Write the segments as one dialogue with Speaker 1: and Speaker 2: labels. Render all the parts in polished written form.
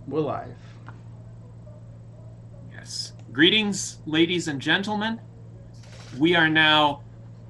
Speaker 1: We're live.
Speaker 2: Yes. Greetings, ladies and gentlemen. We are now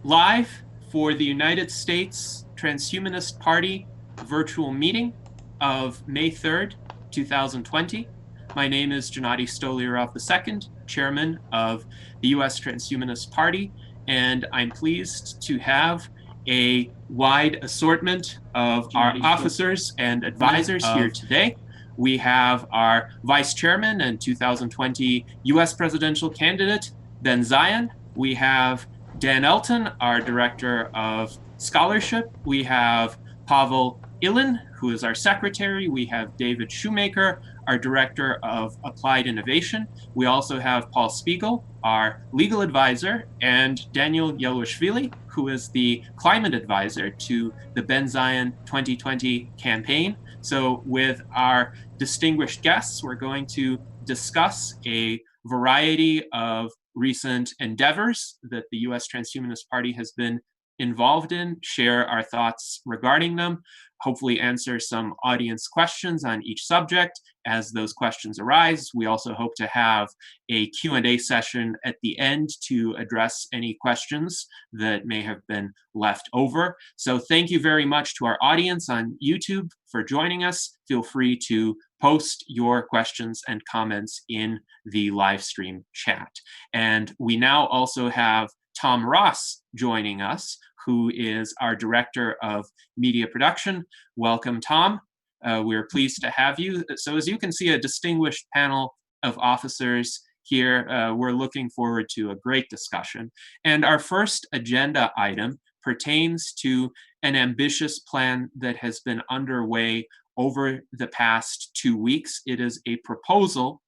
Speaker 2: live for the United States Transhumanist Party virtual meeting of May 3rd, 2020. My name is Gennady Stolyarov II, chairman of the U.S. Transhumanist Party, and I'm pleased to have a wide assortment of our officers and advisors here today. We have our vice chairman and 2020 U.S. presidential candidate, Ben Zion. We have Dan Elton, our director of scholarship. We have Pavel Ilin, who is our secretary. We have David Shoemaker, our director of applied innovation. We also have Paul Spiegel, our legal advisor, and Daniel Yeluashvili, who is the climate advisor to the Ben Zion 2020 campaign. So with our distinguished guests, we're going to discuss a variety of recent endeavors that the U.S. Transhumanist Party has been involved in, share our thoughts regarding them, hopefully answer some audience questions on each subject as those questions arise. We also hope to have a Q&A session at the end to address any questions that may have been left over. So thank you very much to our audience on YouTube for joining us. Feel free to post your questions and comments in the live stream chat. And we now also have Tom Ross joining us, who is our director of media production. Welcome, Tom. We're pleased to have you. So as you can see, a distinguished panel of officers here. We're looking forward to a great discussion. And our first agenda item pertains to an ambitious plan that has been underway over the past 2 weeks. It is a proposal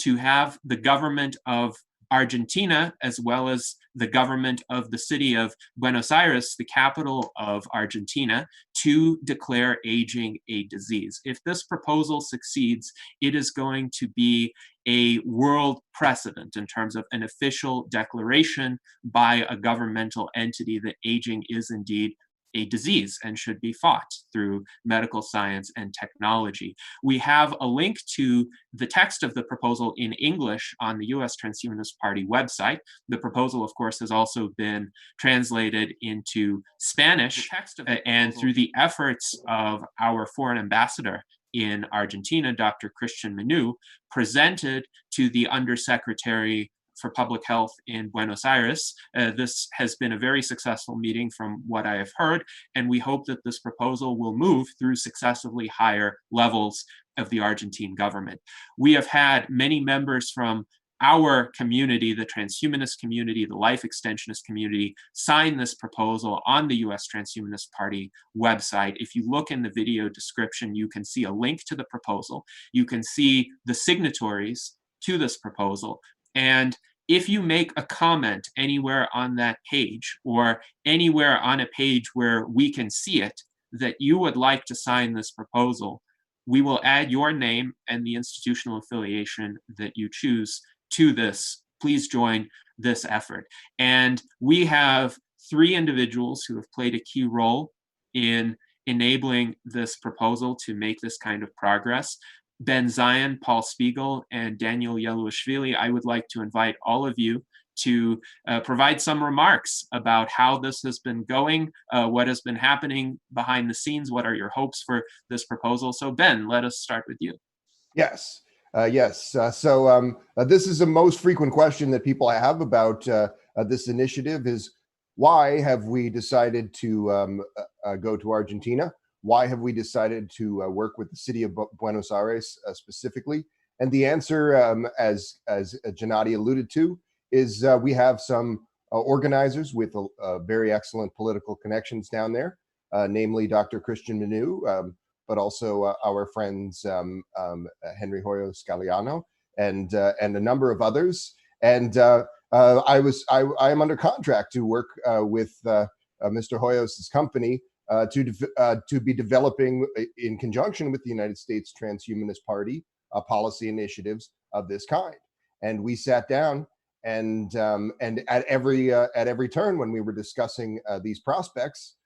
Speaker 2: to have the government of Argentina, as well as the government of the city of Buenos Aires, the capital of Argentina, to declare aging a disease. If this proposal succeeds, it is going to be a world precedent in terms of an official declaration by a governmental entity that aging is indeed a disease and should be fought through medical science and technology. We have a link to the text of the proposal in English on the US Transhumanist Party website. The proposal, of course, has also been translated into Spanish, and through the efforts of our foreign ambassador in Argentina, Dr. Christian Menu, presented to the Undersecretary for Public Health in Buenos Aires. This has been a very successful meeting from what I have heard, and we hope that this proposal will move through successively higher levels of the Argentine government. We have had many members from our community, the transhumanist community, the life extensionist community, sign this proposal on the US Transhumanist Party website. If you look in the video description, you can see a link to the proposal. You can see the signatories to this proposal. And if you make a comment anywhere on that page or anywhere on a page where we can see it that you would like to sign this proposal, we will add your name and the institutional affiliation that you choose to this. Please join this effort. And we have 3 individuals who have played a key role in enabling this proposal to make this kind of progress. Ben Zion, Paul Spiegel, and Daniel Yeluashvili. I would like to invite all of you to provide some remarks about how this has been going, what has been happening behind the scenes, what are your hopes for this proposal. So Ben, let us start with you.
Speaker 3: Yes. This is the most frequent question that people have about this initiative is, why have we decided to go to Argentina? Why have we decided to work with the city of Buenos Aires specifically? And the answer, as Gennady alluded to, is we have some organizers with very excellent political connections down there, namely Dr. Christian Menu, but also our friends Henry Hoyo Scaliano and a number of others. And I am under contract to work with Mr. Hoyos' company to be developing, in conjunction with the United States Transhumanist Party, policy initiatives of this kind. And we sat down, and at every turn when we were discussing these prospects,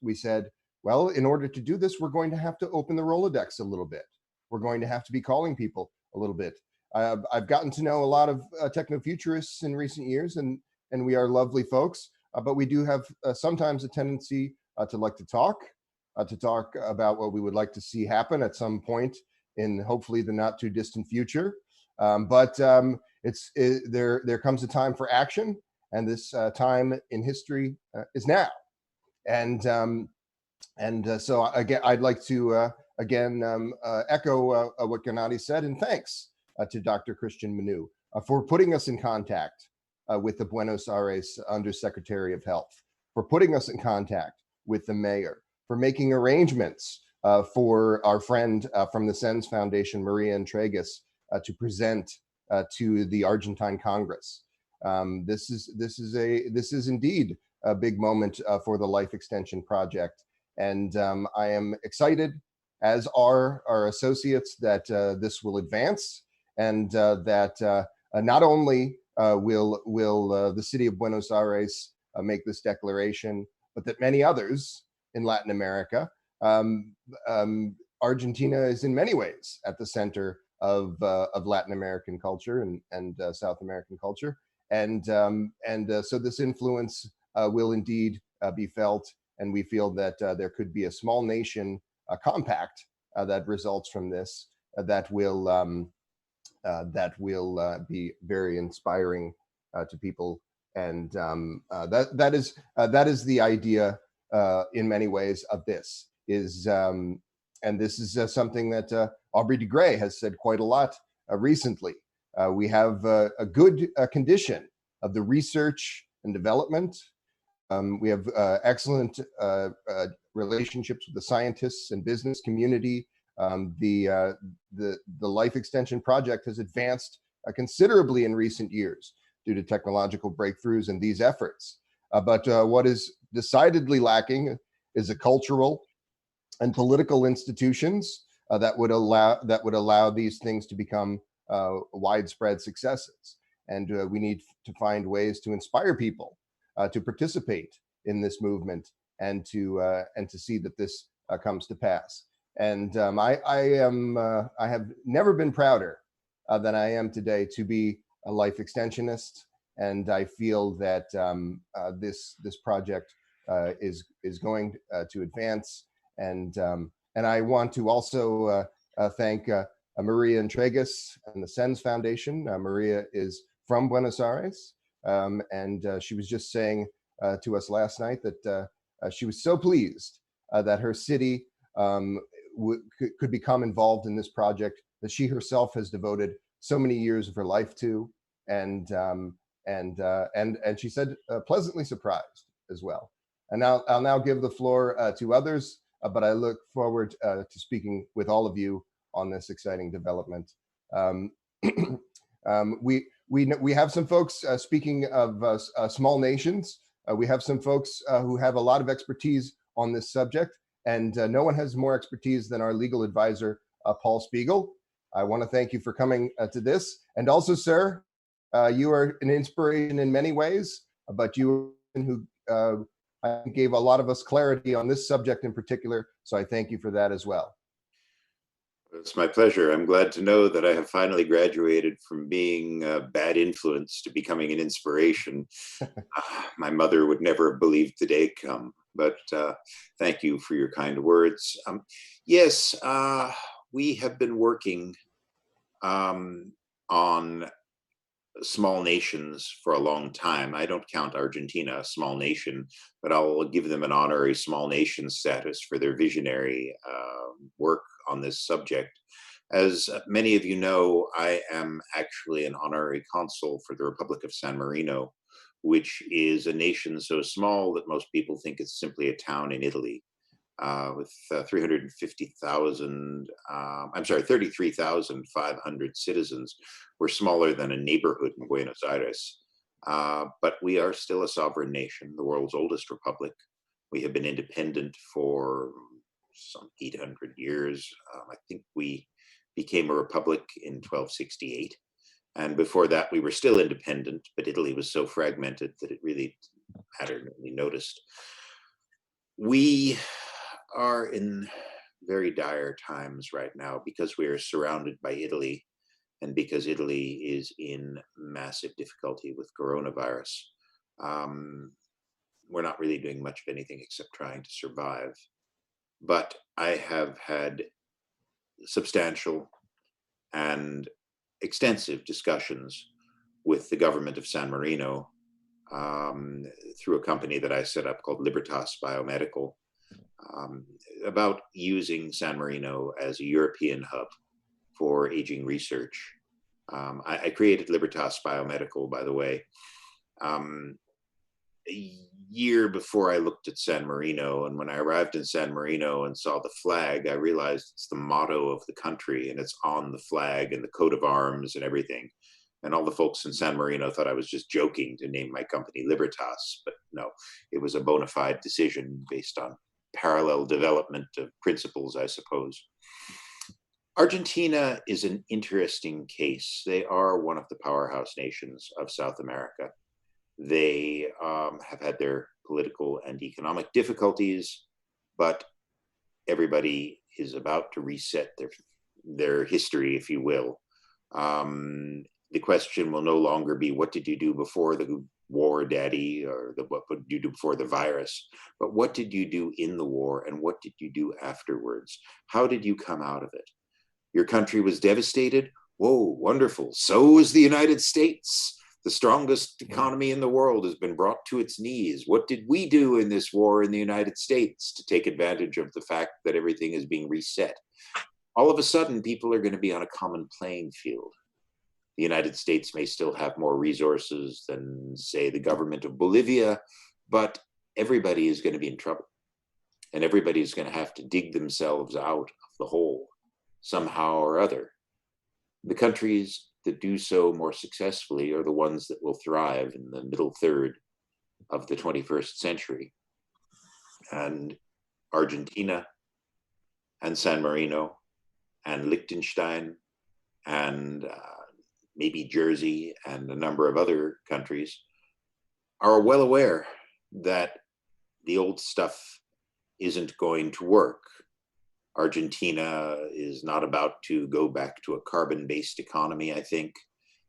Speaker 3: we said, well, in order to do this, we're going to have to open the Rolodex a little bit. we're going to have to be calling people a little bit. I've gotten to know a lot of techno-futurists in recent years, and we are lovely folks, but we do have sometimes a tendency to like to talk about what we would like to see happen at some point in hopefully the not too distant future. There comes a time for action, and this time in history is now. So again, I'd like to echo what Gennady said, and thanks to Dr. Christian Manu for putting us in contact with the Buenos Aires Undersecretary of Health, for putting us in contact with the mayor, for making arrangements for our friend from the SENS Foundation, Maria Entregas, to present to the Argentine Congress. This is indeed a big moment for the Life Extension Project, and I am excited, as are our associates, that this will advance, and that not only will the city of Buenos Aires make this declaration, but that many others in Latin America. Argentina is in many ways at the center of Latin American culture and South American culture, and so this influence will indeed be felt, and we feel that there could be a small nation compact that results from this that will be very inspiring to people, and that is the idea in many ways of this is, and this is something that Aubrey de Grey has said quite a lot recently. We have a good condition of the research and development. We have excellent relationships with the scientists and business community. The Life Extension Project has advanced considerably in recent years due to technological breakthroughs and these efforts. But what is decidedly lacking is a cultural and political institutions that would allow these things to become widespread successes. And we need to find ways to inspire people to participate in this movement and to see that this comes to pass. And I have never been prouder than I am today to be a life extensionist, and I feel that this project is going to advance. And I want to also thank Maria Entregas and the SENS Foundation. Maria is from Buenos Aires, and she was just saying to us last night that she was so pleased that her city could become involved in this project that she herself has devoted so many years of her life to, and she said pleasantly surprised as well. And now I'll now give the floor to others, but I look forward to speaking with all of you on this exciting development. We have some folks speaking of small nations. We have some folks who have a lot of expertise on this subject, and no one has more expertise than our legal advisor, Paul Spiegel. I want to thank you for coming to this. And also, sir, you are an inspiration in many ways, but you who I think gave a lot of us clarity on this subject in particular. So I thank you for that as well.
Speaker 1: It's my pleasure. I'm glad to know that I have finally graduated from being a bad influence to becoming an inspiration. My mother would never have believed the day come, but thank you for your kind words. Yes, we have been working on small nations for a long time. I don't count Argentina a small nation, but I'll give them an honorary small nation status for their visionary work on this subject. As many of you know, I am actually an honorary consul for the Republic of San Marino, which is a nation so small that most people think it's simply a town in Italy. With 33,500 citizens. We're smaller than a neighborhood in Buenos Aires, but we are still a sovereign nation, the world's oldest republic. We have been independent for some 800 years. I think we became a republic in 1268. And before that, we were still independent, but Italy was so fragmented that it really mattered and we noticed. We are in very dire times right now because we are surrounded by Italy and because Italy is in massive difficulty with coronavirus. Um, we're not really doing much of anything except trying to survive. But I have had substantial and extensive discussions with the government of San Marino through a company that I set up called Libertas Biomedical about using San Marino as a European hub for aging research. I created Libertas Biomedical, by the way, a year before I looked at San Marino. And when I arrived in San Marino and saw the flag, I realized it's the motto of the country and it's on the flag and the coat of arms and everything. And all the folks in San Marino thought I was just joking to name my company Libertas, but no, it was a bona fide decision based on parallel development of principles, I suppose. Argentina is an interesting case. They are one of the powerhouse nations of South America. They have had their political and economic difficulties, but everybody is about to reset their history, if you will. The question will no longer be, what did you do before the war, Daddy, or what did you do before the virus? But what did you do in the war, and what did you do afterwards? How did you come out of it? Your country was devastated? Whoa, wonderful. So is the United States. The strongest economy in the world has been brought to its knees. What did we do in this war in the United States to take advantage of the fact that everything is being reset? All of a sudden, people are going to be on a common playing field. The United States may still have more resources than, say, the government of Bolivia, but everybody is going to be in trouble. And everybody is going to have to dig themselves out of the hole somehow or other. The countries that do so more successfully are the ones that will thrive in the middle third of the 21st century. And Argentina and San Marino and Liechtenstein and maybe Jersey and a number of other countries are well aware that the old stuff isn't going to work. Argentina is not about to go back to a carbon-based economy, I think.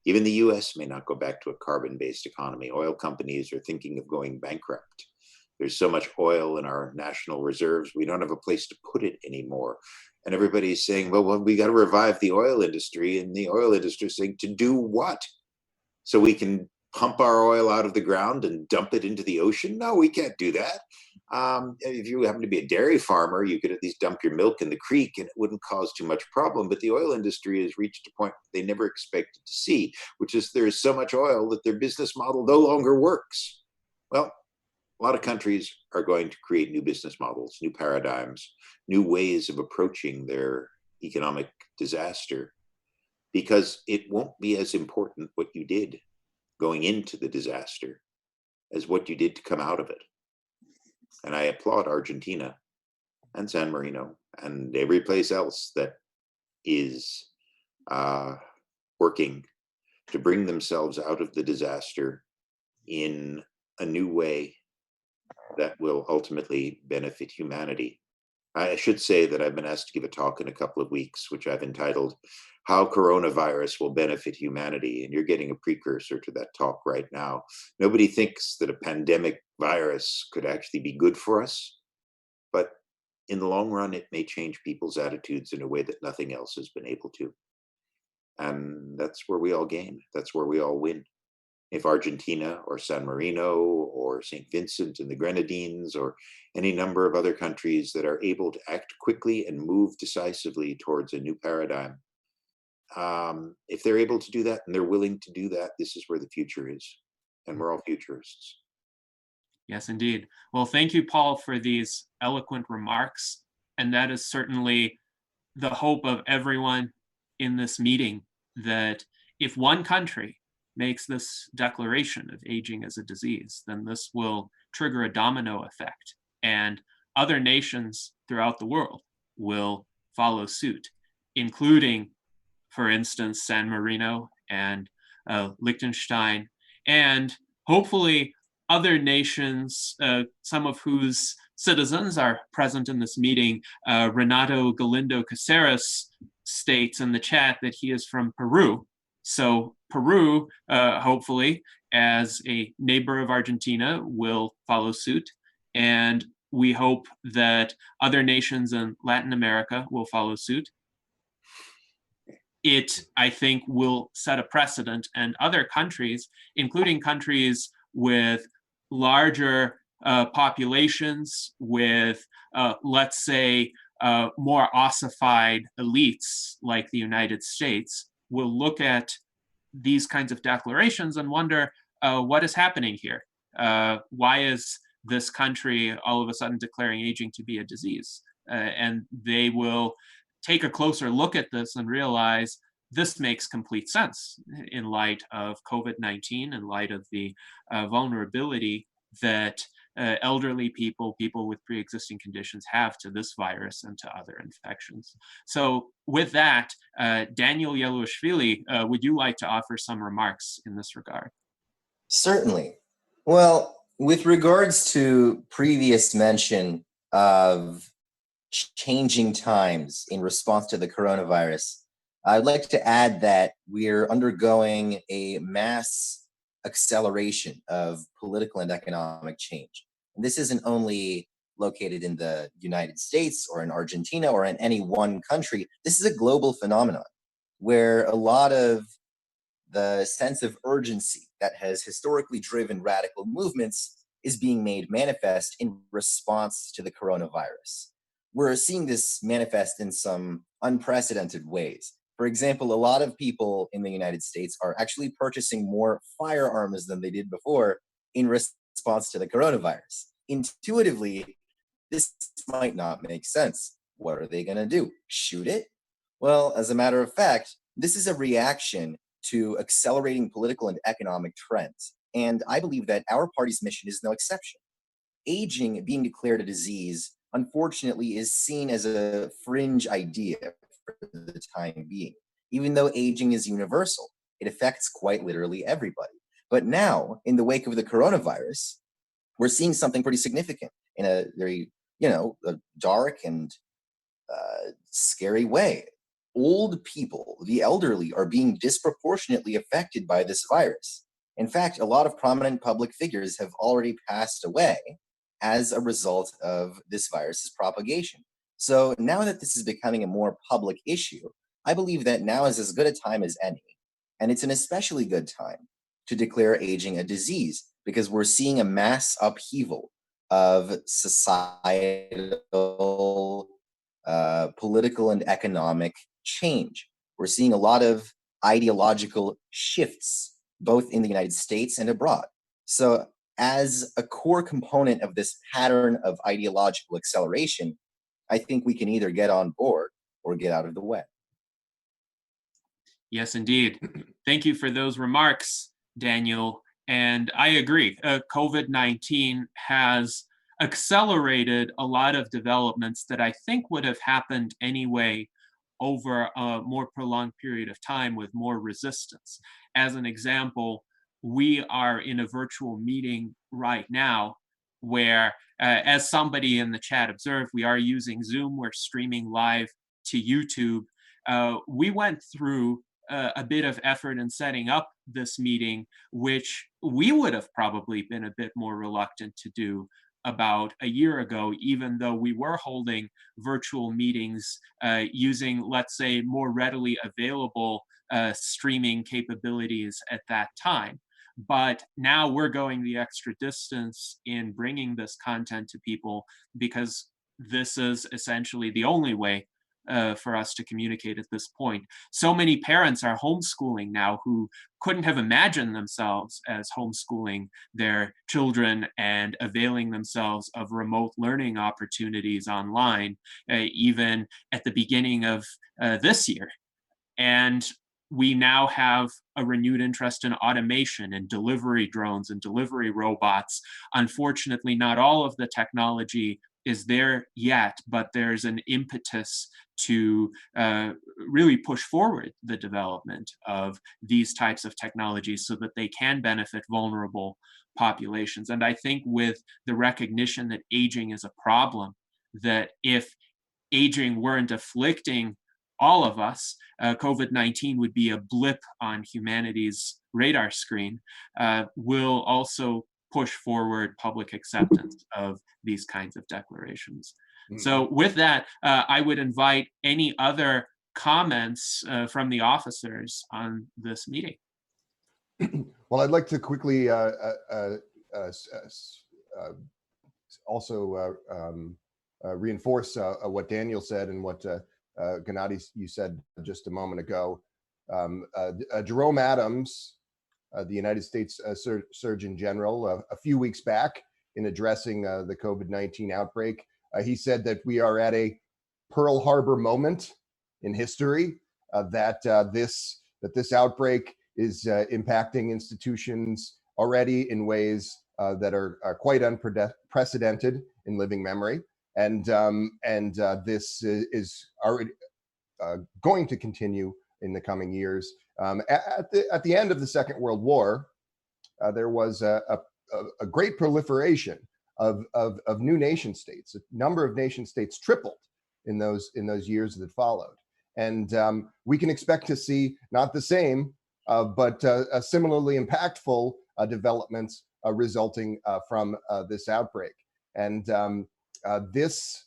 Speaker 1: Even the US may not go back to a carbon-based economy. Oil companies are thinking of going bankrupt. There's so much oil in our national reserves, we don't have a place to put it anymore. And everybody's saying, well, we got to revive the oil industry. And the oil industry is saying, to do what? So we can pump our oil out of the ground and dump it into the ocean? No, we can't do that. If you happen to be a dairy farmer, you could at least dump your milk in the creek and it wouldn't cause too much problem. But the oil industry has reached a point they never expected to see, which is there is so much oil that their business model no longer works. Well, a lot of countries are going to create new business models, new paradigms, new ways of approaching their economic disaster, because it won't be as important what you did going into the disaster as what you did to come out of it. And I applaud Argentina and San Marino and every place else that is working to bring themselves out of the disaster in a new way that will ultimately benefit humanity. I should say that I've been asked to give a talk in a couple of weeks, which I've entitled, How Coronavirus Will Benefit Humanity. And you're getting a precursor to that talk right now. Nobody thinks that a pandemic virus could actually be good for us, but in the long run, it may change people's attitudes in a way that nothing else has been able to. And that's where we all gain. That's where we all win. If Argentina or San Marino or St. Vincent and the Grenadines or any number of other countries that are able to act quickly and move decisively towards a new paradigm, if they're able to do that and they're willing to do that, this is where the future is. And we're all futurists.
Speaker 2: Yes, indeed. Well, thank you, Paul, for these eloquent remarks. And that is certainly the hope of everyone in this meeting, that if one country makes this declaration of aging as a disease, then this will trigger a domino effect, and other nations throughout the world will follow suit, including, for instance, San Marino and Liechtenstein, and hopefully other nations, some of whose citizens are present in this meeting. Renato Galindo Caceres states in the chat that he is from Peru. So Peru, hopefully, as a neighbor of Argentina, will follow suit. And we hope that other nations in Latin America will follow suit. It, I think, will set a precedent, and other countries, including countries with larger populations, with, let's say, more ossified elites like the United States, will look at these kinds of declarations and wonder what is happening here. Why is this country all of a sudden declaring aging to be a disease? And they will take a closer look at this and realize this makes complete sense in light of COVID-19, in light of the vulnerability that elderly people, people with pre-existing conditions have to this virus and to other infections. So with that, Daniel Yeluashvili, would you like to offer some remarks in this regard?
Speaker 4: Certainly. Well, with regards to previous mention of changing times in response to the coronavirus, I'd like to add that we're undergoing a mass acceleration of political and economic change. And this isn't only located in the United States or in Argentina or in any one country. This is a global phenomenon where a lot of the sense of urgency that has historically driven radical movements is being made manifest in response to the coronavirus. We're seeing this manifest in some unprecedented ways. For example, a lot of people in the United States are actually purchasing more firearms than they did before in response to the coronavirus. Intuitively, this might not make sense. What are they going to do? Shoot it? Well, as a matter of fact, this is a reaction to accelerating political and economic trends. And I believe that our party's mission is no exception. Aging being declared a disease, unfortunately, is seen as a fringe idea for the time being. Even though aging is universal, it affects quite literally everybody. But now, in the wake of the coronavirus, we're seeing something pretty significant in a very, a dark and scary way. Old people, the elderly, are being disproportionately affected by this virus. In fact, a lot of prominent public figures have already passed away as a result of this virus's propagation. So now that this is becoming a more public issue, I believe that now is as good a time as any. And it's an especially good time to declare aging a disease because we're seeing a mass upheaval of societal, political, and economic change. We're seeing a lot of ideological shifts, both in the United States and abroad. So as a core component of this pattern of ideological acceleration, I think we can either get on board or get out of the way.
Speaker 2: Yes, indeed. Thank you for those remarks, Daniel. And I agree. COVID-19 has accelerated a lot of developments that I think would have happened anyway over a more prolonged period of time with more resistance. As an example, we are in a virtual meeting right now where, as somebody in the chat observed, we are using Zoom, we're streaming live to YouTube. We went through a bit of effort in setting up this meeting, which we would have probably been a bit more reluctant to do about a year ago, even though we were holding virtual meetings using, let's say, more readily available streaming capabilities at that time. But now we're going the extra distance in bringing this content to people because this is essentially the only way for us to communicate at this point. So many parents are homeschooling now who couldn't have imagined themselves as homeschooling their children and availing themselves of remote learning opportunities online, even at the beginning of this year. And we now have a renewed interest in automation and delivery drones and delivery robots. Unfortunately, not all of the technology is there yet, but there's an impetus to really push forward the development of these types of technologies so that they can benefit vulnerable populations. And I think with the recognition that aging is a problem, that if aging weren't afflicting all of us, COVID-19 would be a blip on humanity's radar screen, will also push forward public acceptance of these kinds of declarations. So with that, I would invite any other comments from the officers on this meeting.
Speaker 3: Well, I'd like to quickly also reinforce what Daniel said and what Gennady, you said just a moment ago. Jerome Adams, the United States Surgeon General, a few weeks back in addressing the COVID-19 outbreak, he said that we are at a Pearl Harbor moment in history, that this outbreak is impacting institutions already in ways that are quite unprecedented in living memory. And this is already going to continue in the coming years. At the end of the Second World War, there was a great proliferation of new nation states. A number of nation states tripled in those years that followed. And we can expect to see not the same, but similarly impactful developments resulting from this outbreak. And this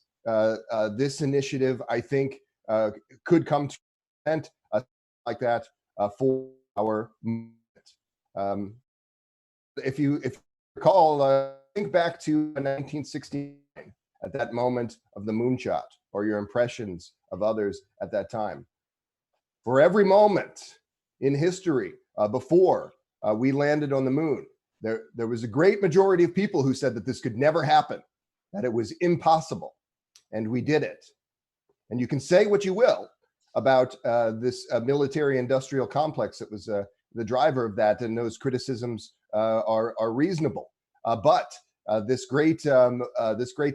Speaker 3: initiative, I think, could come to an end like that for our movement. If you recall, think back to 1969, at that moment of the moonshot, or your impressions of others at that time. For every moment in history before we landed on the moon, there was a great majority of people who said that this could never happen, that it was impossible, and we did it. And you can say what you will about this military-industrial complex that was the driver of that, and those criticisms are reasonable. But this great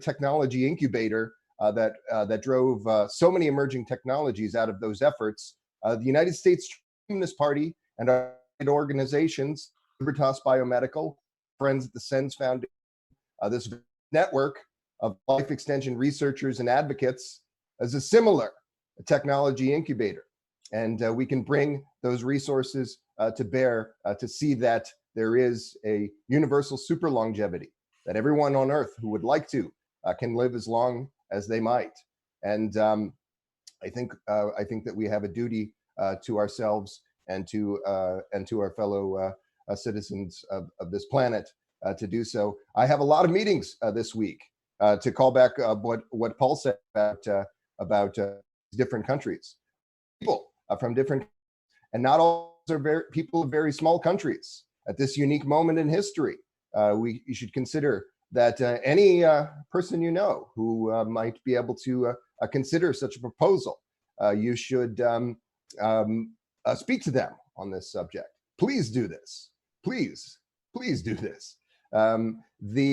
Speaker 3: technology incubator that drove so many emerging technologies out of those efforts, the United States Transhumanist Party and our organizations, Libertas Biomedical, friends at the SENS Foundation, this network of life extension researchers and advocates, as a similar technology incubator. And we can bring those resources to bear to see that there is a universal super longevity, that everyone on Earth who would like to can live as long as they might. And I think that we have a duty to ourselves and to our fellow citizens of this planet to do so. I have a lot of meetings this week to call back what Paul said about different countries, people from different, and not all are people of very small countries. At this unique moment in history, you should consider that any person you know who might be able to consider such a proposal, you should speak to them on this subject. Please do this. Please do this. The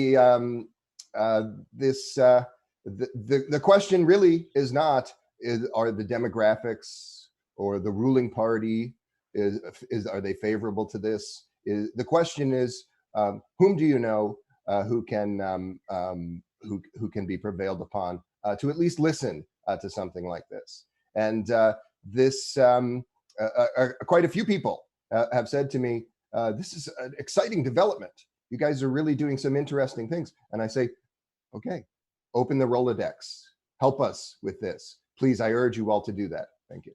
Speaker 3: question really is not are the demographics or the ruling party are they favorable to this? The question is whom do you know who can be prevailed upon to at least listen to something like this? And quite a few people have said to me, this is an exciting development. You guys are really doing some interesting things. And I say, okay, open the Rolodex. Help us with this. Please, I urge you all to do that. Thank you.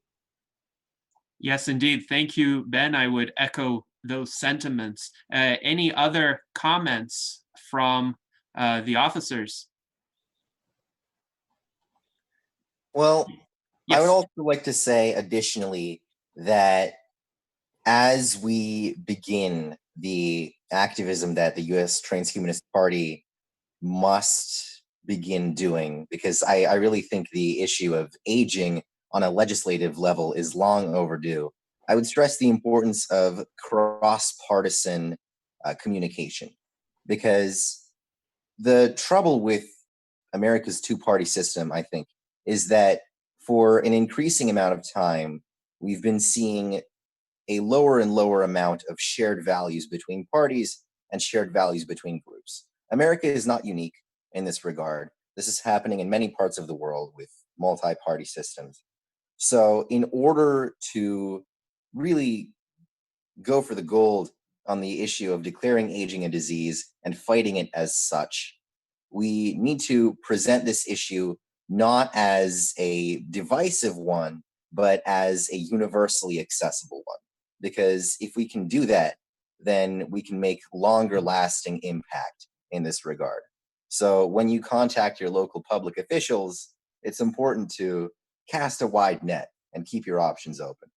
Speaker 2: Yes, indeed. Thank you, Ben. I would echo those sentiments. Any other comments from the officers?
Speaker 4: Well,
Speaker 2: yes.
Speaker 4: I would also like to say additionally that as we begin the activism that the U.S. Transhumanist Party must begin doing, because I really think the issue of aging on a legislative level is long overdue, I would stress the importance of cross-partisan communication, because the trouble with America's two-party system, I think, is that for an increasing amount of time, we've been seeing a lower and lower amount of shared values between parties, and shared values between groups. America is not unique in this regard. This is happening in many parts of the world with multi-party systems. So in order to really go for the gold on the issue of declaring aging a disease and fighting it as such, we need to present this issue not as a divisive one, but as a universally accessible one. Because if we can do that, then we can make longer lasting impact in this regard. So when you contact your local public officials, it's important to cast a wide net and keep your options open.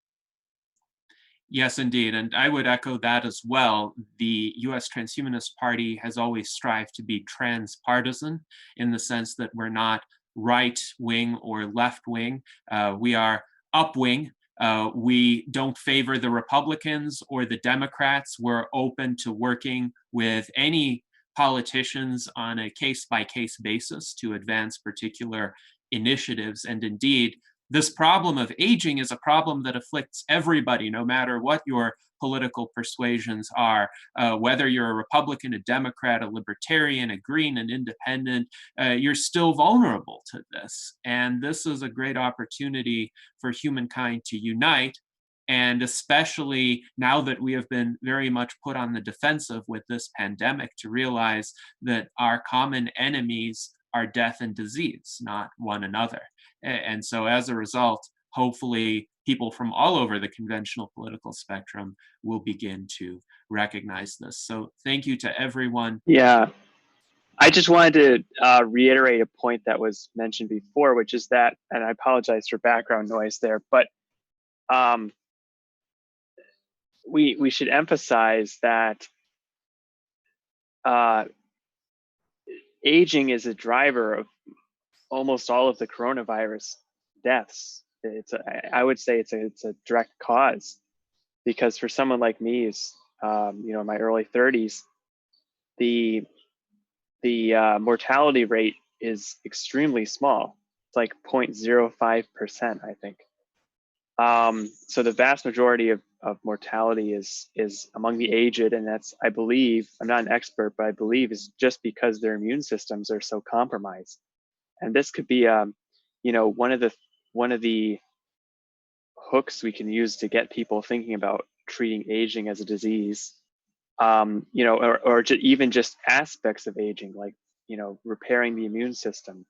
Speaker 2: Yes, indeed. And I would echo that as well. The US Transhumanist Party has always strived to be transpartisan in the sense that we're not right wing or left wing. We are upwing. We don't favor the Republicans or the Democrats. We're open to working with any politicians on a case-by-case basis to advance particular initiatives. And indeed, this problem of aging is a problem that afflicts everybody, no matter what your political persuasions are. Whether you're a Republican, a Democrat, a Libertarian, a Green, an Independent, you're still vulnerable to this. And this is a great opportunity for humankind to unite. And especially now that we have been very much put on the defensive with this pandemic, to realize that our common enemies are death and disease, not one another. And so as a result, hopefully people from all over the conventional political spectrum will begin to recognize this. So thank you to everyone.
Speaker 5: Yeah, I just wanted to reiterate a point that was mentioned before, which is that, and I apologize for background noise there, but we should emphasize that aging is a driver of almost all of the coronavirus deaths. I would say it's a direct cause, because for someone like me, is in my early 30s, the mortality rate is extremely small. It's like 0.05%, I think. So the vast majority of mortality is among the aged, and that's, I believe, I'm not an expert, but I believe is just because their immune systems are so compromised. And this could be, one of the hooks we can use to get people thinking about treating aging as a disease, or even just aspects of aging, like, repairing the immune system.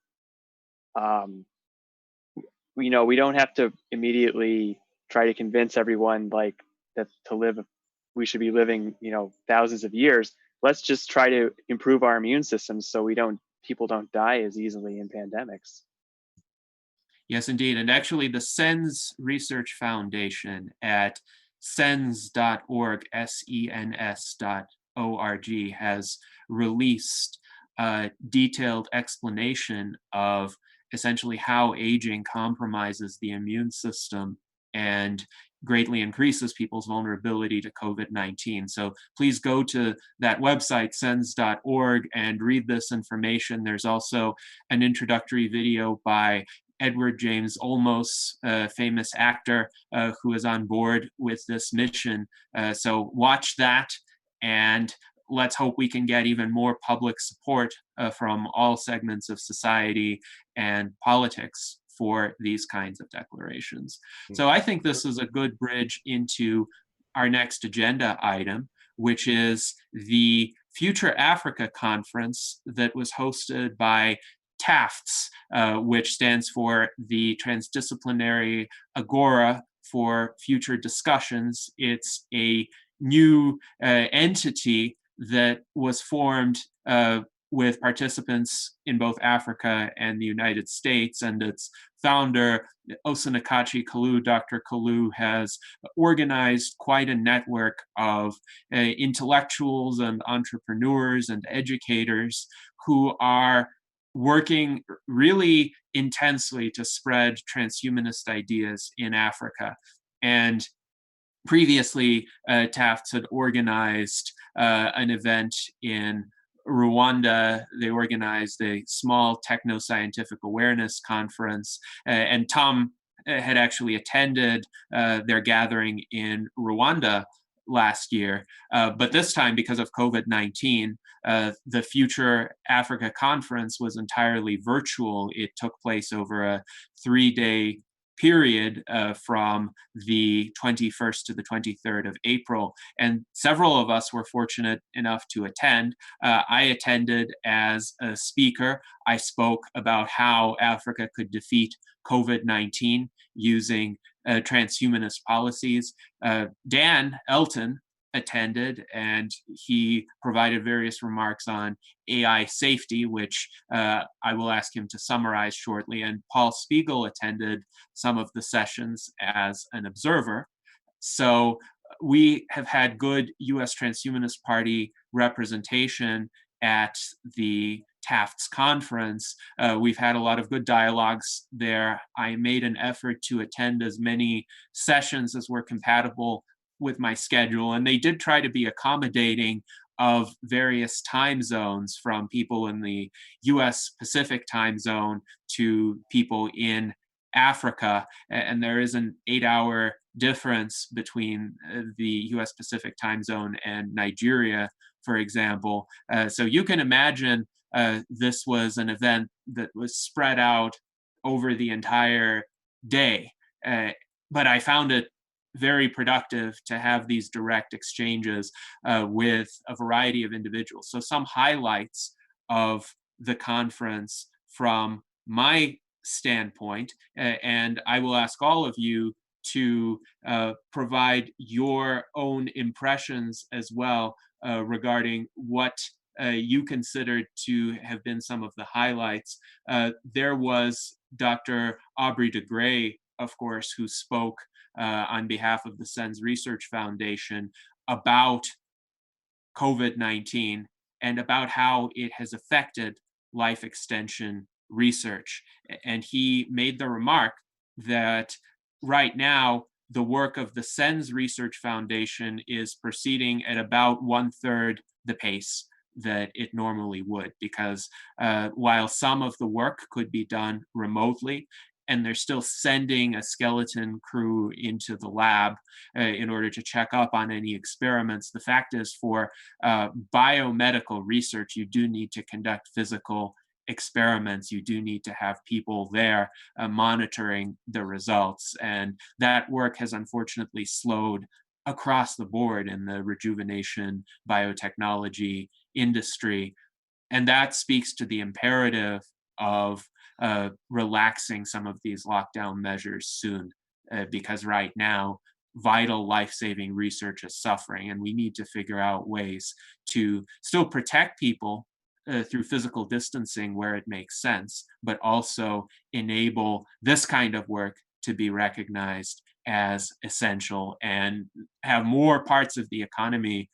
Speaker 5: We don't have to immediately try to convince everyone like that we should be living, thousands of years. Let's just try to improve our immune systems so people don't die as easily in pandemics.
Speaker 2: Yes, indeed. And actually the SENS Research Foundation at sens.org, SENS.org, has released a detailed explanation of essentially how aging compromises the immune system and greatly increases people's vulnerability to COVID-19. So please go to that website, sens.org, and read this information. There's also an introductory video by Edward James Olmos, a famous actor who is on board with this mission. So watch that, and let's hope we can get even more public support from all segments of society and politics for these kinds of declarations. So I think this is a good bridge into our next agenda item, which is the Future Africa Conference that was hosted by TAFFDs, which stands for the Transdisciplinary Agora for Future Discussions. It's a new entity that was formed with participants in both Africa and the United States, and its founder, Osanakachi Kalu, Dr. Kalu, has organized quite a network of intellectuals and entrepreneurs and educators who are working really intensely to spread transhumanist ideas in Africa. And previously, TAFFDs had organized an event in Rwanda. They organized a small techno-scientific awareness conference, and Tom had actually attended their gathering in Rwanda last year. But this time, because of COVID-19, the Future Africa Conference was entirely virtual. It took place over a 3-day period from the 21st to the 23rd of April. And several of us were fortunate enough to attend. I attended as a speaker. I spoke about how Africa could defeat COVID-19 using transhumanist policies. Dan Elton attended, and he provided various remarks on AI safety, which I will ask him to summarize shortly. And Paul Spiegel attended some of the sessions as an observer. So we have had good US Transhumanist Party representation at the TAFFDs conference. We've had a lot of good dialogues there. I made an effort to attend as many sessions as were compatible with my schedule, and they did try to be accommodating of various time zones, from people in the US Pacific time zone to people in Africa. And there is an 8-hour difference between the US Pacific time zone and Nigeria, for example. So you can imagine this was an event that was spread out over the entire day. But I found it very productive to have these direct exchanges with a variety of individuals. So some highlights of the conference from my standpoint, and I will ask all of you to provide your own impressions as well regarding what you considered to have been some of the highlights. There was Dr. Aubrey de Grey, of course, who spoke on behalf of the SENS Research Foundation about COVID-19 and about how it has affected life extension research. And he made the remark that right now, the work of the SENS Research Foundation is proceeding at about 1/3 the pace that it normally would, because while some of the work could be done remotely, and they're still sending a skeleton crew into the lab in order to check up on any experiments. The fact is, for biomedical research, you do need to conduct physical experiments. You do need to have people there monitoring the results. And that work has unfortunately slowed across the board in the rejuvenation biotechnology industry. And that speaks to the imperative of relaxing some of these lockdown measures soon, because right now, vital life-saving research is suffering, and we need to figure out ways to still protect people through physical distancing where it makes sense, but also enable this kind of work to be recognized as essential and have more parts of the economy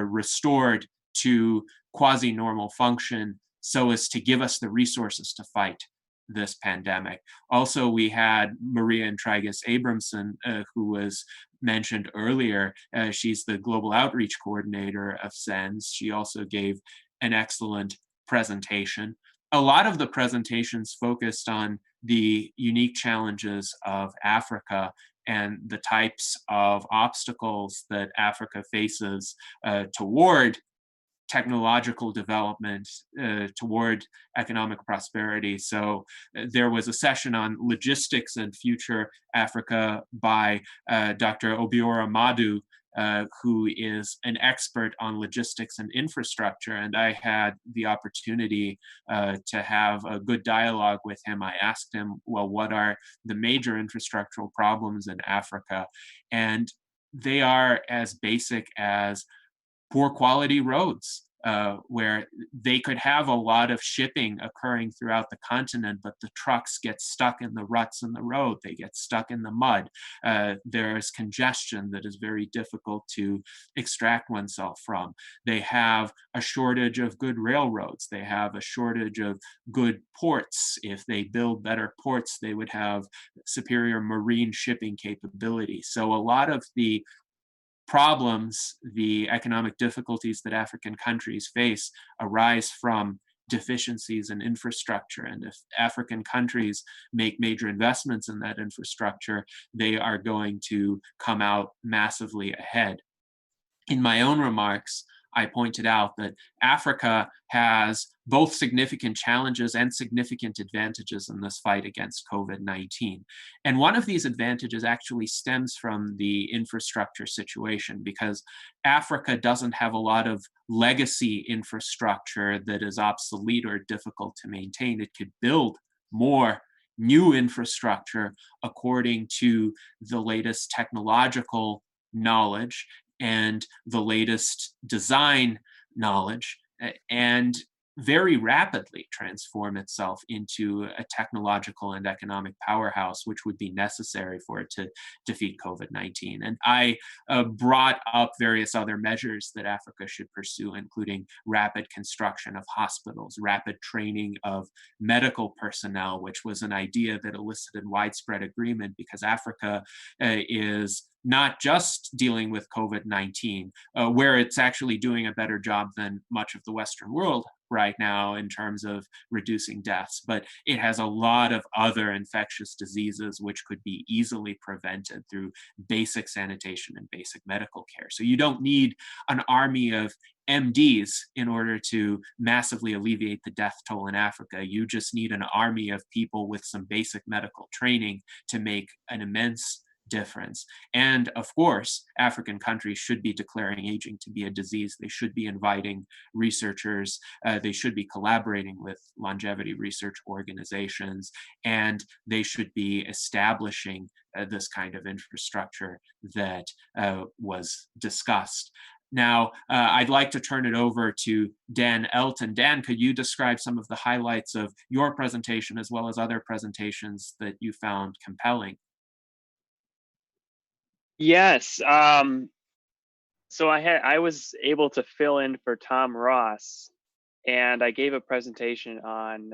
Speaker 2: restored to quasi-normal function so as to give us the resources to fight this pandemic. Also, we had Maria Intrigus Abramson, who was mentioned earlier. She's the Global Outreach Coordinator of SENS. She also gave an excellent presentation. A lot of the presentations focused on the unique challenges of Africa and the types of obstacles that Africa faces toward technological development, toward economic prosperity. So there was a session on logistics and future Africa by Dr. Obiora Madu, who is an expert on logistics and infrastructure. And I had the opportunity to have a good dialogue with him. I asked him, well, what are the major infrastructural problems in Africa? And they are as basic as poor quality roads, where they could have a lot of shipping occurring throughout the continent, but the trucks get stuck in the ruts in the road. They get stuck in the mud. There's congestion that is very difficult to extract oneself from. They have a shortage of good railroads. They have a shortage of good ports. If they build better ports, they would have superior marine shipping capability. So a lot of the problems, the economic difficulties that African countries face arise from deficiencies in infrastructure. And if African countries make major investments in that infrastructure, they are going to come out massively ahead. in my own remarks, I pointed out that Africa has both significant challenges and significant advantages in this fight against COVID-19. And one of these advantages actually stems from the infrastructure situation, because Africa doesn't have a lot of legacy infrastructure that is obsolete or difficult to maintain. It could build more new infrastructure according to the latest technological knowledge and the latest design knowledge, and very rapidly transform itself into a technological and economic powerhouse, which would be necessary for it to defeat COVID-19. And I brought up various other measures that Africa should pursue, including rapid construction of hospitals, rapid training of medical personnel, which was an idea that elicited widespread agreement, because Africa is not just dealing with COVID-19, where it's actually doing a better job than much of the Western world right now in terms of reducing deaths, but it has a lot of other infectious diseases which could be easily prevented through basic sanitation and basic medical care. So you don't need an army of MDs in order to massively alleviate the death toll in Africa. You just need an army of people with some basic medical training to make an immense difference. And of course, African countries should be declaring aging to be a disease. They should be inviting researchers. They should be collaborating with longevity research organizations, and they should be establishing this kind of infrastructure that was discussed. Now, I'd like to turn it over to Dan Elton. Dan, could you describe some of the highlights of your presentation as well as other presentations that you found compelling?
Speaker 5: Yes. So I was able to fill in for Tom Ross, and I gave a presentation on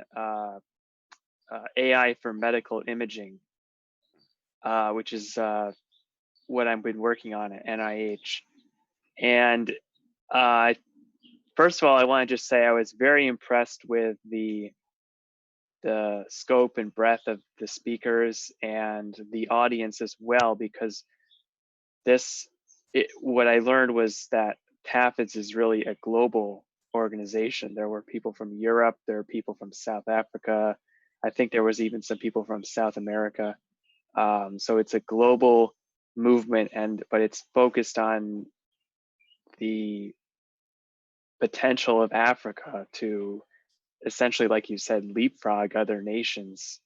Speaker 5: AI for medical imaging, which is what I've been working on at NIH. And first of all, I want to just say I was very impressed with the scope and breadth of the speakers and the audience as well, because what I learned was that TAFFDs is really a global organization. There were people from Europe, there were people from South Africa. I think there was even some people from South America. So it's a global movement, but it's focused on the potential of Africa to essentially, like you said, leapfrog other nations.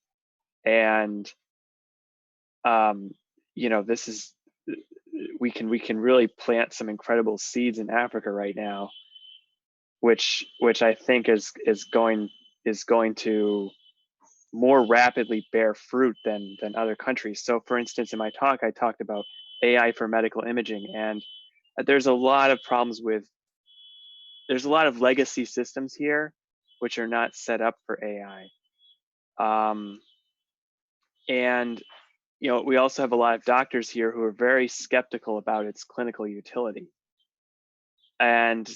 Speaker 5: And this is, we can really plant some incredible seeds in Africa right now, which I think is going to more rapidly bear fruit than other countries. So for instance, in my talk, I talked about AI for medical imaging, and there's a lot of problems there's a lot of legacy systems here which are not set up for AI. And we also have a lot of doctors here who are very skeptical about its clinical utility. And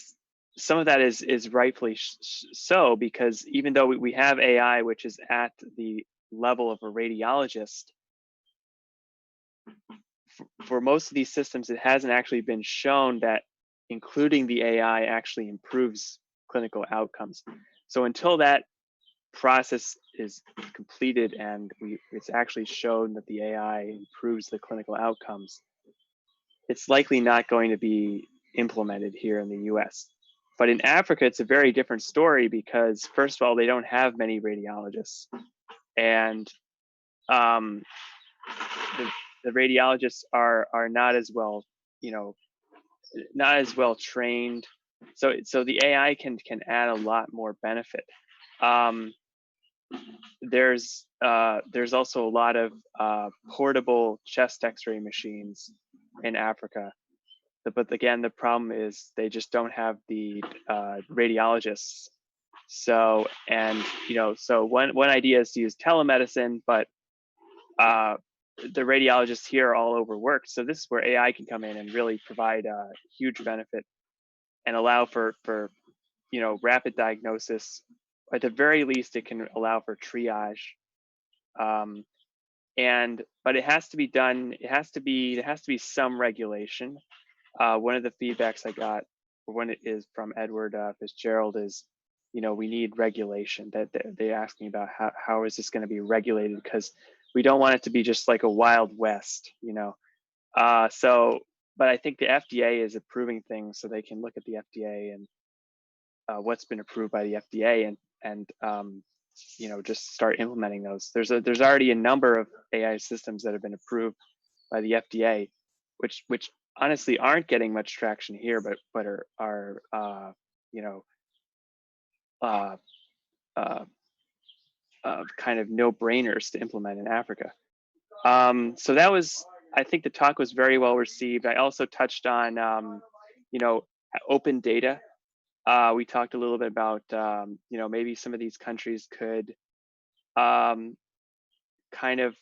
Speaker 5: some of that is rightfully so, because even though we have AI, which is at the level of a radiologist, for most of these systems, it hasn't actually been shown that including the AI actually improves clinical outcomes. So until that process is completed and it's actually shown that the AI improves the clinical outcomes, it's likely not going to be implemented here in the US. But in Africa, it's a very different story, because first of all, they don't have many radiologists, and the radiologists are not as well, not as well trained. So the AI can add a lot more benefit. There's also a lot of portable chest X-ray machines in Africa, but again, the problem is they just don't have the radiologists. So one idea is to use telemedicine, but the radiologists here are all overworked. So this is where AI can come in and really provide a huge benefit and allow for rapid diagnosis. At the very least, it can allow for triage. But it has to be done. There has to be some regulation. one of the feedbacks I got, when it is from Edward Fitzgerald, is, we need regulation. That they asked me about how is this going to be regulated, because we don't want it to be just like a Wild West, So, but I think the FDA is approving things, so they can look at the FDA and what's been approved by the FDA and just start implementing those. There's already a number of AI systems that have been approved by the FDA, which honestly aren't getting much traction here, but are kind of no-brainers to implement in Africa. So that was, I think the talk was very well received. I also touched on, open data. We talked a little bit about, maybe some of these countries could kind of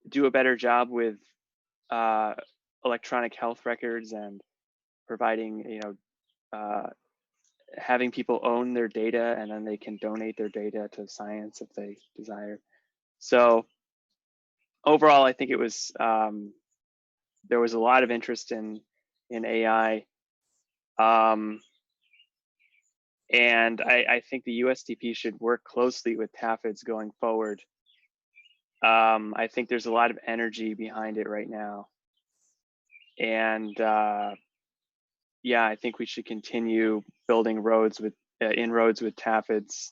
Speaker 5: do a better job with electronic health records and providing, having people own their data, and then they can donate their data to science if they desire. So overall, I think it was, there was a lot of interest in AI. And I think the USDP should work closely with TAFFDs going forward. I think there's a lot of energy behind it right now. And yeah, I think we should continue building inroads with TAFFDs.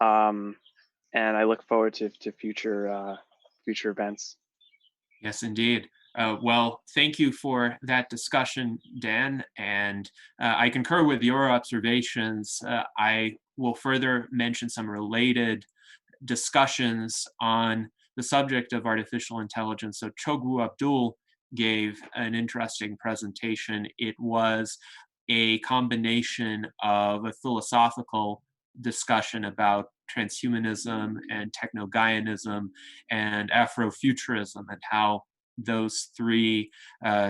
Speaker 5: And I look forward to future events.
Speaker 2: Yes, indeed. Well, thank you for that discussion, Dan, and I concur with your observations. I will further mention some related discussions on the subject of artificial intelligence. So Chogu Abdul gave an interesting presentation. It was a combination of a philosophical discussion about transhumanism and techno-Gaianism and Afrofuturism, and how those three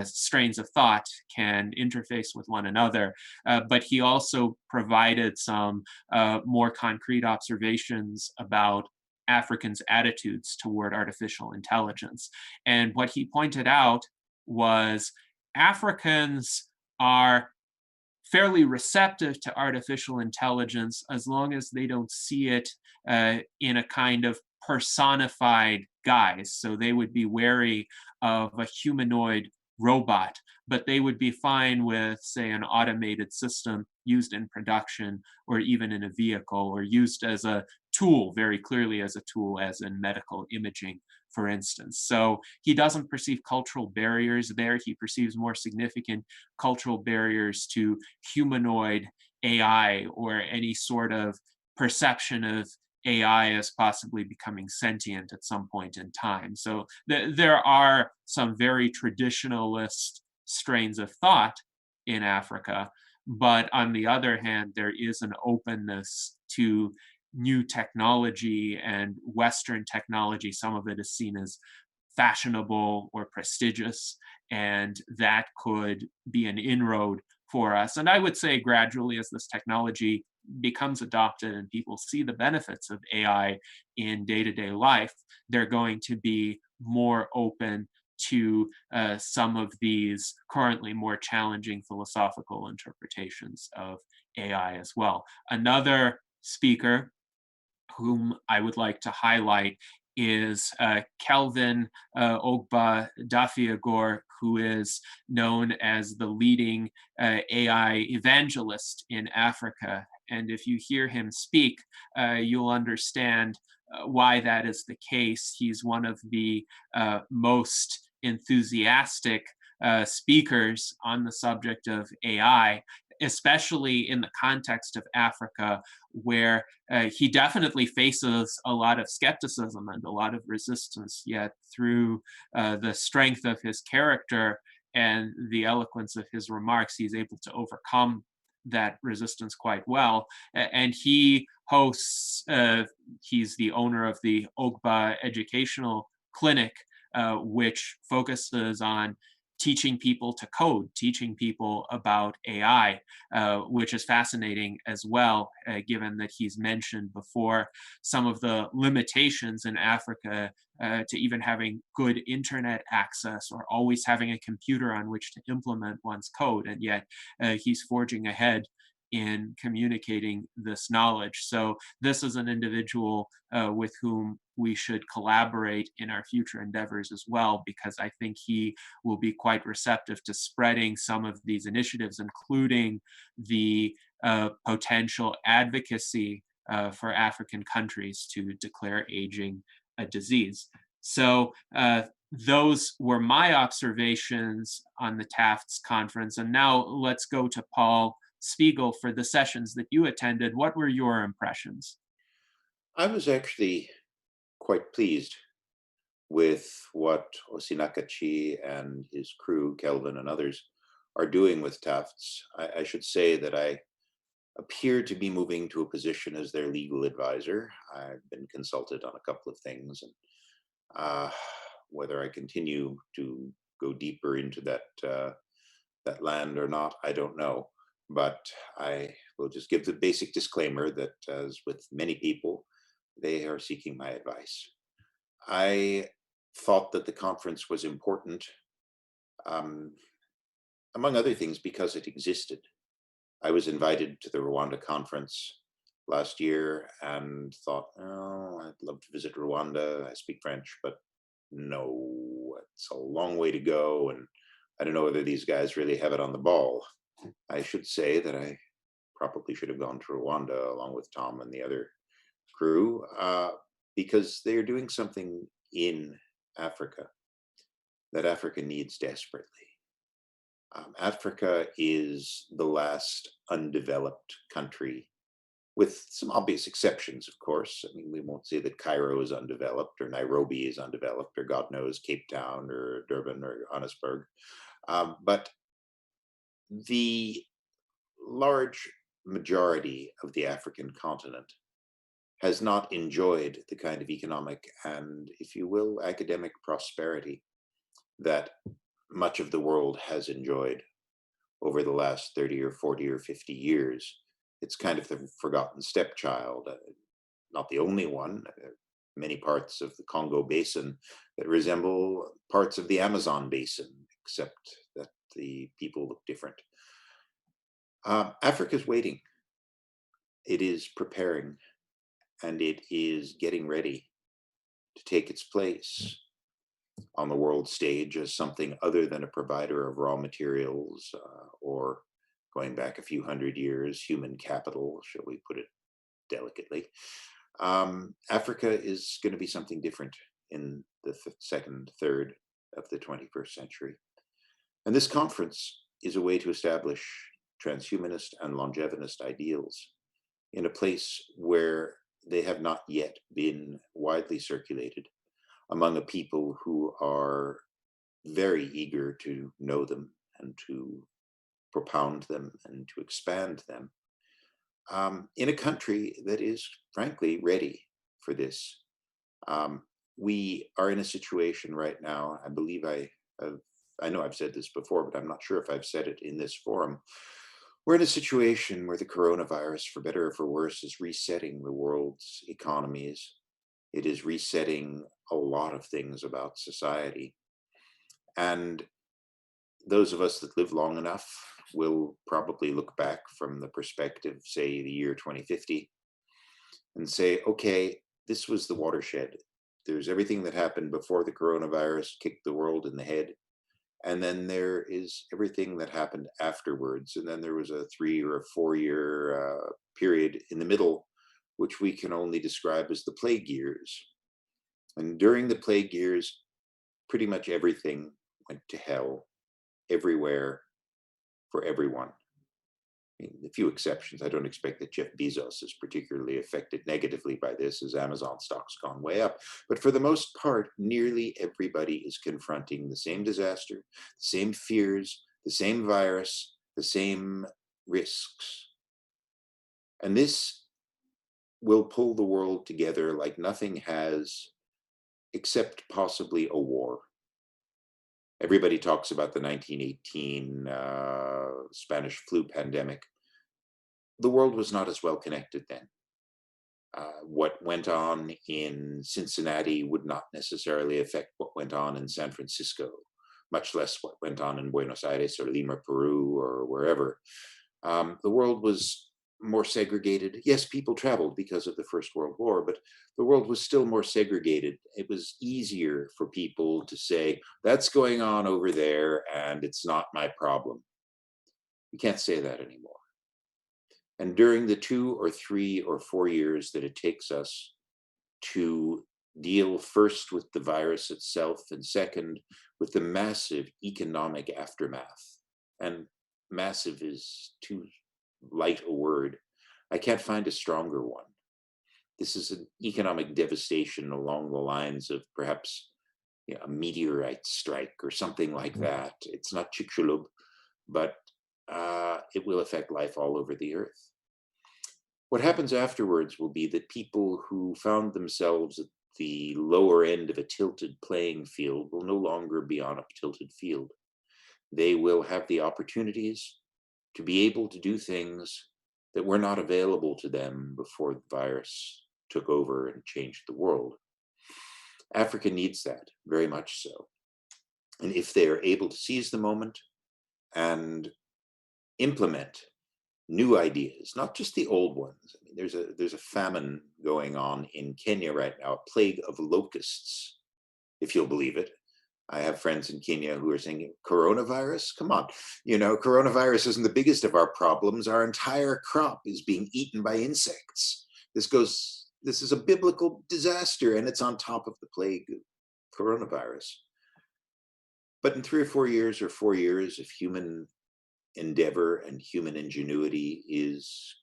Speaker 2: strains of thought can interface with one another. But he also provided some more concrete observations about Africans' attitudes toward artificial intelligence. And what he pointed out was Africans are fairly receptive to artificial intelligence as long as they don't see it in a kind of personified guise. So they would be wary of a humanoid robot, but they would be fine with, say, an automated system used in production or even in a vehicle, or used as a tool, very clearly as a tool, as in medical imaging, for instance. So he doesn't perceive cultural barriers there. He perceives more significant cultural barriers to humanoid AI, or any sort of perception of AI as possibly becoming sentient at some point in time. So there are some very traditionalist strains of thought in Africa, but on the other hand, there is an openness to new technology and Western technology. Some of it is seen as fashionable or prestigious, and that could be an inroad for us. And I would say gradually, as this technology becomes adopted and people see the benefits of AI in day-to-day life, they're going to be more open to some of these currently more challenging philosophical interpretations of AI as well. Another speaker whom I would like to highlight is Kelvin Ogba Dafiagor, who is known as the leading AI evangelist in Africa. And if you hear him speak, you'll understand why that is the case. He's one of the most enthusiastic speakers on the subject of AI, especially in the context of Africa, where he definitely faces a lot of skepticism and a lot of resistance, yet through the strength of his character and the eloquence of his remarks, he's able to overcome that resistance quite well. And he hosts, he's the owner of the Ogba Educational Clinic, which focuses on teaching people to code, teaching people about AI, which is fascinating as well, given that he's mentioned before some of the limitations in Africa to even having good internet access or always having a computer on which to implement one's code. And yet he's forging ahead in communicating this knowledge. So this is an individual with whom we should collaborate in our future endeavors as well, because I think he will be quite receptive to spreading some of these initiatives, including the potential advocacy for African countries to declare aging a disease. So those were my observations on the TAFFDs conference. And now let's go to Paul Spiegel for the sessions that you attended. What were your impressions?
Speaker 1: I was actually quite pleased with what Osinakachi and his crew, Kelvin and others, are doing with TAFFDs. I should say that I appear to be moving to a position as their legal advisor. I've been consulted on a couple of things, and whether I continue to go deeper into that land or not, I don't know. But I will just give the basic disclaimer that, as with many people, they are seeking my advice. I thought that the conference was important, among other things, because it existed. I was invited to the Rwanda conference last year and thought, oh, I'd love to visit Rwanda. I speak French, but no, it's a long way to go. And I don't know whether these guys really have it on the ball. I should say that I probably should have gone to Rwanda along with Tom and the other crew, because they're doing something in Africa that Africa needs desperately. Africa is the last undeveloped country, with some obvious exceptions, of course. I mean, we won't say that Cairo is undeveloped or Nairobi is undeveloped or God knows Cape Town or Durban or Johannesburg. But the large majority of the African continent has not enjoyed the kind of economic and, if you will, academic prosperity that much of the world has enjoyed over the last 30 or 40 or 50 years. It's kind of the forgotten stepchild, not the only one. Many parts of the Congo Basin that resemble parts of the Amazon Basin, except that the people look different. Africa's waiting. It is preparing, and it is getting ready to take its place on the world stage as something other than a provider of raw materials, or, going back a few hundred years, human capital, shall we put it delicately. Africa is going to be something different in the second third of the 21st century. And this conference is a way to establish transhumanist and longevist ideals in a place where they have not yet been widely circulated among a people who are very eager to know them and to propound them and to expand them, in a country that is frankly ready for this. We are in a situation right now, I believe I know I've said this before, but I'm not sure if I've said it in this forum. We're in a situation where the coronavirus, for better or for worse, is resetting the world's economies. It is resetting a lot of things about society. And those of us that live long enough will probably look back from the perspective, say, the year 2050, and say, okay, this was the watershed. There's everything that happened before the coronavirus kicked the world in the head. And then there is everything that happened afterwards. And then there was a 3 or 4 year period in the middle, which we can only describe as the plague years. And during the plague years, pretty much everything went to hell, everywhere, for everyone. I mean, a few exceptions. I don't expect that Jeff Bezos is particularly affected negatively by this, as Amazon stock's gone way up. But for the most part, nearly everybody is confronting the same disaster, the same fears, the same virus, the same risks. And this will pull the world together like nothing has, except possibly a war. Everybody talks about the 1918 Spanish flu pandemic. The world was not as well connected then. What went on in Cincinnati would not necessarily affect what went on in San Francisco, much less what went on in Buenos Aires or Lima, Peru, or wherever. The world was more segregated. Yes, people traveled because of the First World War, but the world was still more segregated. It was easier for people to say, that's going on over there and it's not my problem. You can't say that anymore. And during the 2 or 3 or 4 years that it takes us to deal first with the virus itself and second with the massive economic aftermath, and massive is too light a word, I can't find a stronger one. This is an economic devastation along the lines of perhaps a meteorite strike or something like that. It's not Chicxulub, but it will affect life all over the earth. What happens afterwards will be that people who found themselves at the lower end of a tilted playing field will no longer be on a tilted field. They will have the opportunities to be able to do things that were not available to them before the virus took over and changed the world. Africa needs that, very much so. And if they are able to seize the moment and implement new ideas, not just the old ones. I mean, there's a famine going on in Kenya right now, a plague of locusts, if you'll believe it. I have friends in Kenya who are saying, coronavirus? Come on, coronavirus isn't the biggest of our problems. Our entire crop is being eaten by insects. This is a biblical disaster, and it's on top of the plague of coronavirus. But in 3 or 4 years, or 4 years, if human endeavor and human ingenuity is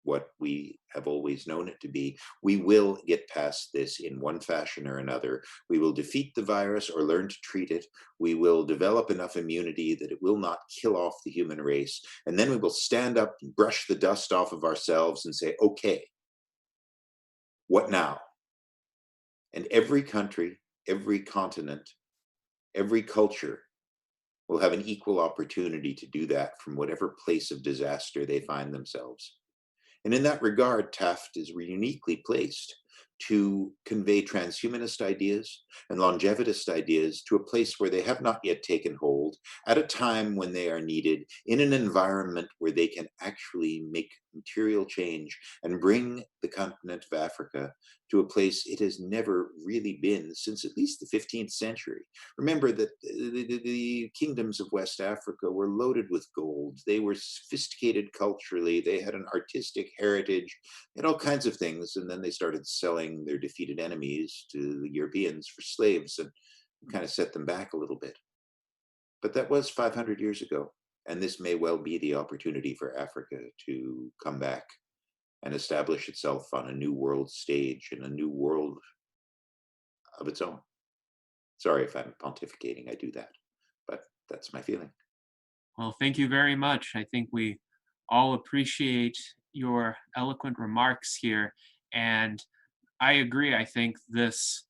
Speaker 1: what we have always known it to be, we will get past this in one fashion or another. We will defeat the virus or learn to treat it. We will develop enough immunity that it will not kill off the human race. And then we will stand up and brush the dust off of ourselves and say, okay, what now? And every country, every continent, every culture will have an equal opportunity to do that from whatever place of disaster they find themselves. And in that regard, TAFFD is uniquely placed to convey transhumanist ideas and longevitist ideas to a place where they have not yet taken hold, at a time when they are needed, in an environment where they can actually make material change and bring the continent of Africa to a place it has never really been since at least the 15th century. Remember that the kingdoms of West Africa were loaded with gold. They were sophisticated culturally. They had an artistic heritage, they had all kinds of things. And then they started selling their defeated enemies to the Europeans for slaves and kind of set them back a little bit. But that was 500 years ago. And this may well be the opportunity for Africa to come back and establish itself on a new world stage in a new world of its own. Sorry if I'm pontificating, I do that, but that's my feeling.
Speaker 2: Well, thank you very much. I think we all appreciate your eloquent remarks here. And I agree. I think this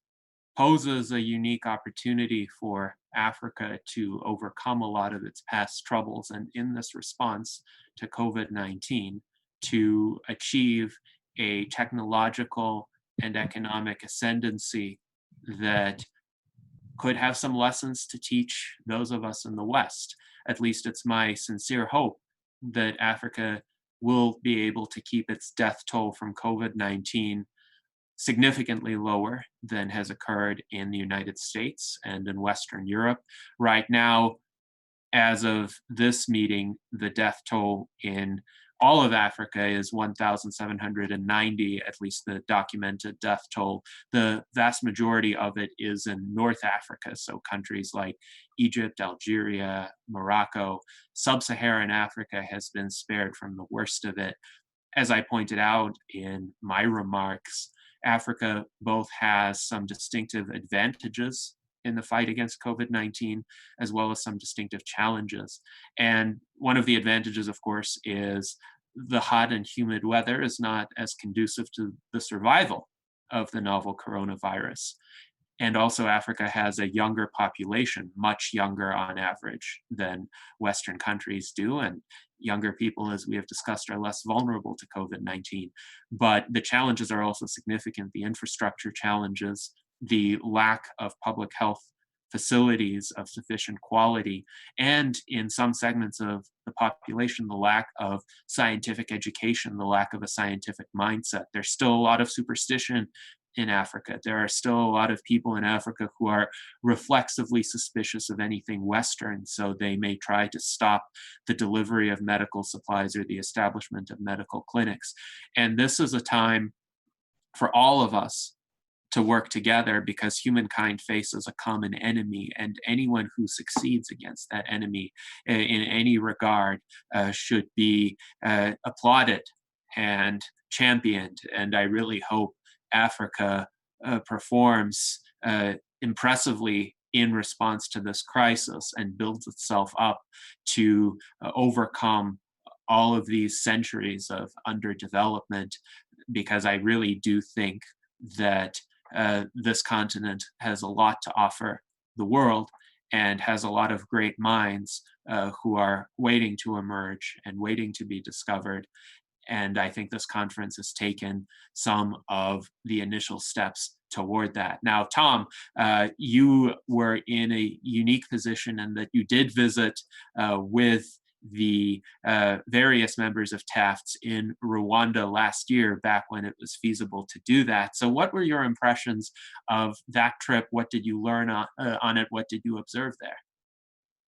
Speaker 2: poses a unique opportunity for Africa to overcome a lot of its past troubles, and in this response to COVID-19, to achieve a technological and economic ascendancy that could have some lessons to teach those of us in the West. At least it's my sincere hope that Africa will be able to keep its death toll from COVID-19 significantly lower than has occurred in the United States and in Western Europe. Right now, as of this meeting, the death toll in all of Africa is 1,790, at least the documented death toll. The vast majority of it is in North Africa, so countries like Egypt, Algeria, Morocco. Sub-Saharan Africa has been spared from the worst of it. As I pointed out in my remarks, Africa both has some distinctive advantages in the fight against COVID-19, as well as some distinctive challenges. And one of the advantages, of course, is the hot and humid weather is not as conducive to the survival of the novel coronavirus. And also Africa has a younger population, much younger on average than Western countries do. And younger people, as we have discussed, are less vulnerable to COVID-19. But the challenges are also significant. The infrastructure challenges, the lack of public health facilities of sufficient quality, and in some segments of the population, the lack of scientific education, the lack of a scientific mindset. There's still a lot of superstition in Africa. There are still a lot of people in Africa who are reflexively suspicious of anything Western, so they may try to stop the delivery of medical supplies or the establishment of medical clinics. And this is a time for all of us to work together, because humankind faces a common enemy, and anyone who succeeds against that enemy in any regard should be applauded and championed. And I really hope Africa performs impressively in response to this crisis and builds itself up to overcome all of these centuries of underdevelopment, because I really do think that this continent has a lot to offer the world and has a lot of great minds who are waiting to emerge and waiting to be discovered. And I think this conference has taken some of the initial steps toward that. Now, Tom, you were in a unique position in that you did visit with the various members of TAFFDs in Rwanda last year, back when it was feasible to do that. So what were your impressions of that trip? What did you learn on it? What did you observe there?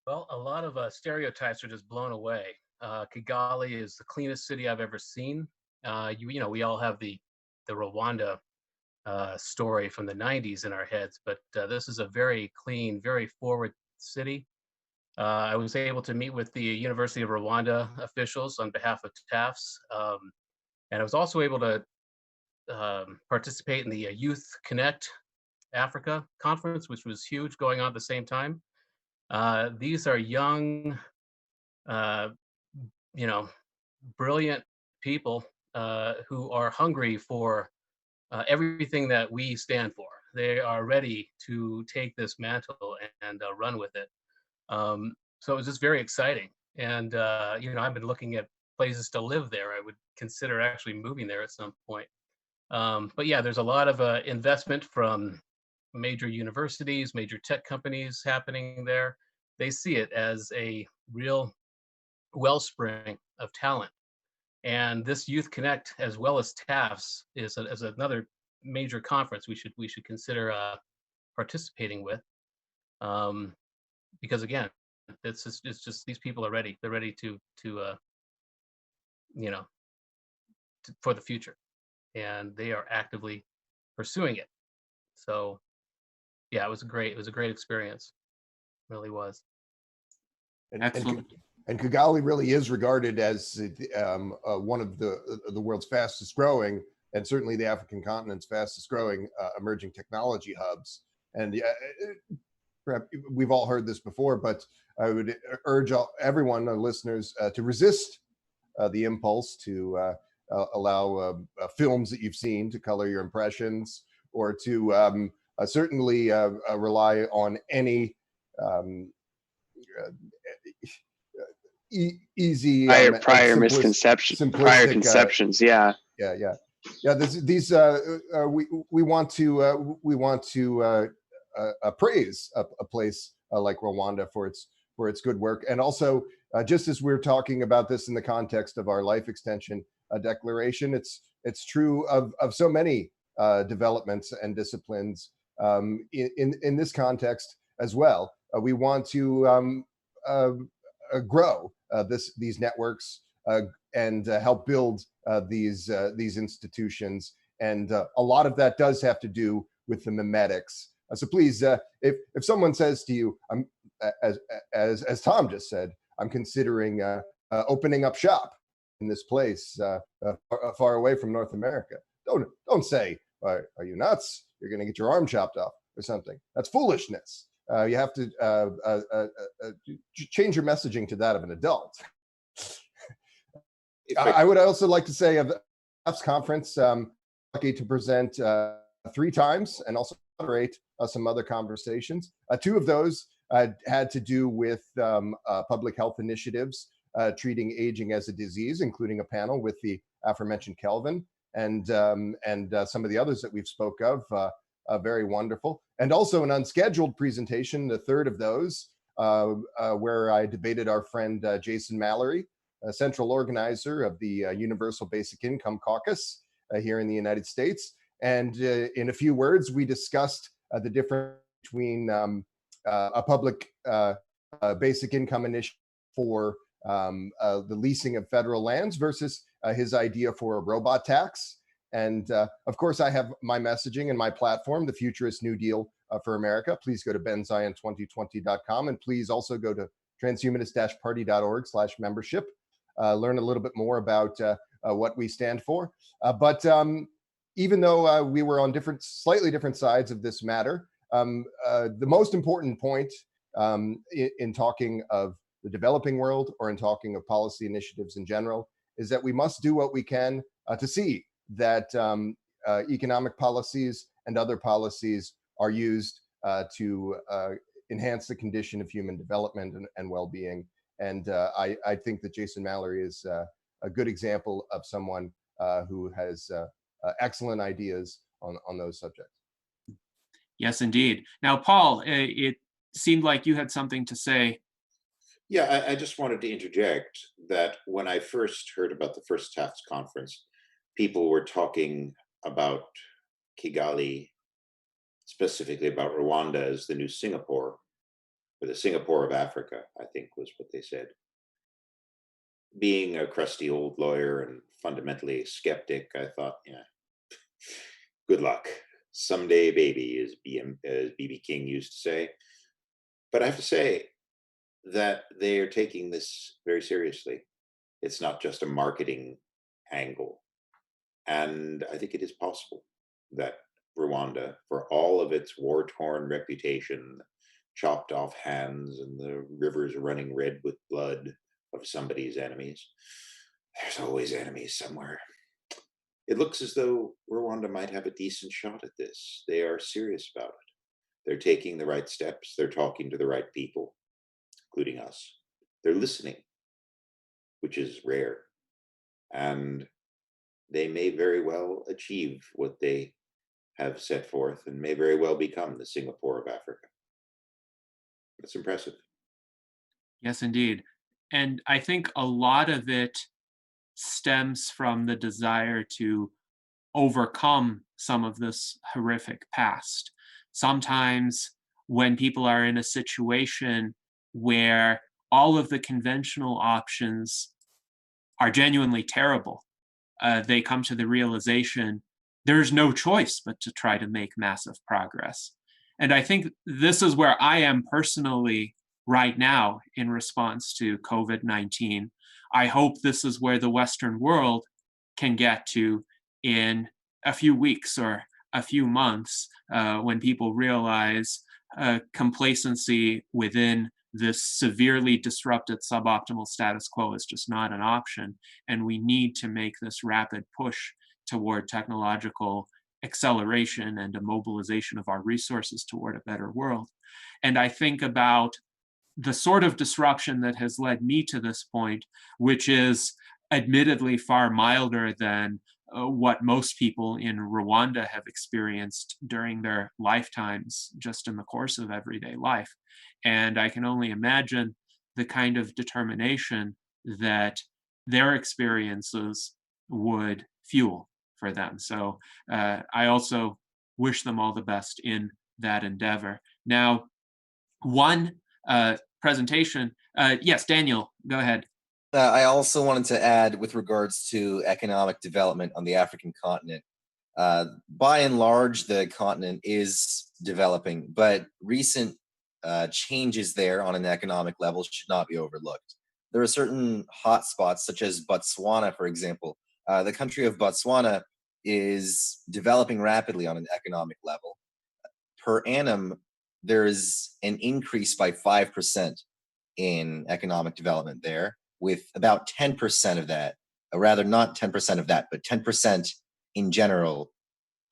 Speaker 6: Well, a lot of stereotypes are just blown away. Kigali is the cleanest city I've ever seen. You know, we all have the Rwanda story from the 90s in our heads, but this is a very clean, very forward city. I was able to meet with the University of Rwanda officials on behalf of TAFFDs, and I was also able to participate in the Youth Connect Africa conference, which was huge, going on at the same time. These are young, you know, brilliant people who are hungry for everything that we stand for. They are ready to take this mantle and run with it. So it was just very exciting. And, you know, I've been looking at places to live there. I would consider actually moving there at some point. But yeah, there's a lot of investment from major universities, major tech companies happening there. They see it as a real wellspring of talent. And this Youth Connect, as well as TAFFDs, is another major conference we should consider participating with. Because again, it's just these people are ready. They're ready to you know, for the future, and they are actively pursuing it. So yeah, it was a great experience. It really was.
Speaker 3: And Kigali really is regarded as one of the world's fastest growing, and certainly the African continent's fastest growing emerging technology hubs. And we've all heard this before, but I would urge everyone, our listeners, to resist the impulse to allow films that you've seen to color your impressions, or to certainly rely on any easy
Speaker 5: prior misconceptions. Yeah.
Speaker 3: These we want to praise a place like Rwanda for its good work, and also just as we're talking about this in the context of our life extension declaration, it's true of so many developments and disciplines in this context as well. We want to grow these networks and help build these institutions, and a lot of that does have to do with the memetics. So please, if someone says to you, as Tom just said, I'm considering opening up shop in this place far away from North America, don't say, are you nuts? You're going to get your arm chopped off or something. That's foolishness. You have to change your messaging to that of an adult. I would also like to say of the TAFFDs conference, lucky to present 3 times and also moderate some other conversations. Two of those had to do with public health initiatives treating aging as a disease, including a panel with the aforementioned Kelvin and some of the others that we've spoke of. Very wonderful. And also an unscheduled presentation, the third of those, where I debated our friend Jason Mallory, a central organizer of the Universal Basic Income Caucus here in the United States. And in a few words, we discussed the difference between a public basic income initiative for the leasing of federal lands versus his idea for a robot tax. And of course, I have my messaging and my platform, the Futurist New Deal for America. Please go to benzion2020.com, and please also go to transhumanist-party.org/membership. Learn a little bit more about what we stand for. But even though we were on slightly different sides of this matter, the most important point in talking of the developing world or in talking of policy initiatives in general is that we must do what we can to see that economic policies and other policies are used to enhance the condition of human development and well-being. And I think that Jason Mallory is a good example of someone who has excellent ideas on those subjects.
Speaker 2: Yes, indeed. Now, Paul, it seemed like you had something to say.
Speaker 1: Yeah, I just wanted to interject that when I first heard about the first TAFFDs conference, people were talking about Kigali, specifically about Rwanda as the new Singapore, or the Singapore of Africa, I think was what they said. Being a crusty old lawyer and fundamentally a skeptic, I thought, yeah, good luck. Someday, baby, as B.B. King used to say. But I have to say that they are taking this very seriously. It's not just a marketing angle. And I think it is possible that Rwanda, for all of its war-torn reputation, chopped off hands and the rivers running red with blood of somebody's enemies, there's always enemies somewhere. It looks as though Rwanda might have a decent shot at this. They are serious about it. They're taking the right steps. They're talking to the right people, including us. They're listening, which is rare. And they may very well achieve what they have set forth and may very well become the Singapore of Africa. That's impressive.
Speaker 2: Yes, indeed. And I think a lot of it stems from the desire to overcome some of this horrific past. Sometimes when people are in a situation where all of the conventional options are genuinely terrible, they come to the realization there's no choice but to try to make massive progress. And I think this is where I am personally right now in response to COVID-19. I hope this is where the Western world can get to in a few weeks or a few months when people realize complacency within this severely disrupted suboptimal status quo is just not an option. And we need to make this rapid push toward technological acceleration and a mobilization of our resources toward a better world. And I think about the sort of disruption that has led me to this point, which is admittedly far milder than what most people in Rwanda have experienced during their lifetimes, just in the course of everyday life. And I can only imagine the kind of determination that their experiences would fuel for them. So I also wish them all the best in that endeavor. Now, one presentation, yes, Daniel, go ahead.
Speaker 4: I also wanted to add with regards to economic development on the African continent. By and large, the continent is developing, but recent changes there on an economic level should not be overlooked. There are certain hotspots, such as Botswana, for example. The country of Botswana is developing rapidly on an economic level. Per annum, there is an increase by 5% in economic development there, with about 10% of that, or rather not 10% of that, but 10% in general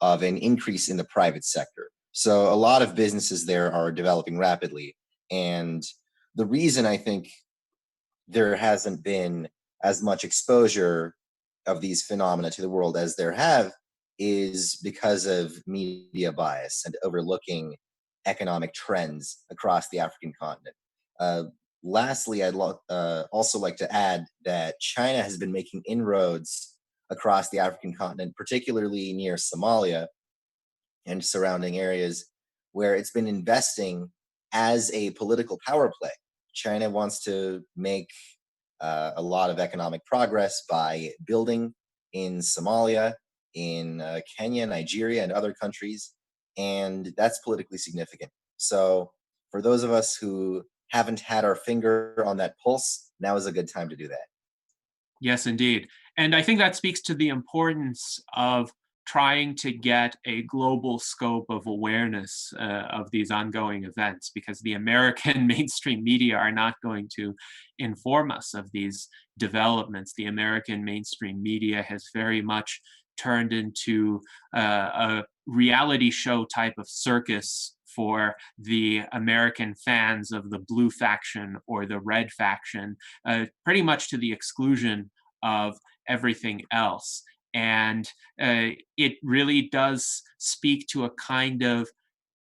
Speaker 4: of an increase in the private sector. So a lot of businesses there are developing rapidly. And the reason I think there hasn't been as much exposure of these phenomena to the world as there have is because of media bias and overlooking economic trends across the African continent. Lastly, I'd also like to add that China has been making inroads across the African continent, particularly near Somalia and surrounding areas, where it's been investing as a political power play. China wants to make a lot of economic progress by building in Somalia, in Kenya, Nigeria, and other countries, and that's politically significant. So for those of us who haven't had our finger on that pulse, now is a good time to do that.
Speaker 2: Yes, indeed. And I think that speaks to the importance of trying to get a global scope of awareness of these ongoing events, because the American mainstream media are not going to inform us of these developments. The American mainstream media has very much turned into a reality show type of circus for the American fans of the blue faction or the red faction, pretty much to the exclusion of everything else. And it really does speak to a kind of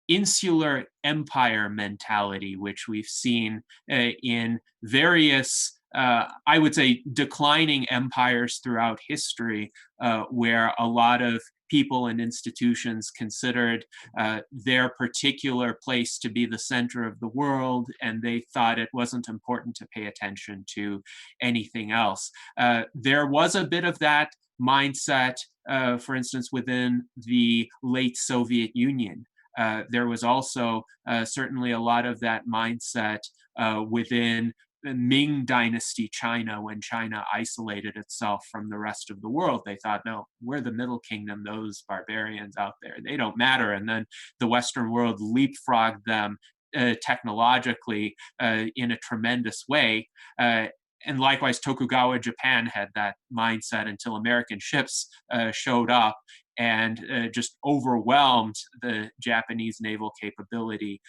Speaker 2: insular empire mentality, which we've seen in various, I would say, declining empires throughout history, where a lot of people and institutions considered their particular place to be the center of the world, and they thought it wasn't important to pay attention to anything else. There was a bit of that mindset, for instance, within the late Soviet Union. There was also certainly a lot of that mindset within the Ming Dynasty China, when China isolated itself from the rest of the world. They thought, no, we're the Middle Kingdom, those barbarians out there, they don't matter. And then the Western world leapfrogged them technologically in a tremendous way. And likewise, Tokugawa Japan had that mindset until American ships showed up and just overwhelmed the Japanese naval capability.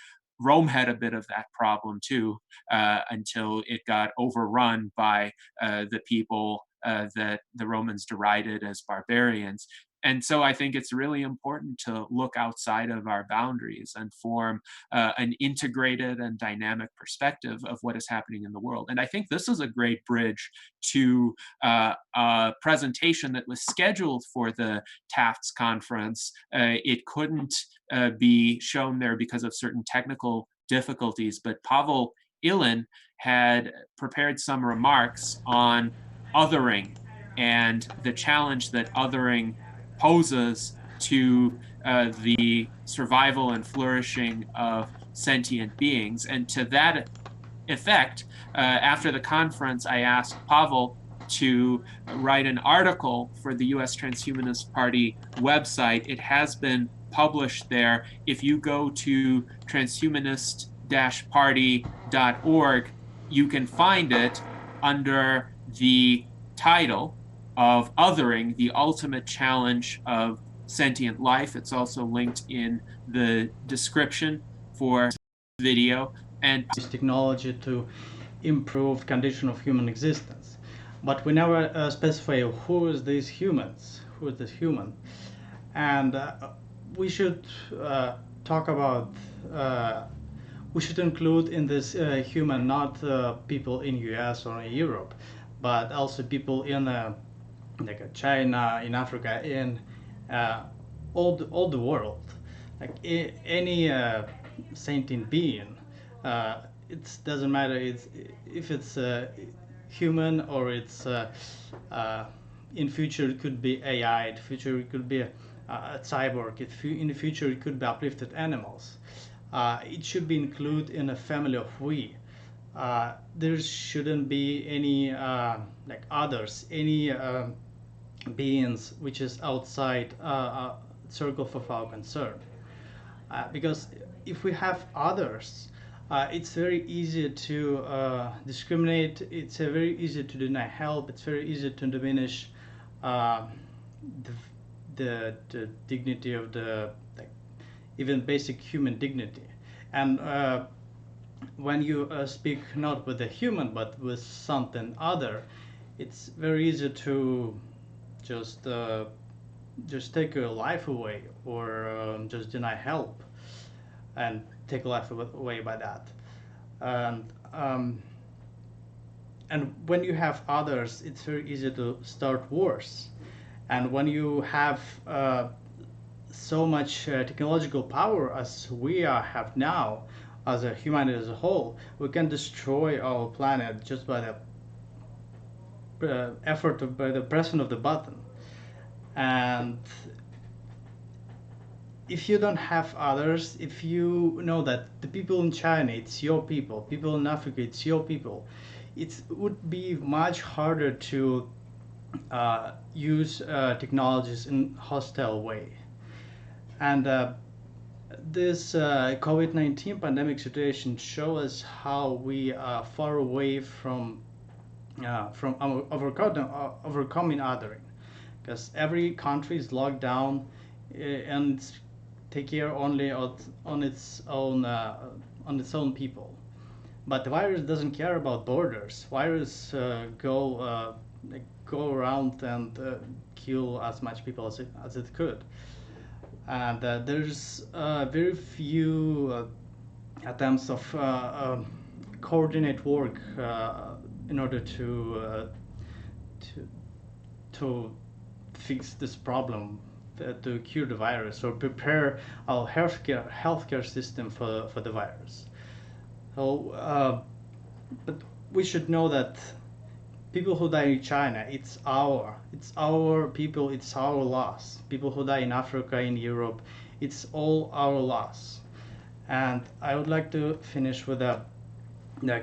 Speaker 2: Rome had a bit of that problem too, until it got overrun by the people that the Romans derided as barbarians. And so I think it's really important to look outside of our boundaries and form an integrated and dynamic perspective of what is happening in the world. And I think this is a great bridge to a presentation that was scheduled for the TAFFDs conference. It couldn't be shown there because of certain technical difficulties, but Pavel Ilin had prepared some remarks on othering and the challenge that othering poses to the survival and flourishing of sentient beings. And to that effect, after the conference, I asked Pavel to write an article for the US Transhumanist Party website. It has been published there. If you go to transhumanist-party.org, you can find it under the title of Othering, the Ultimate Challenge of Sentient Life. It's also linked in the description for this video. And
Speaker 7: this technology to improve condition of human existence. But we never specify who is these humans, who is this human. And we should talk about, we should include in this human not people in US or in Europe, but also people in like China, in Africa, in all the world. Like any sentient being, it doesn't matter if it's human or it's in future it could be AI, in future it could be a cyborg, in the future it could be uplifted animals. It should be included in a family of we. There shouldn't be any like others, any beings which is outside circle of our concern. Because if we have others, it's very easy to discriminate, it's very easy to deny help, it's very easy to diminish the dignity of the even basic human dignity. And when you speak not with a human but with something other, it's very easy to just take a life away, or just deny help and take a life away by that. And and when you have others, it's very easy to start wars. And when you have so much technological power as we have now, as a humanity as a whole, we can destroy our planet just by the effort of, by the pressing of the button. And if you don't have others, if you know that the people in China, it's your people in Africa, it's your people, it would be much harder to use technologies in hostile way. And this COVID-19 pandemic situation shows us how we are far away from overcoming othering, because every country is locked down and take care only on its own people. But the virus doesn't care about borders. Virus go around and kill as much people as it could. And there's very few attempts of coordinate work in order to fix this problem, to cure the virus or prepare our healthcare system for the virus. So, but we should know that people who die in China, it's our people, it's our loss. People who die in Africa, in Europe, it's all our loss. And I would like to finish with a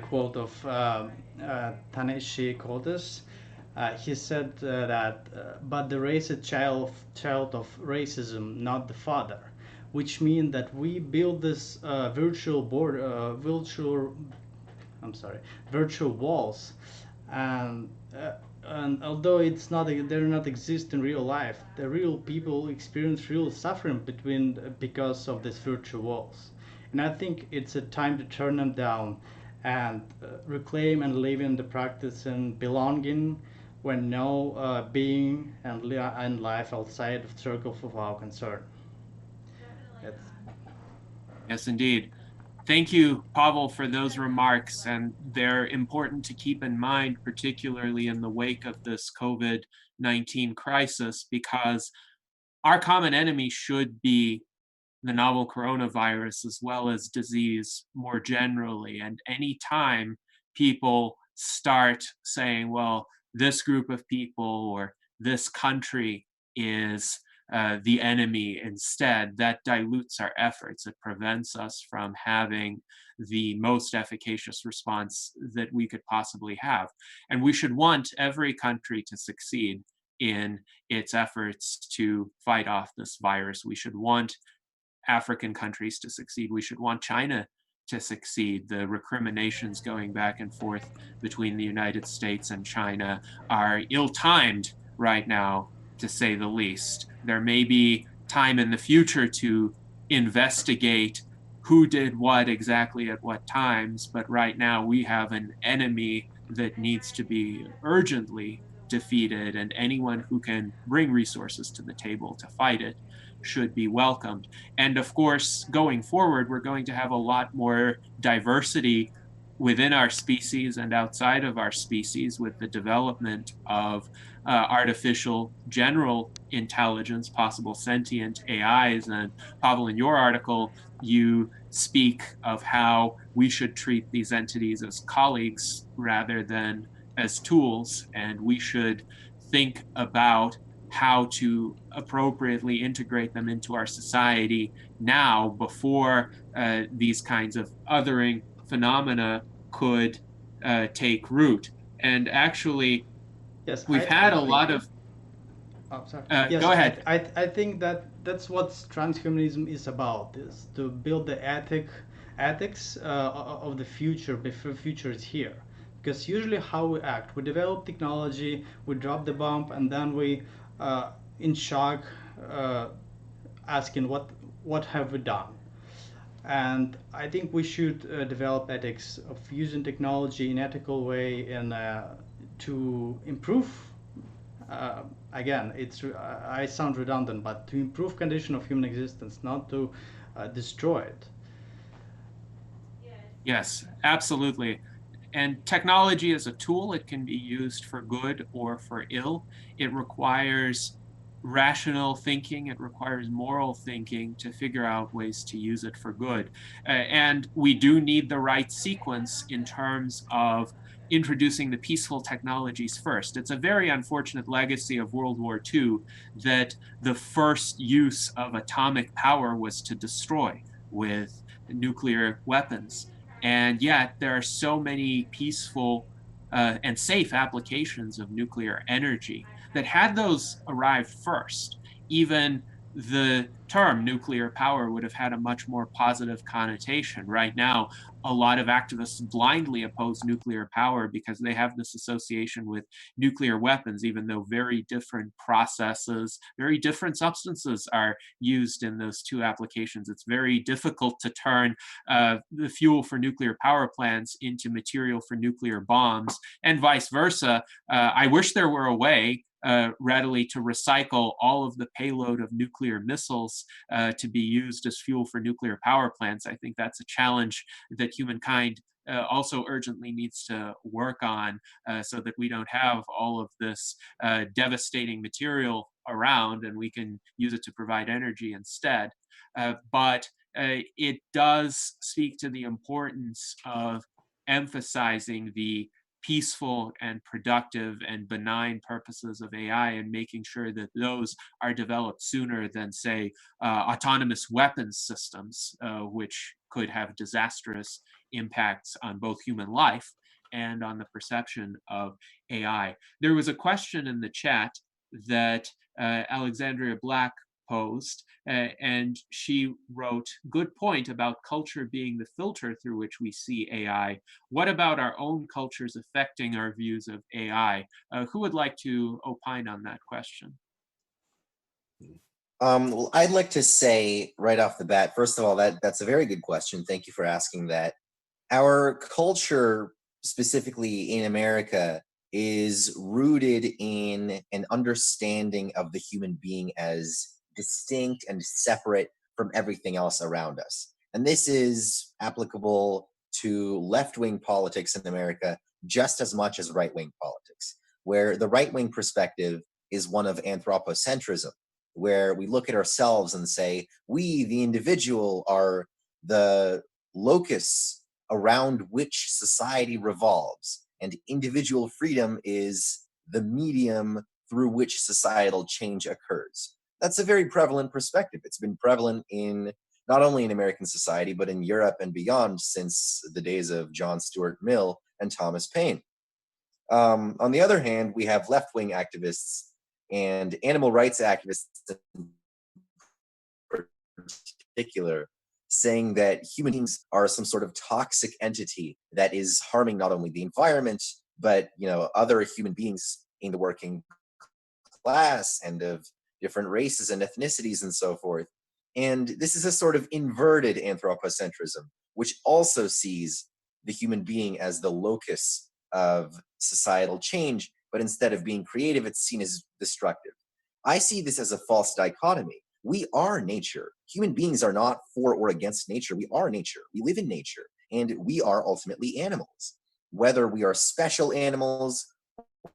Speaker 7: quote of Ta-Nehisi Coates. He said that, but the race is child of racism, not the father, which means that we build this virtual walls, and although they're not exist in real life, the real people experience real suffering because of these virtual walls. And I think it's a time to turn them down and reclaim and live in the practice and belonging, when no being and life outside of the circle of our concern.
Speaker 2: Yes, indeed. Thank you, Pavel, for those remarks. And they're important to keep in mind, particularly in the wake of this COVID-19 crisis, because our common enemy should be the novel coronavirus as well as disease more generally. And anytime people start saying, well, this group of people or this country is the enemy instead, that dilutes our efforts. It prevents us from having the most efficacious response that we could possibly have. And we should want every country to succeed in its efforts to fight off this virus. We should want African countries to succeed. We should want China to succeed. The recriminations going back and forth between the United States and China are ill-timed right now, to say the least. There may be time in the future to investigate who did what exactly at what times, but right now we have an enemy that needs to be urgently defeated, and anyone who can bring resources to the table to fight it should be welcomed. And of course, going forward, we're going to have a lot more diversity within our species and outside of our species with the development of artificial general intelligence, possible sentient AIs. And Pavel, in your article, you speak of how we should treat these entities as colleagues rather than as tools, and we should think about how to appropriately integrate them into our society now, before these kinds of othering phenomena could take root. And actually,
Speaker 7: yes,
Speaker 2: we've had a lot of...
Speaker 7: Oh, sorry.
Speaker 2: Yes, go ahead.
Speaker 7: I think that's what transhumanism is about, is to build the ethics of the future before future is here. Because usually how we act, we develop technology, we drop the bomb, and then we, in shock, asking what what have we done? And I think we should develop ethics of using technology in ethical way and to improve. Again, I sound redundant, but to improve condition of human existence, not to destroy it.
Speaker 2: Yes, absolutely. And technology is a tool. It can be used for good or for ill. It requires rational thinking. It requires moral thinking to figure out ways to use it for good. And we do need the right sequence in terms of introducing the peaceful technologies first. It's a very unfortunate legacy of World War II that the first use of atomic power was to destroy with nuclear weapons. And yet there are so many peaceful and safe applications of nuclear energy that had those arrived first, even the term nuclear power would have had a much more positive connotation. Right now, a lot of activists blindly oppose nuclear power because they have this association with nuclear weapons, even though very different processes, very different substances are used in those two applications. It's very difficult to turn the fuel for nuclear power plants into material for nuclear bombs, and vice versa. I wish there were a way readily to recycle all of the payload of nuclear missiles to be used as fuel for nuclear power plants. I think that's a challenge that humankind also urgently needs to work on so that we don't have all of this devastating material around and we can use it to provide energy instead. But it does speak to the importance of emphasizing the peaceful and productive and benign purposes of AI and making sure that those are developed sooner than, say, autonomous weapons systems, which could have disastrous impacts on both human life and on the perception of AI. There was a question in the chat that Alexandria Black posed, and she wrote, "Good point about culture being the filter through which we see AI. What about our own cultures affecting our views of AI?" Who would like to opine on that question?
Speaker 4: Well, I'd like to say right off the bat, first of all, that's a very good question. Thank you for asking that. Our culture, specifically in America, is rooted in an understanding of the human being as distinct and separate from everything else around us. And this is applicable to left-wing politics in America just as much as right-wing politics, where the right-wing perspective is one of anthropocentrism, where we look at ourselves and say, we, the individual, are the locus around which society revolves, and individual freedom is the medium through which societal change occurs. That's a very prevalent perspective. It's been prevalent in not only in American society, but in Europe and beyond since the days of John Stuart Mill and Thomas Paine. On the other hand, we have left-wing activists and animal rights activists in particular, saying that human beings are some sort of toxic entity that is harming not only the environment, but other human beings in the working class and of different races and ethnicities and so forth. And this is a sort of inverted anthropocentrism, which also sees the human being as the locus of societal change, but instead of being creative, it's seen as destructive. I see this as a false dichotomy. We are nature. Human beings are not for or against nature. We are nature. We live in nature, and we are ultimately animals. Whether we are special animals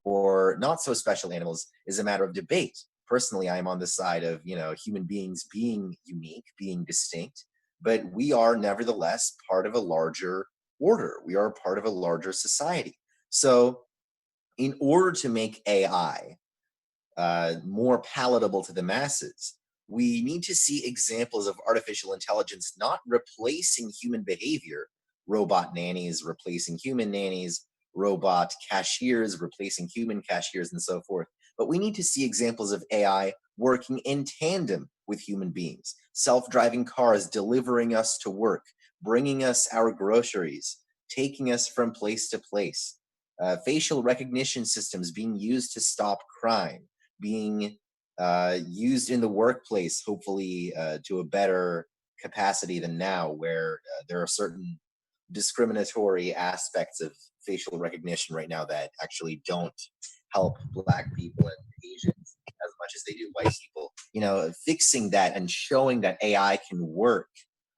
Speaker 4: or not so special animals is a matter of debate. Personally, I'm on the side of, human beings being unique, being distinct, but we are nevertheless part of a larger order. We are part of a larger society. So in order to make AI more palatable to the masses, we need to see examples of artificial intelligence not replacing human behavior, robot nannies replacing human nannies, robot cashiers replacing human cashiers, and so forth. But we need to see examples of AI working in tandem with human beings, self-driving cars delivering us to work, bringing us our groceries, taking us from place to place, facial recognition systems being used to stop crime, being used in the workplace, hopefully to a better capacity than now, where there are certain discriminatory aspects of facial recognition right now that actually don't help Black people and Asians as much as they do white people. You know, fixing that and showing that AI can work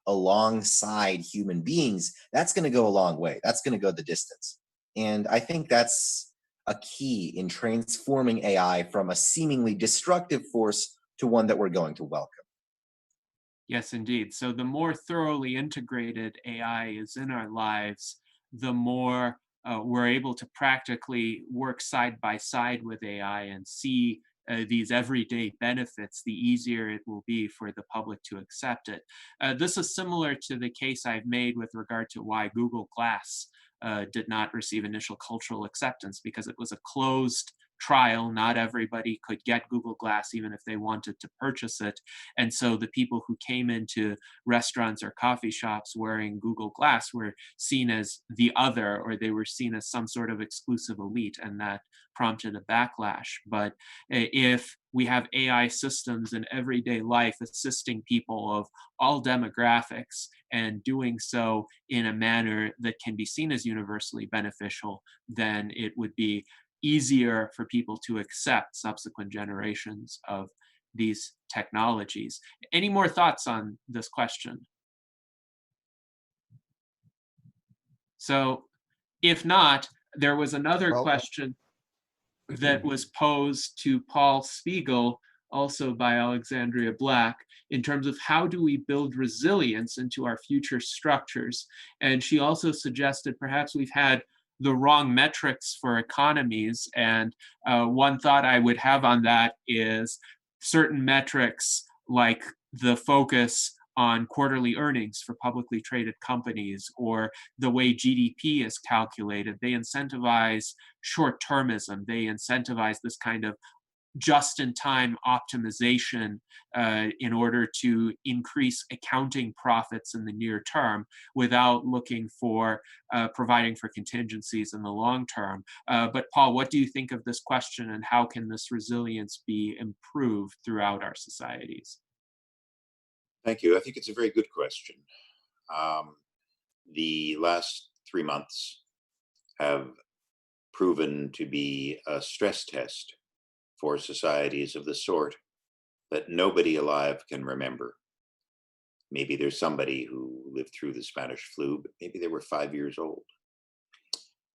Speaker 4: alongside human beings, that's going to go a long way. That's going to go the distance. And I think that's a key in transforming AI from a seemingly destructive force to one that we're going to welcome.
Speaker 2: Yes, indeed. So the more thoroughly integrated AI is in our lives, the more we're able to practically work side by side with AI and see these everyday benefits, the easier it will be for the public to accept it. This is similar to the case I've made with regard to why Google Glass did not receive initial cultural acceptance, because it was a closed trial. Not everybody could get Google Glass, even if they wanted to purchase it. And so the people who came into restaurants or coffee shops wearing Google Glass were seen as the other, or they were seen as some sort of exclusive elite, and that prompted a backlash. But if we have AI systems in everyday life assisting people of all demographics and doing so in a manner that can be seen as universally beneficial, then it would be easier for people to accept subsequent generations of these technologies. Any more thoughts on this question? So if not, there was another question that was posed to Paul Spiegel, also by Alexandria Black, in terms of how do we build resilience into our future structures. And she also suggested perhaps we've had the wrong metrics for economies. And one thought I would have on that is certain metrics like the focus on quarterly earnings for publicly traded companies, or the way GDP is calculated, they incentivize short-termism. They incentivize this kind of just-in-time optimization in order to increase accounting profits in the near term without looking for providing for contingencies in the long term. But Paul, what do you think of this question, and how can this resilience be improved throughout our societies?
Speaker 1: Thank you. I think it's a very good question. The last 3 months have proven to be a stress test for societies of the sort that nobody alive can remember. Maybe there's somebody who lived through the Spanish flu, but maybe they were 5 years old.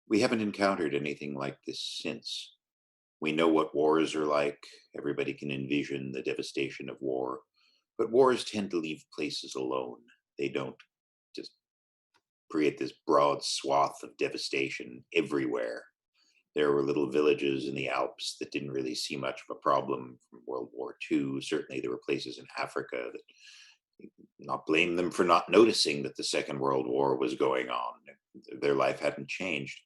Speaker 1: We haven't encountered anything like this since. We know what wars are like. Everybody can envision the devastation of war. But wars tend to leave places alone. They don't just create this broad swath of devastation everywhere. There were little villages in the Alps that didn't really see much of a problem from World War II. Certainly there were places in Africa that, not blame them for not noticing that the Second World War was going on. Their life hadn't changed.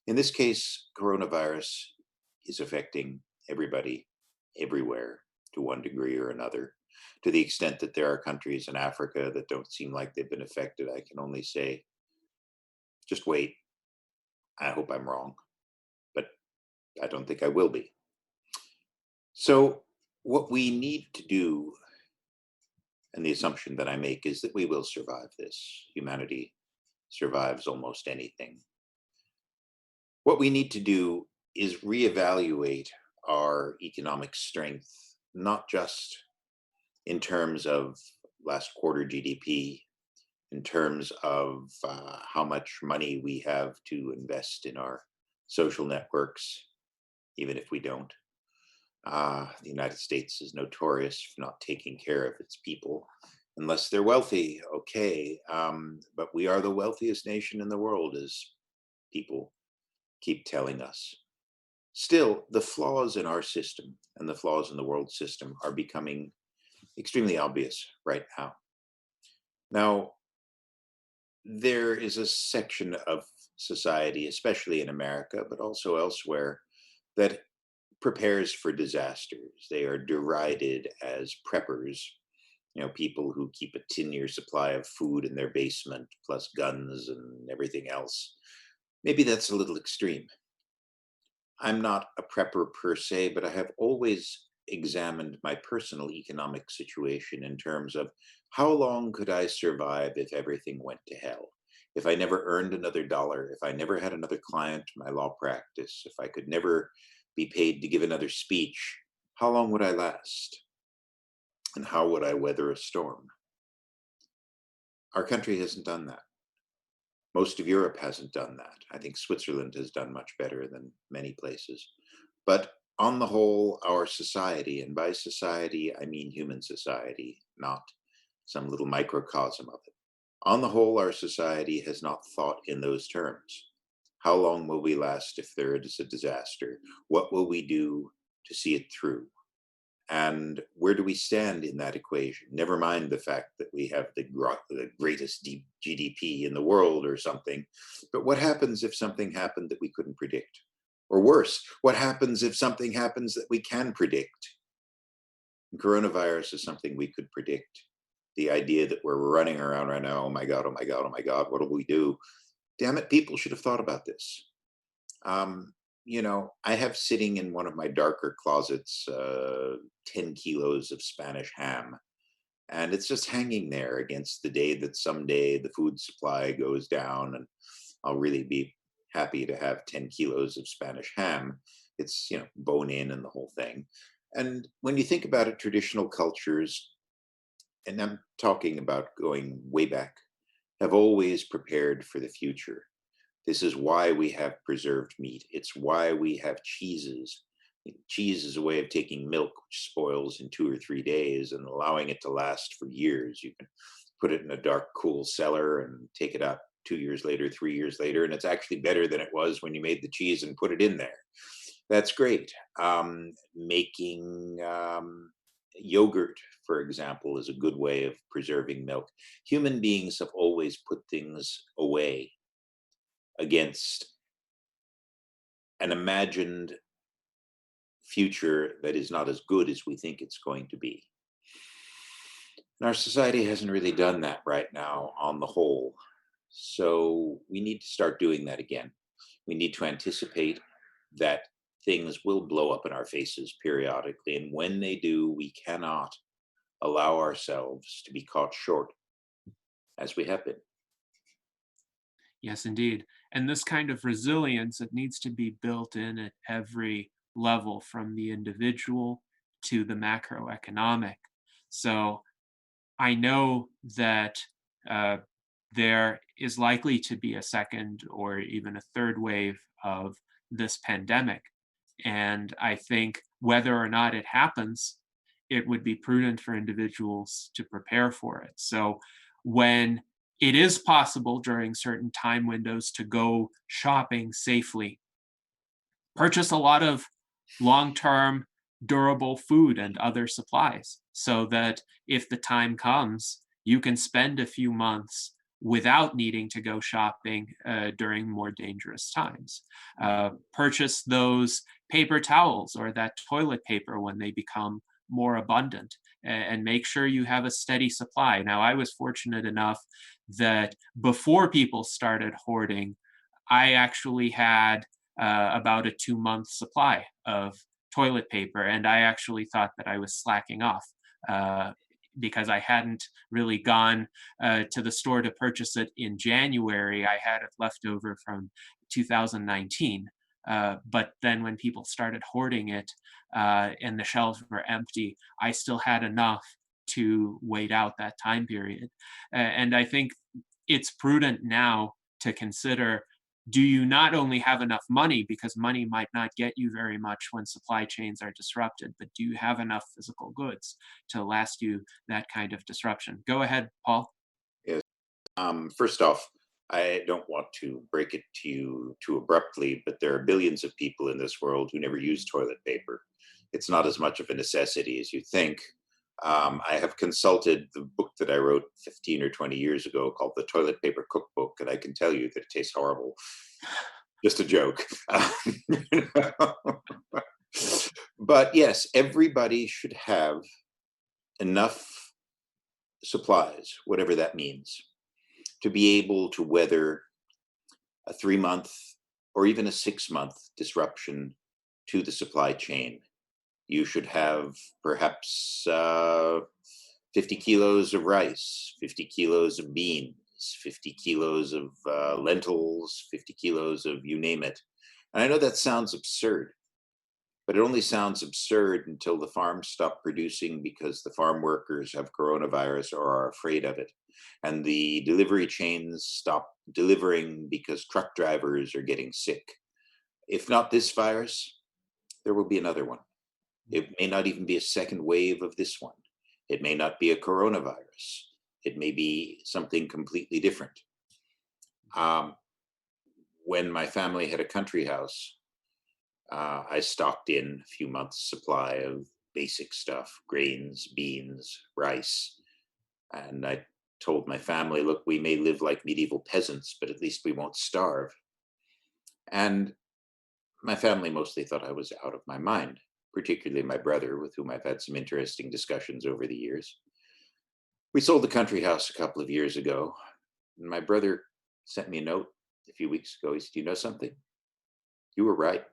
Speaker 1: In this case, coronavirus is affecting everybody, everywhere, to one degree or another. To the extent that there are countries in Africa that don't seem like they've been affected, I can only say, just wait. I hope I'm wrong, but I don't think I will be. So what we need to do, and the assumption that I make, is that we will survive this. Humanity survives almost anything. What we need to do is reevaluate our economic strength, not just in terms of last quarter GDP, in terms of how much money we have to invest in our social networks, even if we don't. The United States is notorious for not taking care of its people, unless they're wealthy, okay. But we are the wealthiest nation in the world, as people keep telling us. Still, the flaws in our system and the flaws in the world system are becoming extremely obvious right now. Now, there is a section of society, especially in America, but also elsewhere, that prepares for disasters. They are derided as preppers, people who keep a 10-year supply of food in their basement, plus guns and everything else. Maybe that's a little extreme. I'm not a prepper per se, but I have always examined my personal economic situation in terms of how long could I survive if everything went to hell? If I never earned another dollar, if I never had another client in my law practice, if I could never be paid to give another speech, how long would I last? And how would I weather a storm? Our country hasn't done that. Most of Europe hasn't done that. I think Switzerland has done much better than many places. But on the whole, our society, and by society, I mean human society, not some little microcosm of it. On the whole, our society has not thought in those terms. How long will we last if there is a disaster? What will we do to see it through? And where do we stand in that equation? Never mind the fact that we have the greatest GDP in the world or something. But what happens if something happened that we couldn't predict? Or worse, what happens if something happens that we can predict? And coronavirus is something we could predict. The idea that we're running around right now, oh my God, oh my God, oh my God, what do we do? Damn it, people should have thought about this. You know, I have sitting in one of my darker closets 10 kilos of Spanish ham. And it's just hanging there against the day that someday the food supply goes down and I'll really be happy to have 10 kilos of Spanish ham. It's, you know, bone in and the whole thing. And when you think about it, traditional cultures, and I'm talking about going way back, have always prepared for the future. This is why we have preserved meat. It's why we have cheeses. Cheese is a way of taking milk, which spoils in 2 or 3 days, and allowing it to last for years. You can put it in a dark, cool cellar and take it out 2 years later, 3 years later, and it's actually better than it was when you made the cheese and put it in there. That's great. Making yogurt, for example, is a good way of preserving milk. Human beings have always put things away against an imagined future that is not as good as we think it's going to be. And our society hasn't really done that right now on the whole. So we need to start doing that again. We need to anticipate that things will blow up in our faces periodically. And when they do, we cannot allow ourselves to be caught short as we have been.
Speaker 2: Yes, indeed. And this kind of resilience, it needs to be built in at every level, from the individual to the macroeconomic. So I know that there is likely to be a second or even a third wave of this pandemic. And I think whether or not it happens, it would be prudent for individuals to prepare for it. So when it is possible during certain time windows to go shopping safely, purchase a lot of long-term durable food and other supplies so that if the time comes, you can spend a few months without needing to go shopping during more dangerous times. Purchase those paper towels or that toilet paper when they become more abundant, and make sure you have a steady supply. Now, I was fortunate enough that before people started hoarding, I actually had about a 2-month supply of toilet paper, and I actually thought that I was slacking off because I hadn't really gone to the store to purchase it in January. I had it left over from 2019. But then when people started hoarding it and the shelves were empty, I still had enough to wait out that time period. And I think it's prudent now to consider, do you not only have enough money, because money might not get you very much when supply chains are disrupted, but do you have enough physical goods to last you that kind of disruption? Go ahead, Paul.
Speaker 1: Yes. First off, I don't want to break it to you too abruptly, but there are billions of people in this world who never use toilet paper. It's not as much of a necessity as you think. I have consulted the book that I wrote 15 or 20 years ago called The Toilet Paper Cookbook, and I can tell you that it tastes horrible. Just a joke. But yes, everybody should have enough supplies, whatever that means, to be able to weather a 3-month or even a 6-month disruption to the supply chain. you should have perhaps 50 kilos of rice, 50 kilos of beans, 50 kilos of lentils, 50 kilos of you name it. And I know that sounds absurd, but it only sounds absurd until the farms stop producing because the farm workers have coronavirus or are afraid of it. And the delivery chains stop delivering because truck drivers are getting sick. If not this virus, there will be another one. It may not even be a second wave of this one. It may not be a coronavirus. It may be something completely different. When my family had a country house, I stocked in a few months' supply of basic stuff, grains, beans, rice. And I told my family, look, we may live like medieval peasants, but at least we won't starve. And my family mostly thought I was out of my mind, particularly my brother, with whom I've had some interesting discussions over the years. We sold the country house a couple of years ago, and my brother sent me a note a few weeks ago. He said, you know something? You were right.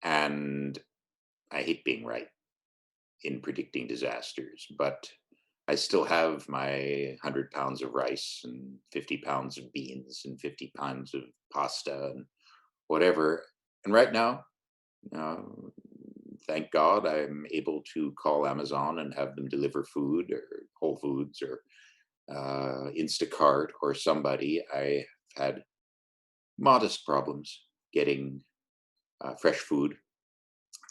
Speaker 1: And I hate being right in predicting disasters, but I still have my 100 pounds of rice and 50 pounds of beans and 50 pounds of pasta and whatever. And right now, thank God, I'm able to call Amazon and have them deliver food, or Whole Foods, or Instacart, or somebody. I've had modest problems getting fresh food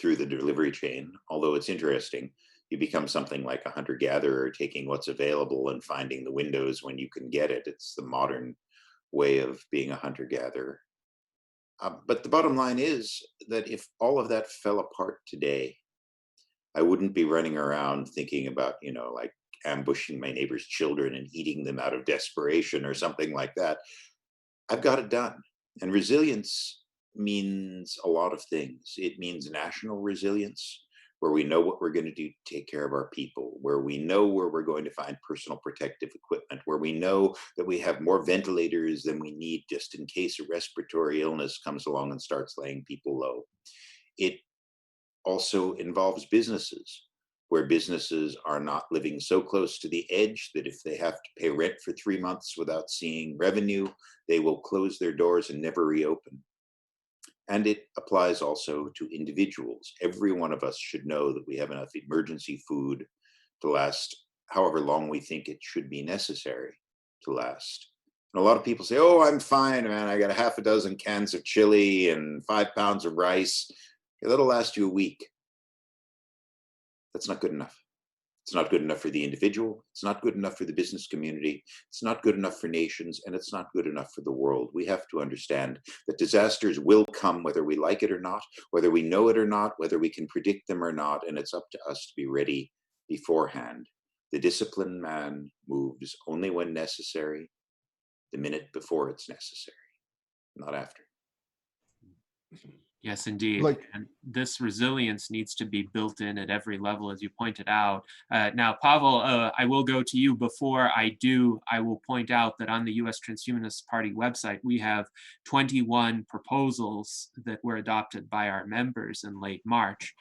Speaker 1: through the delivery chain. Although it's interesting, you become something like a hunter-gatherer, taking what's available and finding the windows when you can get it. It's the modern way of being a hunter-gatherer. But the bottom line is that if all of that fell apart today, I wouldn't be running around thinking about, like ambushing my neighbor's children and eating them out of desperation or something like that. I've got it done. And resilience means a lot of things. It means national resilience, where we know what we're going to do to take care of our people, where we know where we're going to find personal protective equipment, where we know that we have more ventilators than we need just in case a respiratory illness comes along and starts laying people low. It also involves businesses, where businesses are not living so close to the edge that if they have to pay rent for 3 months without seeing revenue, they will close their doors and never reopen. And it applies also to individuals. Every one of us should know that we have enough emergency food to last however long we think it should be necessary to last. And a lot of people say, oh, I'm fine, man. I got a half a dozen cans of chili and 5 pounds of rice. Okay, that'll last you a week. That's not good enough. It's not good enough for the individual. It's not good enough for the business community. It's not good enough for nations, and it's not good enough for the world. We have to understand that disasters will come whether we like it or not, whether we know it or not, whether we can predict them or not, and it's up to us to be ready beforehand. The disciplined man moves only when necessary, the minute before it's necessary, not after.
Speaker 2: Yes, indeed. And this resilience needs to be built in at every level, as you pointed out. Now, Pavel, I will go to you. Before I do, I will point out that on the U.S. Transhumanist Party website, we have 21 proposals that were adopted by our members in late March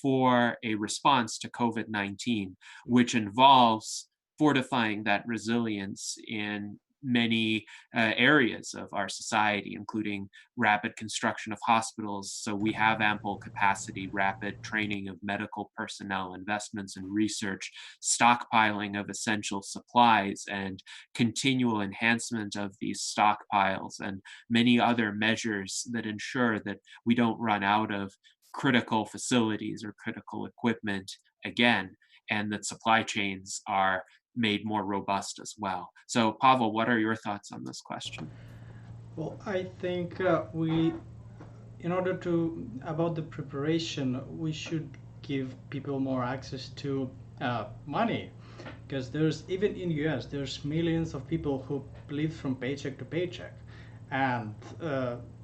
Speaker 2: for a response to COVID-19, which involves fortifying that resilience in many areas of our society, including rapid construction of hospitals, so we have ample capacity, rapid training of medical personnel, investments in research, stockpiling of essential supplies, and continual enhancement of these stockpiles, and many other measures that ensure that we don't run out of critical facilities or critical equipment again, and that supply chains are made more robust as well. So Pavel, what are your thoughts on this question?
Speaker 7: Well, I think in order to, about the preparation, we should give people more access to money, because there's, even in US, there's millions of people who live from paycheck to paycheck, and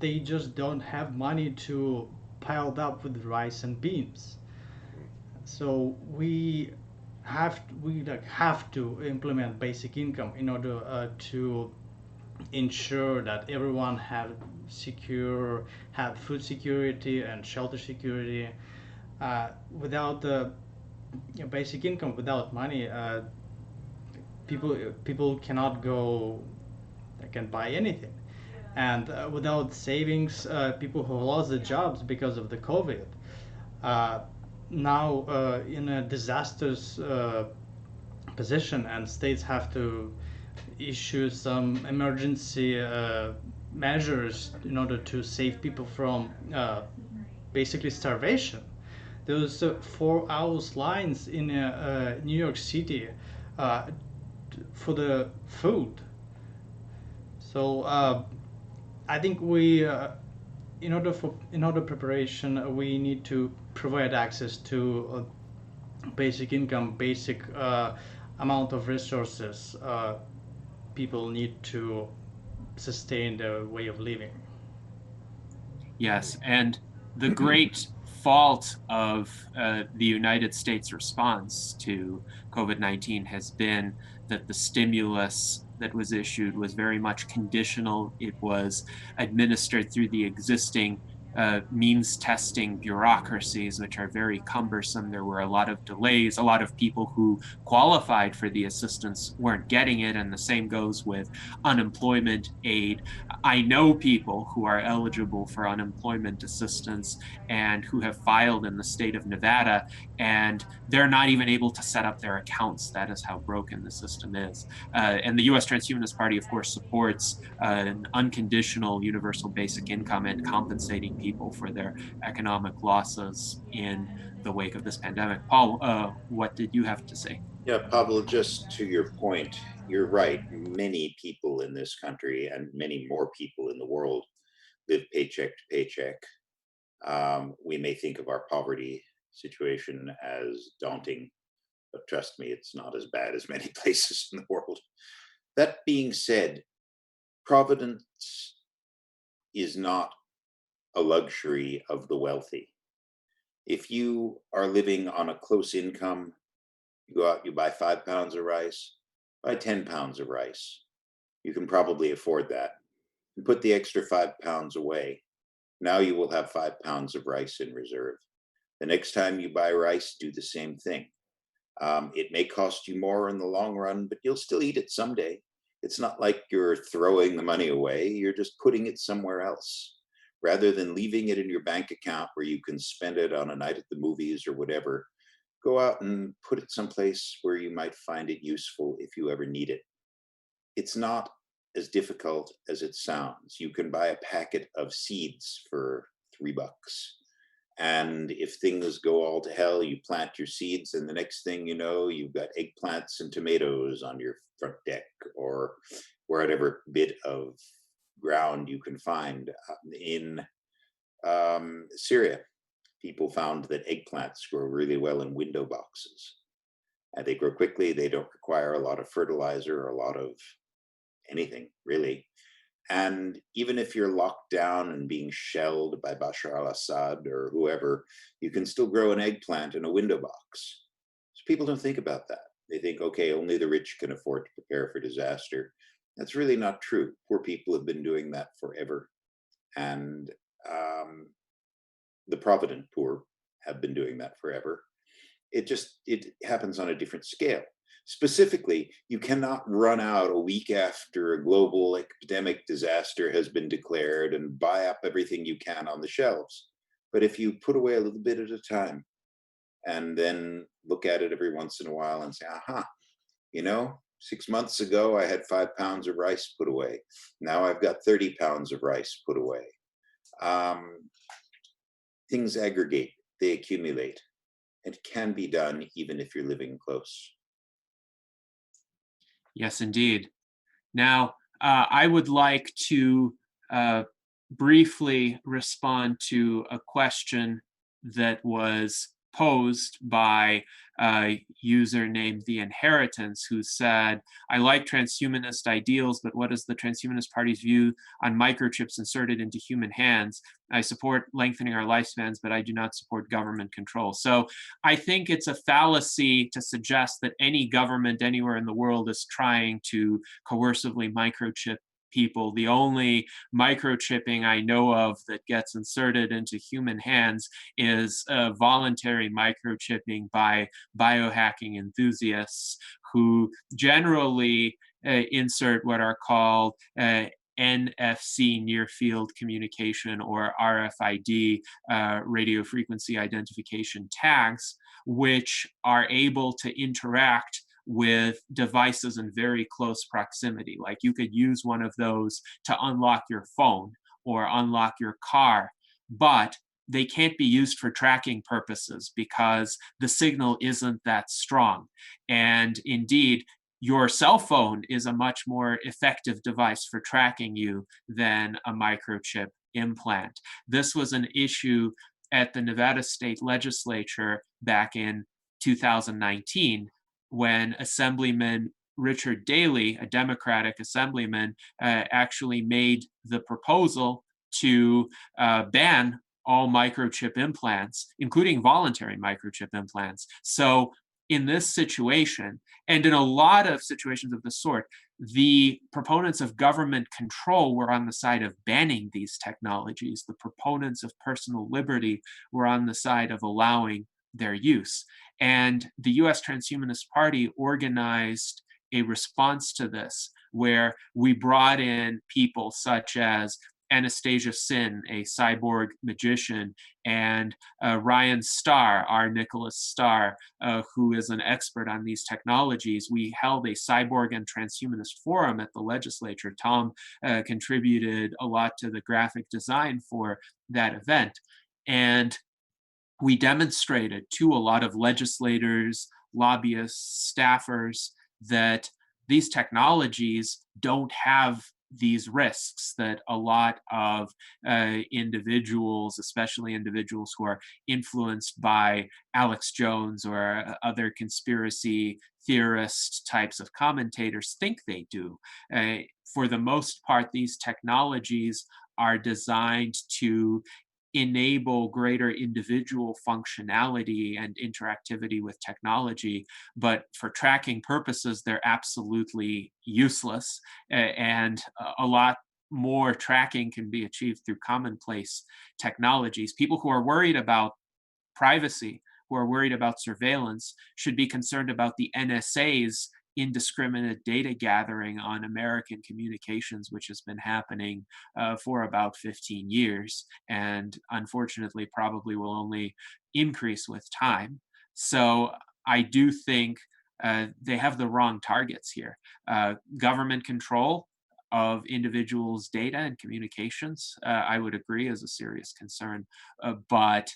Speaker 7: they just don't have money to pile up with rice and beans. So we have to implement basic income in order to ensure that everyone have food security and shelter security. Without the basic income, without money, people cannot go, they can buy anything. And without savings, people who lost their jobs because of the COVID, now in a disastrous position, and states have to issue some emergency measures in order to save people from basically starvation. Those 4 hours lines in New York City for the food. So I think we, in order preparation, we need to provide access to basic income, basic amount of resources people need to sustain their way of living.
Speaker 2: Yes, and the great fault of the United States response to COVID-19 has been that the stimulus that was issued was very much conditional. It was administered through the existing means testing bureaucracies, which are very cumbersome. There were a lot of delays. A lot of people who qualified for the assistance weren't getting it, and the same goes with unemployment aid. I know people who are eligible for unemployment assistance and who have filed in the state of Nevada, and they're not even able to set up their accounts. That is how broken the system is. And the U.S. Transhumanist Party, of course, supports an unconditional universal basic income and compensating people for their economic losses in the wake of this pandemic. Paul, what did you have to say?
Speaker 1: Yeah, Pablo, just to your point, you're right. Many people in this country and many more people in the world live paycheck to paycheck. We may think of our poverty situation as daunting, but trust me, it's not as bad as many places in the world. That being said, providence is not a luxury of the wealthy. If you are living on a close income, you go out, you buy 5 pounds of rice, buy 10 pounds of rice. You can probably afford that. And put the extra 5 pounds away. Now you will have 5 pounds of rice in reserve. The next time you buy rice, do the same thing. It may cost you more in the long run, but you'll still eat it someday. It's not like you're throwing the money away. You're just putting it somewhere else. Rather than leaving it in your bank account where you can spend it on a night at the movies or whatever, go out and put it someplace where you might find it useful if you ever need it. It's not as difficult as it sounds. You can buy a packet of seeds for $3. And if things go all to hell, you plant your seeds, and the next thing you know, you've got eggplants and tomatoes on your front deck or whatever bit of ground you can find. In Syria, people found that eggplants grow really well in window boxes. And they grow quickly. They don't require a lot of fertilizer or a lot of anything, really. And even if you're locked down and being shelled by Bashar al-Assad or whoever, you can still grow an eggplant in a window box. So people don't think about that. They think, okay, only the rich can afford to prepare for disaster. That's really not true. Poor people have been doing that forever. And the provident poor have been doing that forever. It happens on a different scale. Specifically, you cannot run out a week after a global epidemic disaster has been declared and buy up everything you can on the shelves. But if you put away a little bit at a time and then look at it every once in a while and say, aha, 6 months ago, I had 5 pounds of rice put away. Now I've got 30 pounds of rice put away. Things aggregate, they accumulate. It can be done even if you're living close.
Speaker 2: Yes, indeed. Now, I would like to briefly respond to a question that was posed by a user named The Inheritance, who said, I like transhumanist ideals, but what is the Transhumanist Party's view on microchips inserted into human hands? I support lengthening our lifespans, but I do not support government control. So I think it's a fallacy to suggest that any government anywhere in the world is trying to coercively microchip people. The only microchipping I know of that gets inserted into human hands is voluntary microchipping by biohacking enthusiasts who generally insert what are called NFC, near field communication, or RFID, radio frequency identification tags, which are able to interact with devices in very close proximity. Like you could use one of those to unlock your phone or unlock your car, but they can't be used for tracking purposes because the signal isn't that strong. And indeed, your cell phone is a much more effective device for tracking you than a microchip implant. This was an issue at the Nevada State Legislature back in 2019, when Assemblyman Richard Daley, a Democratic assemblyman, actually made the proposal to ban all microchip implants, including voluntary microchip implants. So in this situation, and in a lot of situations of the sort, the proponents of government control were on the side of banning these technologies. The proponents of personal liberty were on the side of allowing their use. And the US Transhumanist Party organized a response to this, where we brought in people such as Anastasia Sin, a cyborg magician, and Ryan Starr, our Nicholas Starr, who is an expert on these technologies. We held a cyborg and transhumanist forum at the legislature. Tom contributed a lot to the graphic design for that event. And we demonstrated to a lot of legislators, lobbyists, staffers, that these technologies don't have these risks that a lot of individuals, especially individuals who are influenced by Alex Jones or other conspiracy theorist types of commentators, think they do. For the most part, these technologies are designed to enable greater individual functionality and interactivity with technology, but for tracking purposes, they're absolutely useless. And a lot more tracking can be achieved through commonplace technologies. People who are worried about privacy, who are worried about surveillance, should be concerned about the NSA's indiscriminate data gathering on American communications, which has been happening for about 15 years, and unfortunately probably will only increase with time. So I do think they have the wrong targets here. Government control of individuals' data and communications, I would agree, is a serious concern, but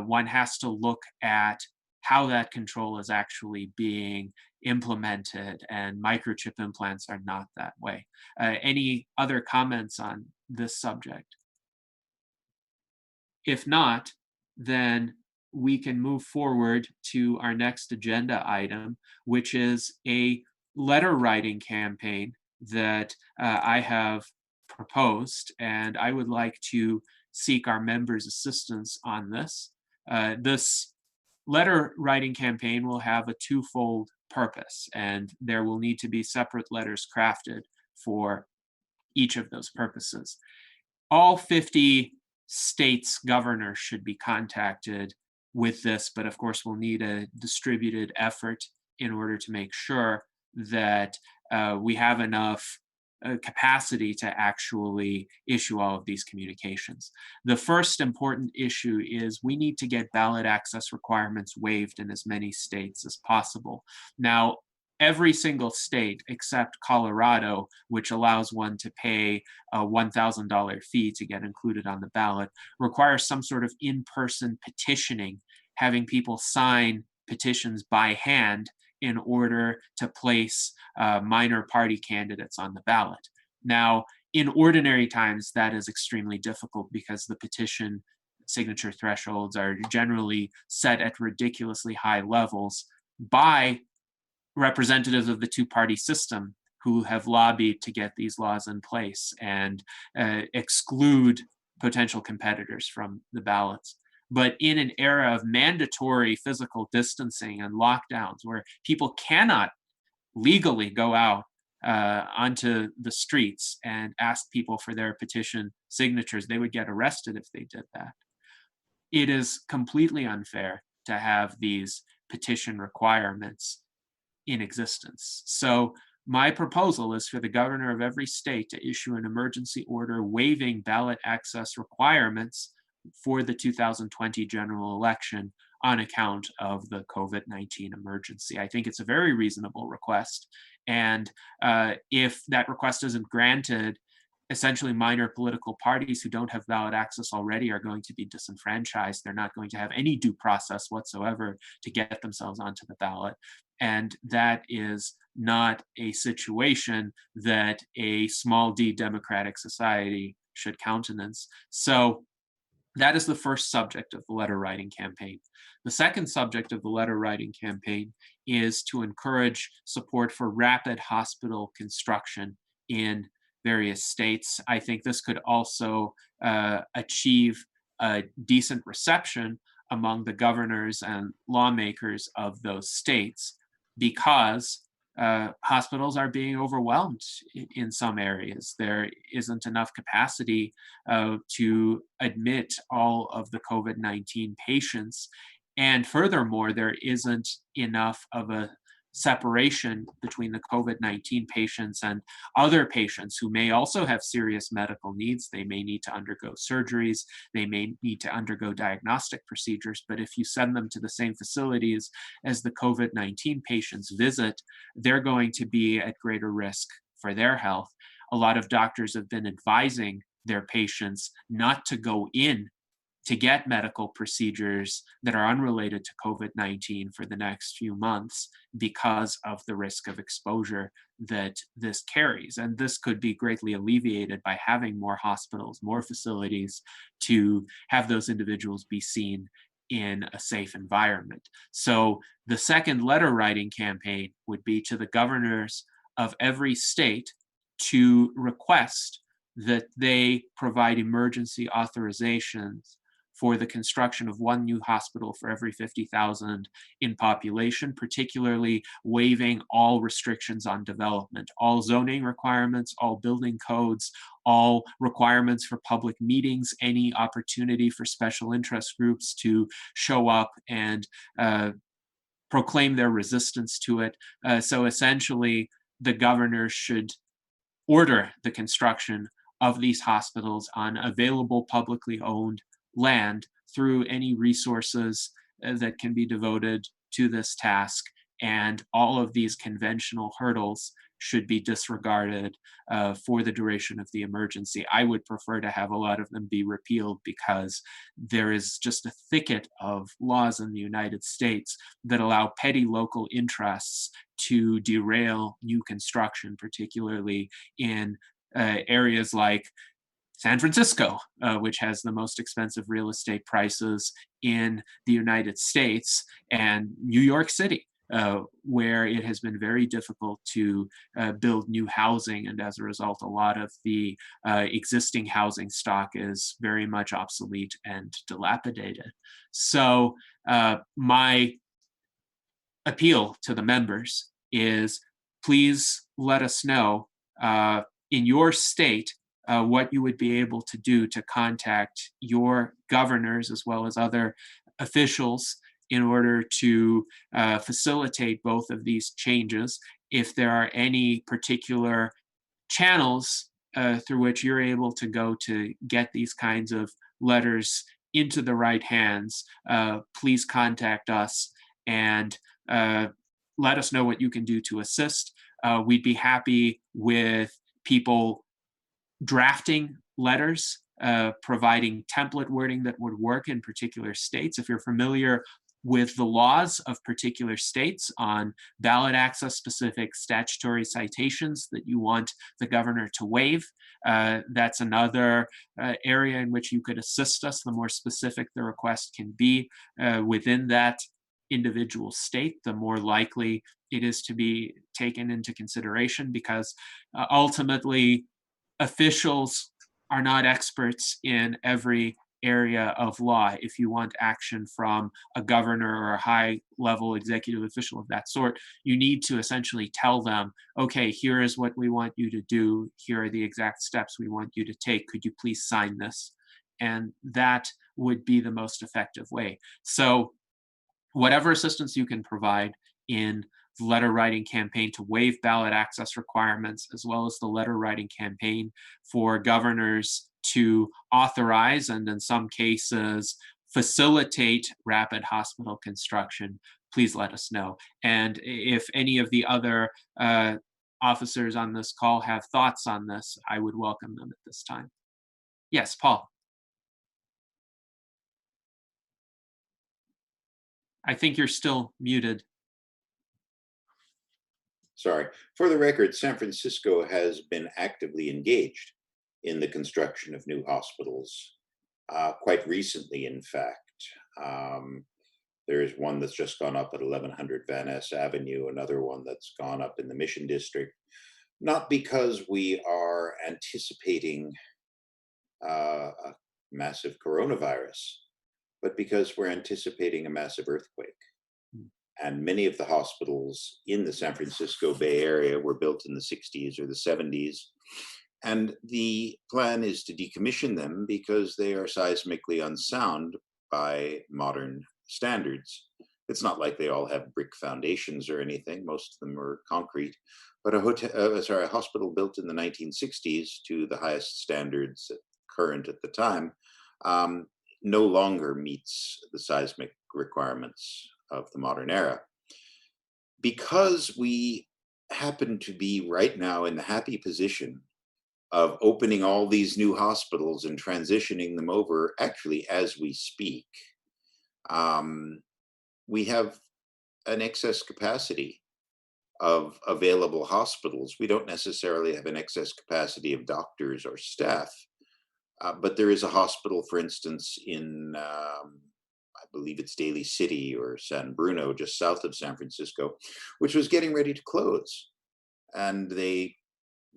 Speaker 2: one has to look at how that control is actually being implemented, and microchip implants are not that way. Any other comments on this subject? If not, then we can move forward to our next agenda item, which is a letter writing campaign that I have proposed, and I would like to seek our members' assistance on this. This letter writing campaign will have a twofold purpose, and there will need to be separate letters crafted for each of those purposes. All 50 states' governors should be contacted with this, but of course we'll need a distributed effort in order to make sure that we have enough capacity to actually issue all of these communications. The first important issue is we need to get ballot access requirements waived in as many states as possible. Now, every single state except Colorado, which allows one to pay a $1,000 fee to get included on the ballot, requires some sort of in-person petitioning, having people sign petitions by hand in order to place minor party candidates on the ballot. Now, in ordinary times, that is extremely difficult because the petition signature thresholds are generally set at ridiculously high levels by representatives of the two-party system who have lobbied to get these laws in place and exclude potential competitors from the ballots. But in an era of mandatory physical distancing and lockdowns where people cannot legally go out onto the streets and asked people for their petition signatures, they would get arrested if they did that. It is completely unfair to have these petition requirements in existence. So my proposal is for the governor of every state to issue an emergency order waiving ballot access requirements for the 2020 general election on account of the COVID-19 emergency. I think it's a very reasonable request. And if that request isn't granted, essentially minor political parties who don't have ballot access already are going to be disenfranchised. They're not going to have any due process whatsoever to get themselves onto the ballot. And that is not a situation that a small d democratic society should countenance. So that is the first subject of the letter writing campaign. The second subject of the letter writing campaign is to encourage support for rapid hospital construction in various states. I think this could also achieve a decent reception among the governors and lawmakers of those states, because hospitals are being overwhelmed in some areas. There isn't enough capacity to admit all of the COVID-19 patients. And furthermore, there isn't enough of a separation between the COVID-19 patients and other patients who may also have serious medical needs. They may need to undergo surgeries, they may need to undergo diagnostic procedures, but if you send them to the same facilities as the COVID-19 patients visit, they're going to be at greater risk for their health. A lot of doctors have been advising their patients not to go in to get medical procedures that are unrelated to COVID-19 for the next few months because of the risk of exposure that this carries. And this could be greatly alleviated by having more hospitals, more facilities to have those individuals be seen in a safe environment. So the second letter writing campaign would be to the governors of every state to request that they provide emergency authorizations for the construction of one new hospital for every 50,000 in population, particularly waiving all restrictions on development, all zoning requirements, all building codes, all requirements for public meetings, any opportunity for special interest groups to show up and proclaim their resistance to it. So essentially, the governor should order the construction of these hospitals on available publicly owned land through any resources that can be devoted to this task. And all of these conventional hurdles should be disregarded for the duration of the emergency. I would prefer to have a lot of them be repealed, because there is just a thicket of laws in the United States that allow petty local interests to derail new construction, particularly in areas like San Francisco, which has the most expensive real estate prices in the United States, and New York City, where it has been very difficult to build new housing. And as a result, a lot of the existing housing stock is very much obsolete and dilapidated. So my appeal to the members is, please let us know in your state what you would be able to do to contact your governors as well as other officials in order to facilitate both of these changes. If there are any particular channels through which you're able to go to get these kinds of letters into the right hands, please contact us and let us know what you can do to assist. We'd be happy with people drafting letters, providing template wording that would work in particular states. If you're familiar with the laws of particular states on ballot access specific statutory citations that you want the governor to waive, that's another area in which you could assist us. The more specific the request can be within that individual state, the more likely it is to be taken into consideration, because ultimately officials are not experts in every area of law. If you want action from a governor or a high-level executive official of that sort, you need to essentially tell them, okay, here is what we want you to do. Here are the exact steps we want you to take. Could you please sign this? And that would be the most effective way. So whatever assistance you can provide in the letter writing campaign to waive ballot access requirements, as well as the letter writing campaign for governors to authorize and in some cases facilitate rapid hospital construction, please let us know. And if any of the other officers on this call have thoughts on this, I would welcome them at this time. Yes, Paul. I think you're still muted.
Speaker 1: Sorry. For the record, San Francisco has been actively engaged in the construction of new hospitals, quite recently, in fact. There's one that's just gone up at 1100 Van Ness Avenue, another one that's gone up in the Mission District, not because we are anticipating a massive coronavirus, but because we're anticipating a massive earthquake. And many of the hospitals in the San Francisco Bay Area were built in the 60s or the 70s. And the plan is to decommission them because they are seismically unsound by modern standards. It's not like they all have brick foundations or anything. Most of them are concrete. But a hospital built in the 1960s to the highest standards current at the time no longer meets the seismic requirements of the modern era. Because we happen to be right now in the happy position of opening all these new hospitals and transitioning them over actually as we speak, we have an excess capacity of available hospitals. We don't necessarily have an excess capacity of doctors or staff, but there is a hospital, for instance, in I believe it's Daly City or San Bruno, just south of San Francisco, which was getting ready to close. And they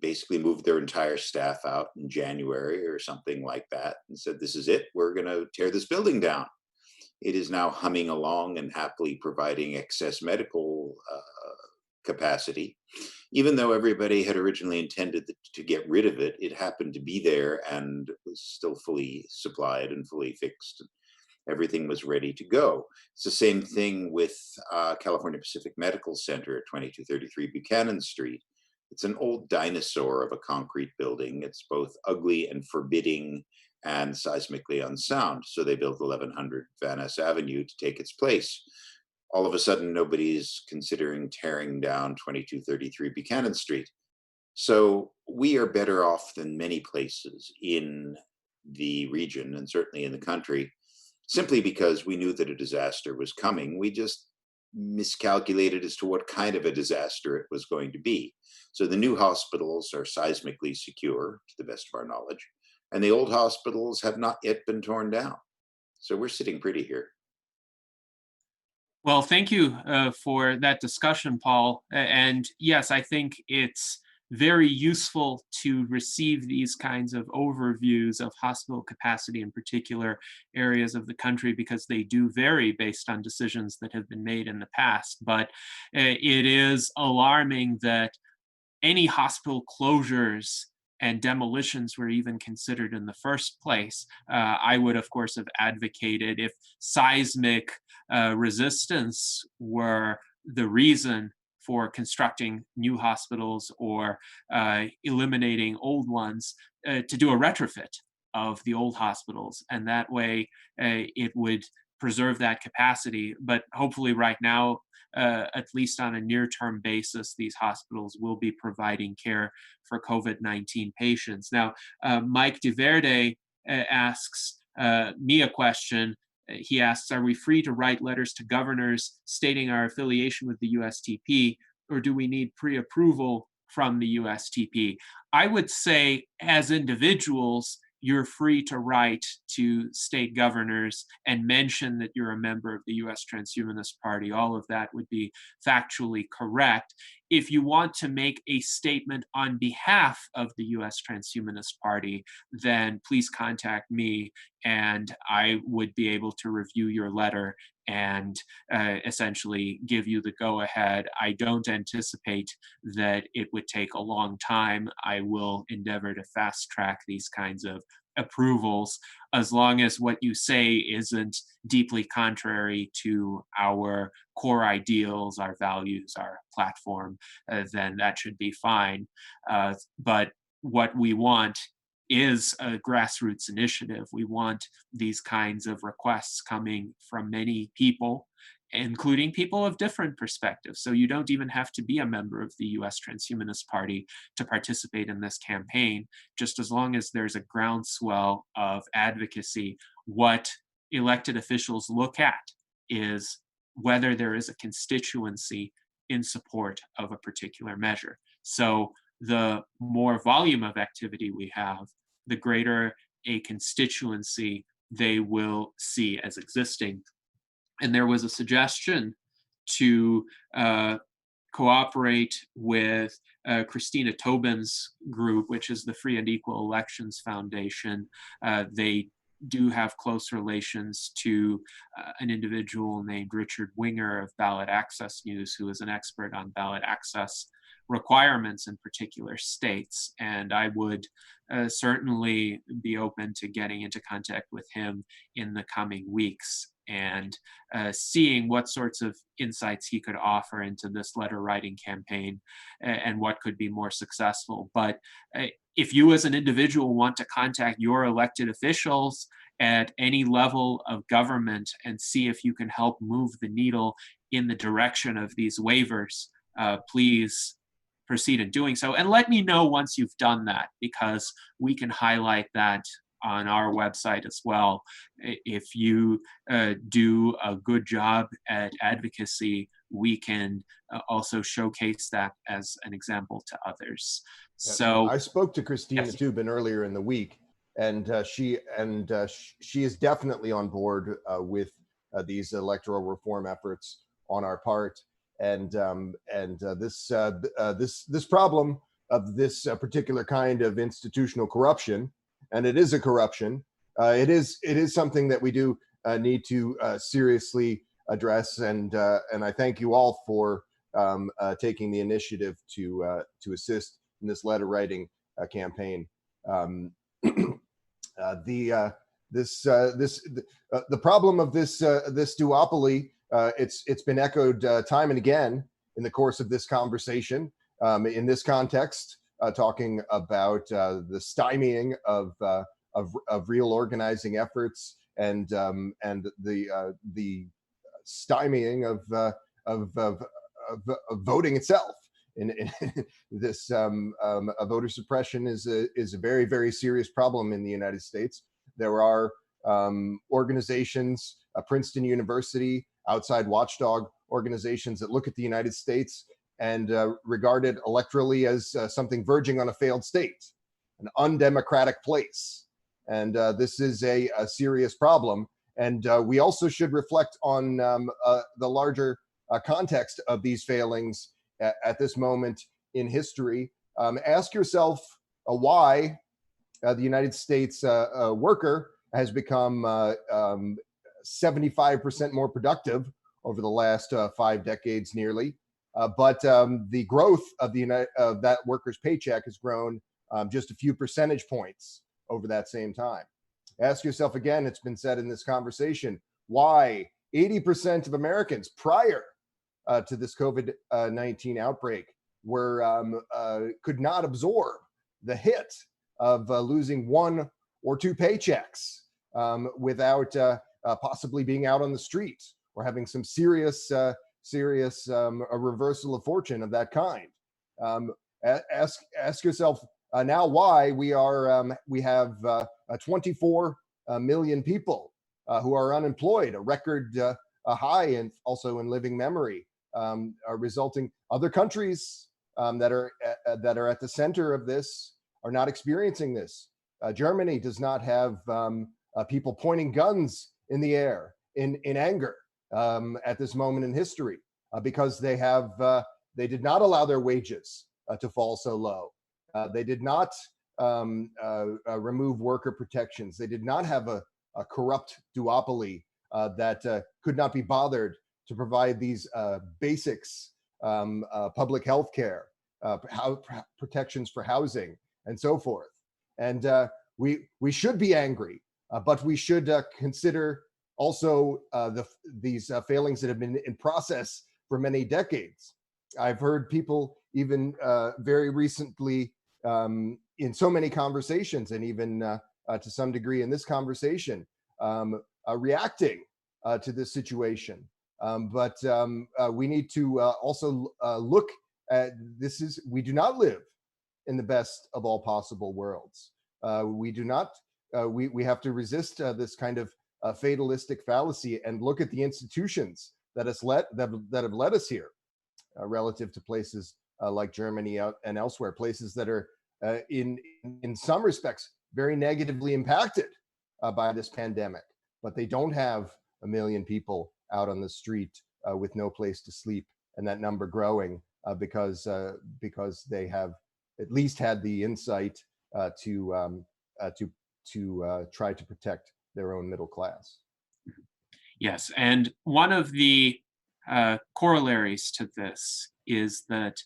Speaker 1: basically moved their entire staff out in January or something like that and said, this is it, we're going to tear this building down. It is now humming along and happily providing excess medical capacity. Even though everybody had originally intended to get rid of it, it happened to be there and was still fully supplied and fully fixed. Everything was ready to go. It's the same thing with California Pacific Medical Center at 2233 Buchanan Street. It's an old dinosaur of a concrete building. It's both ugly and forbidding and seismically unsound. So they built 1100 Van Ness Avenue to take its place. All of a sudden, nobody's considering tearing down 2233 Buchanan Street. So we are better off than many places in the region and certainly in the country, simply because we knew that a disaster was coming. We just miscalculated as to what kind of a disaster it was going to be. So the new hospitals are seismically secure, to the best of our knowledge, and the old hospitals have not yet been torn down. So we're sitting pretty here.
Speaker 2: Well, thank you for that discussion, Paul. And yes, I think it's very useful to receive these kinds of overviews of hospital capacity in particular areas of the country, because they do vary based on decisions that have been made in the past. But it is alarming that any hospital closures and demolitions were even considered in the first place. I would, of course, have advocated if seismic resistance were the reason for constructing new hospitals or eliminating old ones, to do a retrofit of the old hospitals. And that way it would preserve that capacity. But hopefully right now, at least on a near-term basis, these hospitals will be providing care for COVID-19 patients. Now, Mike DeVerde asks me a question. He asks, are we free to write letters to governors stating our affiliation with the USTP, or do we need pre-approval from the USTP? I would say, as individuals, you're free to write to state governors and mention that you're a member of the US Transhumanist Party. All of that would be factually correct. if you want to make a statement on behalf of the US Transhumanist Party, then please contact me and I would be able to review your letter and essentially give you the go-ahead. I don't anticipate that it would take a long time. I will endeavor to fast-track these kinds of approvals, as long as what you say isn't deeply contrary to our core ideals, our values, our platform, then that should be fine. But what we want is a grassroots initiative. We want these kinds of requests coming from many people, including people of different perspectives. So you don't even have to be a member of the US Transhumanist Party to participate in this campaign, just as long as there's a groundswell of advocacy. What elected officials look at is whether there is a constituency in support of a particular measure. So the more volume of activity we have, the greater a constituency they will see as existing. And there was a suggestion to cooperate with Christina Tobin's group, which is the Free and Equal Elections Foundation. They do have close relations to an individual named Richard Winger of Ballot-Access News, who is an expert on ballot access requirements in particular states. And I would certainly be open to getting into contact with him in the coming weeks and seeing what sorts of insights he could offer into this letter writing campaign and what could be more successful. But if you as an individual want to contact your elected officials at any level of government and see if you can help move the needle in the direction of these waivers, please proceed in doing so. And let me know once you've done that, because we can highlight that on our website as well. If you do a good job at advocacy, we can also showcase that as an example to others. So
Speaker 3: I spoke to Christina
Speaker 2: yes.
Speaker 3: Tubin earlier in the week, and she is definitely on board with these electoral reform efforts on our part. And this problem of this particular kind of institutional corruption, and it is a corruption. It is something that we do need to seriously address, and I thank you all for taking the initiative to assist in this letter writing campaign. The problem of this duopoly, it's been echoed time and again in the course of this conversation. In this context, talking about the stymieing of real organizing efforts and the stymieing of voting itself. In this voter suppression is a very, very serious problem in the United States. There are organizations, Princeton University, outside watchdog organizations that look at the United States and regard it electorally as something verging on a failed state, an undemocratic place. And this is a serious problem. And we also should reflect on the larger context of these failings at this moment in history. Ask yourself why the United States worker has become 75% more productive over the last 5 decades nearly. But the growth of that worker's paycheck has grown just a few percentage points over that same time. Ask yourself again, it's been said in this conversation, why 80% of Americans prior to this COVID-19 outbreak could not absorb the hit of losing 1 or 2 paychecks without possibly being out on the street or having some serious a reversal of fortune of that kind. Ask yourself now why we have 24 million people who are unemployed, a record high, and also in living memory, resulting. Other countries that are at the center of this are not experiencing this. Germany does not have people pointing guns in the air in anger at this moment in history, because they have They did not allow their wages to fall so low. They did not remove worker protections. They did not have a corrupt duopoly that could not be bothered to provide these basics, public health care, protections for housing, and so forth. And we should be angry, but we should consider also these failings that have been in process for many decades. I've heard people even very recently in so many conversations, and even to some degree in this conversation, reacting to this situation. But we need to also look at this. We do not live in the best of all possible worlds. We do not. We have to resist this kind of fatalistic fallacy and look at the institutions that have led us here, relative to places like Germany and elsewhere, places that are in some respects very negatively impacted by this pandemic, but they don't have 1 million people out on the street with no place to sleep, and that number growing because they have at least had the insight to try to protect their own middle class.
Speaker 2: Yes, and one of the corollaries to this is that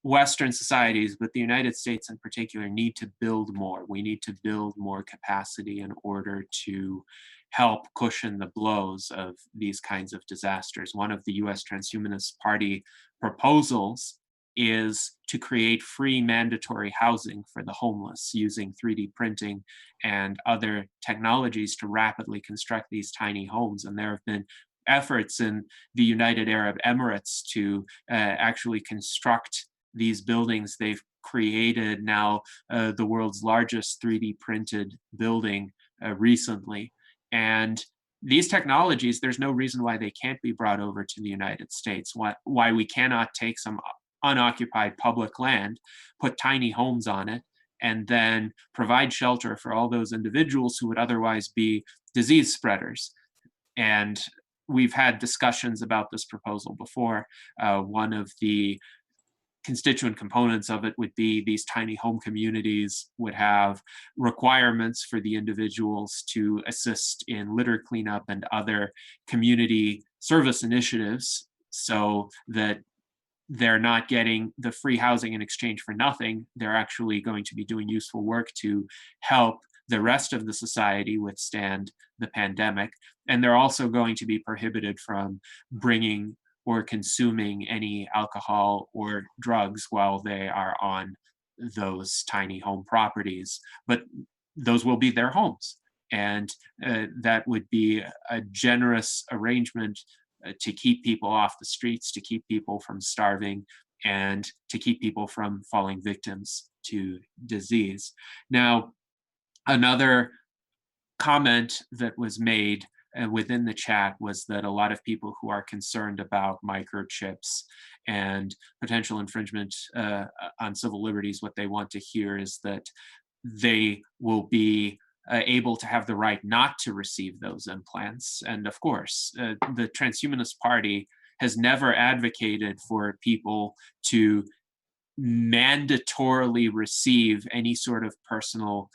Speaker 2: Western societies, but the United States in particular, need to build more. We need to build more capacity in order to help cushion the blows of these kinds of disasters. One of the US Transhumanist Party proposals is to create free mandatory housing for the homeless using 3D printing and other technologies to rapidly construct these tiny homes. And there have been efforts in the United Arab Emirates to actually construct these buildings. They've created now the world's largest 3D printed building recently. And these technologies, there's no reason why they can't be brought over to the United States, why we cannot take some unoccupied public land, put tiny homes on it, and then provide shelter for all those individuals who would otherwise be disease spreaders. And we've had discussions about this proposal before. One of the constituent components of it would be these tiny home communities would have requirements for the individuals to assist in litter cleanup and other community service initiatives, so that they're not getting the free housing in exchange for nothing. They're actually going to be doing useful work to help the rest of the society withstand the pandemic. And they're also going to be prohibited from bringing or consuming any alcohol or drugs while they are on those tiny home properties. But those will be their homes. And that would be a generous arrangement to keep people off the streets, to keep people from starving, and to keep people from falling victims to disease. Now, another comment that was made within the chat was that a lot of people who are concerned about microchips and potential infringement on civil liberties, what they want to hear is that they will be able to have the right not to receive those implants. And of course, the Transhumanist Party has never advocated for people to mandatorily receive any sort of personal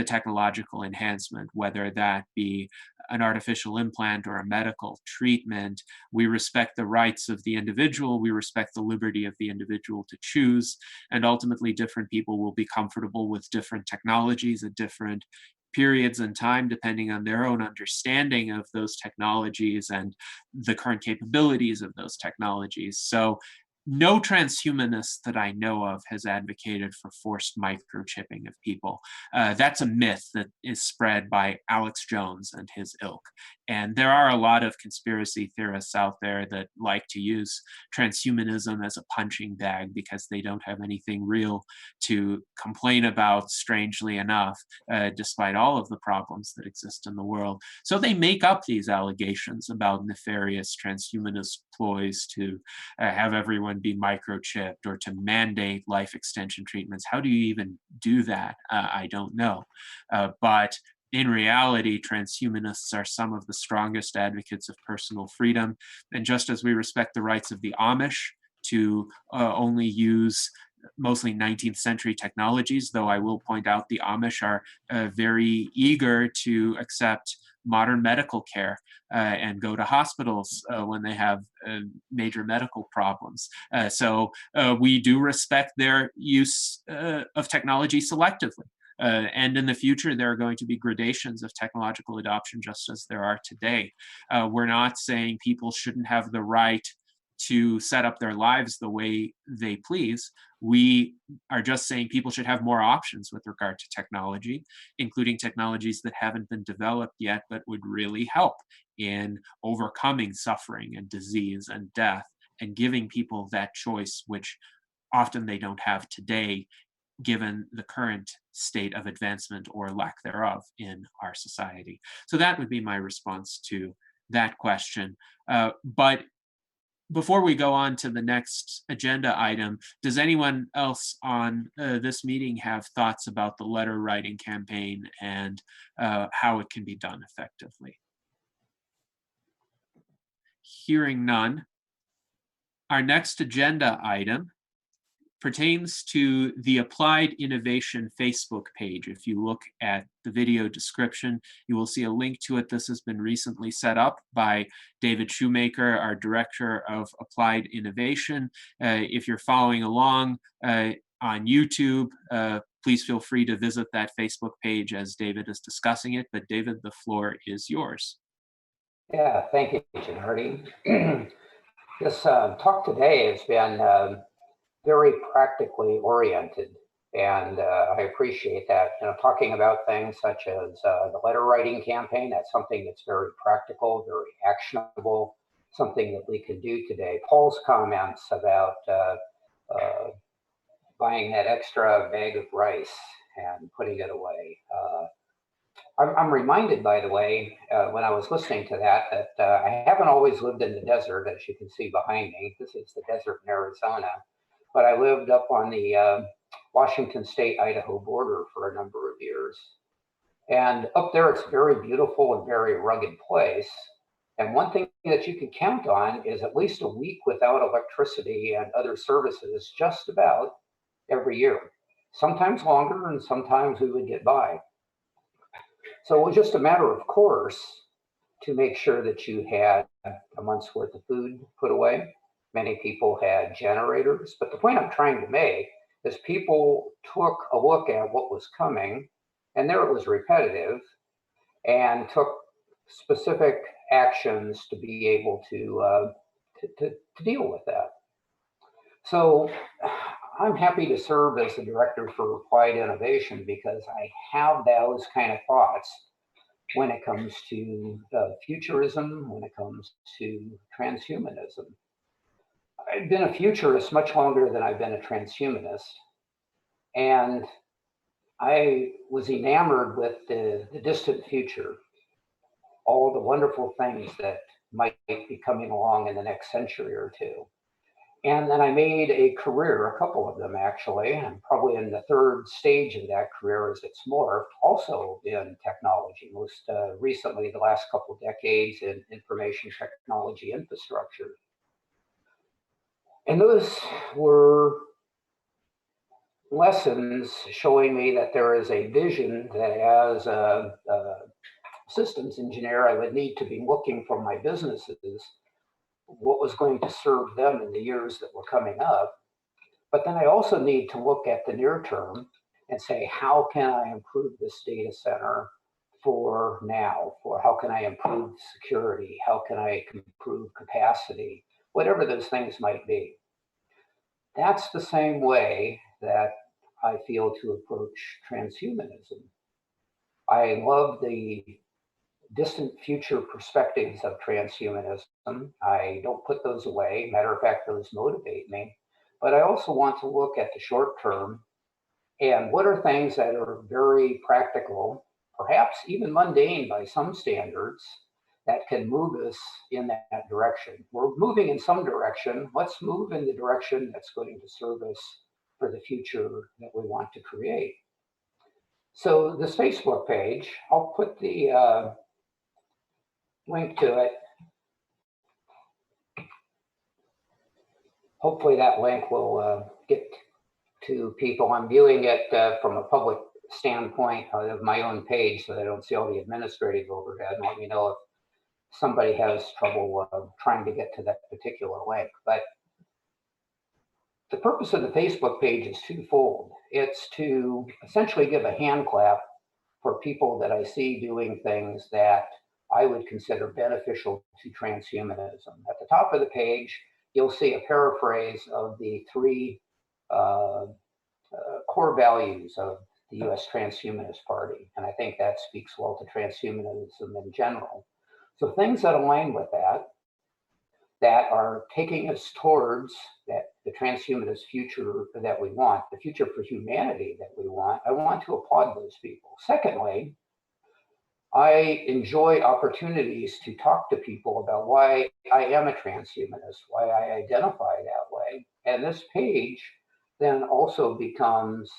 Speaker 2: technological enhancement, whether that be an artificial implant or a medical treatment. We respect the rights of the individual, we respect the liberty of the individual to choose, and ultimately different people will be comfortable with different technologies at different periods in time, depending on their own understanding of those technologies and the current capabilities of those technologies. So no transhumanist that I know of has advocated for forced microchipping of people. That's a myth that is spread by Alex Jones and his ilk. And there are a lot of conspiracy theorists out there that like to use transhumanism as a punching bag because they don't have anything real to complain about, strangely enough, despite all of the problems that exist in the world. So they make up these allegations about nefarious transhumanist ploys to have everyone be microchipped or to mandate life extension treatments. How do you even do that? I don't know. But in reality, transhumanists are some of the strongest advocates of personal freedom. And just as we respect the rights of the Amish to only use mostly 19th century technologies, though I will point out the Amish are very eager to accept modern medical care and go to hospitals when they have major medical problems. So we do respect their use of technology selectively. And in the future, there are going to be gradations of technological adoption just as there are today. We're not saying people shouldn't have the right to set up their lives the way they please. We are just saying people should have more options with regard to technology, including technologies that haven't been developed yet, but would really help in overcoming suffering and disease and death and giving people that choice, which often they don't have today, given the current state of advancement or lack thereof in our society. So that would be my response to that question. But before we go on to the next agenda item, does anyone else on this meeting have thoughts about the letter writing campaign and how it can be done effectively? Hearing none, our next agenda item pertains to the Applied Innovation Facebook page. If you look at the video description, you will see a link to it. This has been recently set up by David Shoemaker, our Director of Applied Innovation. If you're following along on YouTube, please feel free to visit that Facebook page as David is discussing it. But David, the floor is yours.
Speaker 8: Yeah, thank you, Gennady. This talk today has been very practically oriented, and I appreciate that. Talking about things such as the letter writing campaign, that's something that's very practical, very actionable, something that we can do today. Paul's comments about buying that extra bag of rice and putting it away. I'm reminded, by the way, when I was listening to that I haven't always lived in the desert, as you can see behind me. This is the desert in Arizona. But I lived up on the Washington State-Idaho border for a number of years. And up there, it's a very beautiful and very rugged place. And one thing that you can count on is at least a week without electricity and other services just about every year. Sometimes longer, and sometimes we would get by. So it was just a matter of course to make sure that you had a month's worth of food put away. Many people had generators, but the point I'm trying to make is people took a look at what was coming, and there it was repetitive, and took specific actions to be able to deal with that. So I'm happy to serve as the director for Applied Innovation because I have those kind of thoughts when it comes to futurism, when it comes to transhumanism. I've been a futurist much longer than I've been a transhumanist. And I was enamored with the distant future, all the wonderful things that might be coming along in the next century or two. And then I made a career, a couple of them actually, and probably in the third stage of that career as it's morphed, also in technology, most recently the last couple of decades in information technology infrastructure. And those were lessons showing me that there is a vision that as a systems engineer, I would need to be looking for my businesses, what was going to serve them in the years that were coming up. But then I also need to look at the near term and say, how can I improve this data center for now? For how can I improve security? How can I improve capacity? Whatever those things might be. That's the same way that I feel to approach transhumanism. I love the distant future perspectives of transhumanism. I don't put those away. Matter of fact, those motivate me. But I also want to look at the short term and what are things that are very practical, perhaps even mundane by some standards, that can move us in that direction. We're moving in some direction. Let's move in the direction that's going to serve us for the future that we want to create. So this Facebook page, I'll put the link to it hopefully that link will get to people. I'm viewing it from a public standpoint of my own page, so that I don't see all the administrative overhead. Let me know if somebody has trouble trying to get to that particular link. But the purpose of the Facebook page is twofold. It's to essentially give a hand clap for people that I see doing things that I would consider beneficial to transhumanism. At the top of the page, you'll see a paraphrase of the three core values of the U.S. Transhumanist Party. And I think that speaks well to transhumanism in general. So things that align with that are taking us towards the transhumanist future that we want, the future for humanity that we want, I want to applaud those people. Secondly, I enjoy opportunities to talk to people about why I am a transhumanist, why I identify that way. And this page then also becomes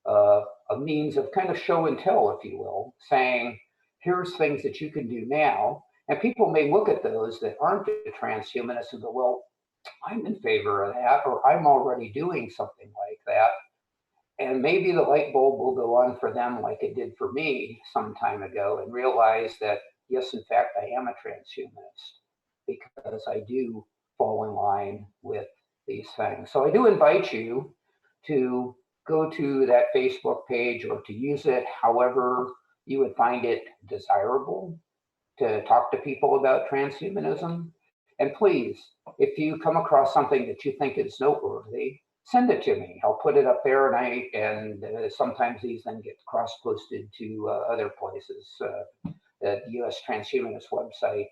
Speaker 8: a means of kind of show and tell, if you will, saying, here's things that you can do now. And people may look at those that aren't a transhumanists and go, well, I'm in favor of that, or I'm already doing something like that. And maybe the light bulb will go on for them like it did for me some time ago, and realize that, yes, in fact, I am a transhumanist because I do fall in line with these things. So I do invite you to go to that Facebook page or to use it however you would find it desirable to talk to people about transhumanism. And please, if you come across something that you think is noteworthy, send it to me. I'll put it up there, and sometimes these then get cross-posted to other places. The U.S. Transhumanist website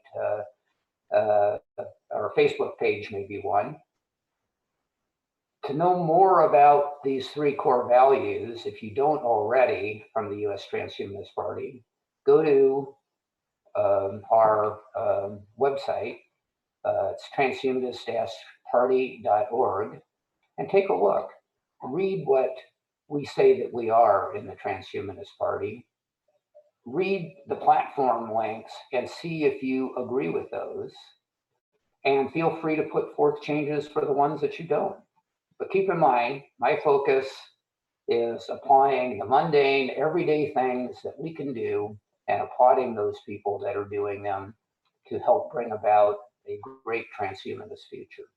Speaker 8: or Facebook page may be one. To know more about these three core values, if you don't already, from the U.S. Transhumanist Party, go to our website. It's transhumanist-party.org, and take a look. Read what we say that we are in the Transhumanist Party. Read the platform links and see if you agree with those. And feel free to put forth changes for the ones that you don't. But keep in mind, my focus is applying the mundane, everyday things that we can do and applauding those people that are doing them to help bring about a great transhumanist future.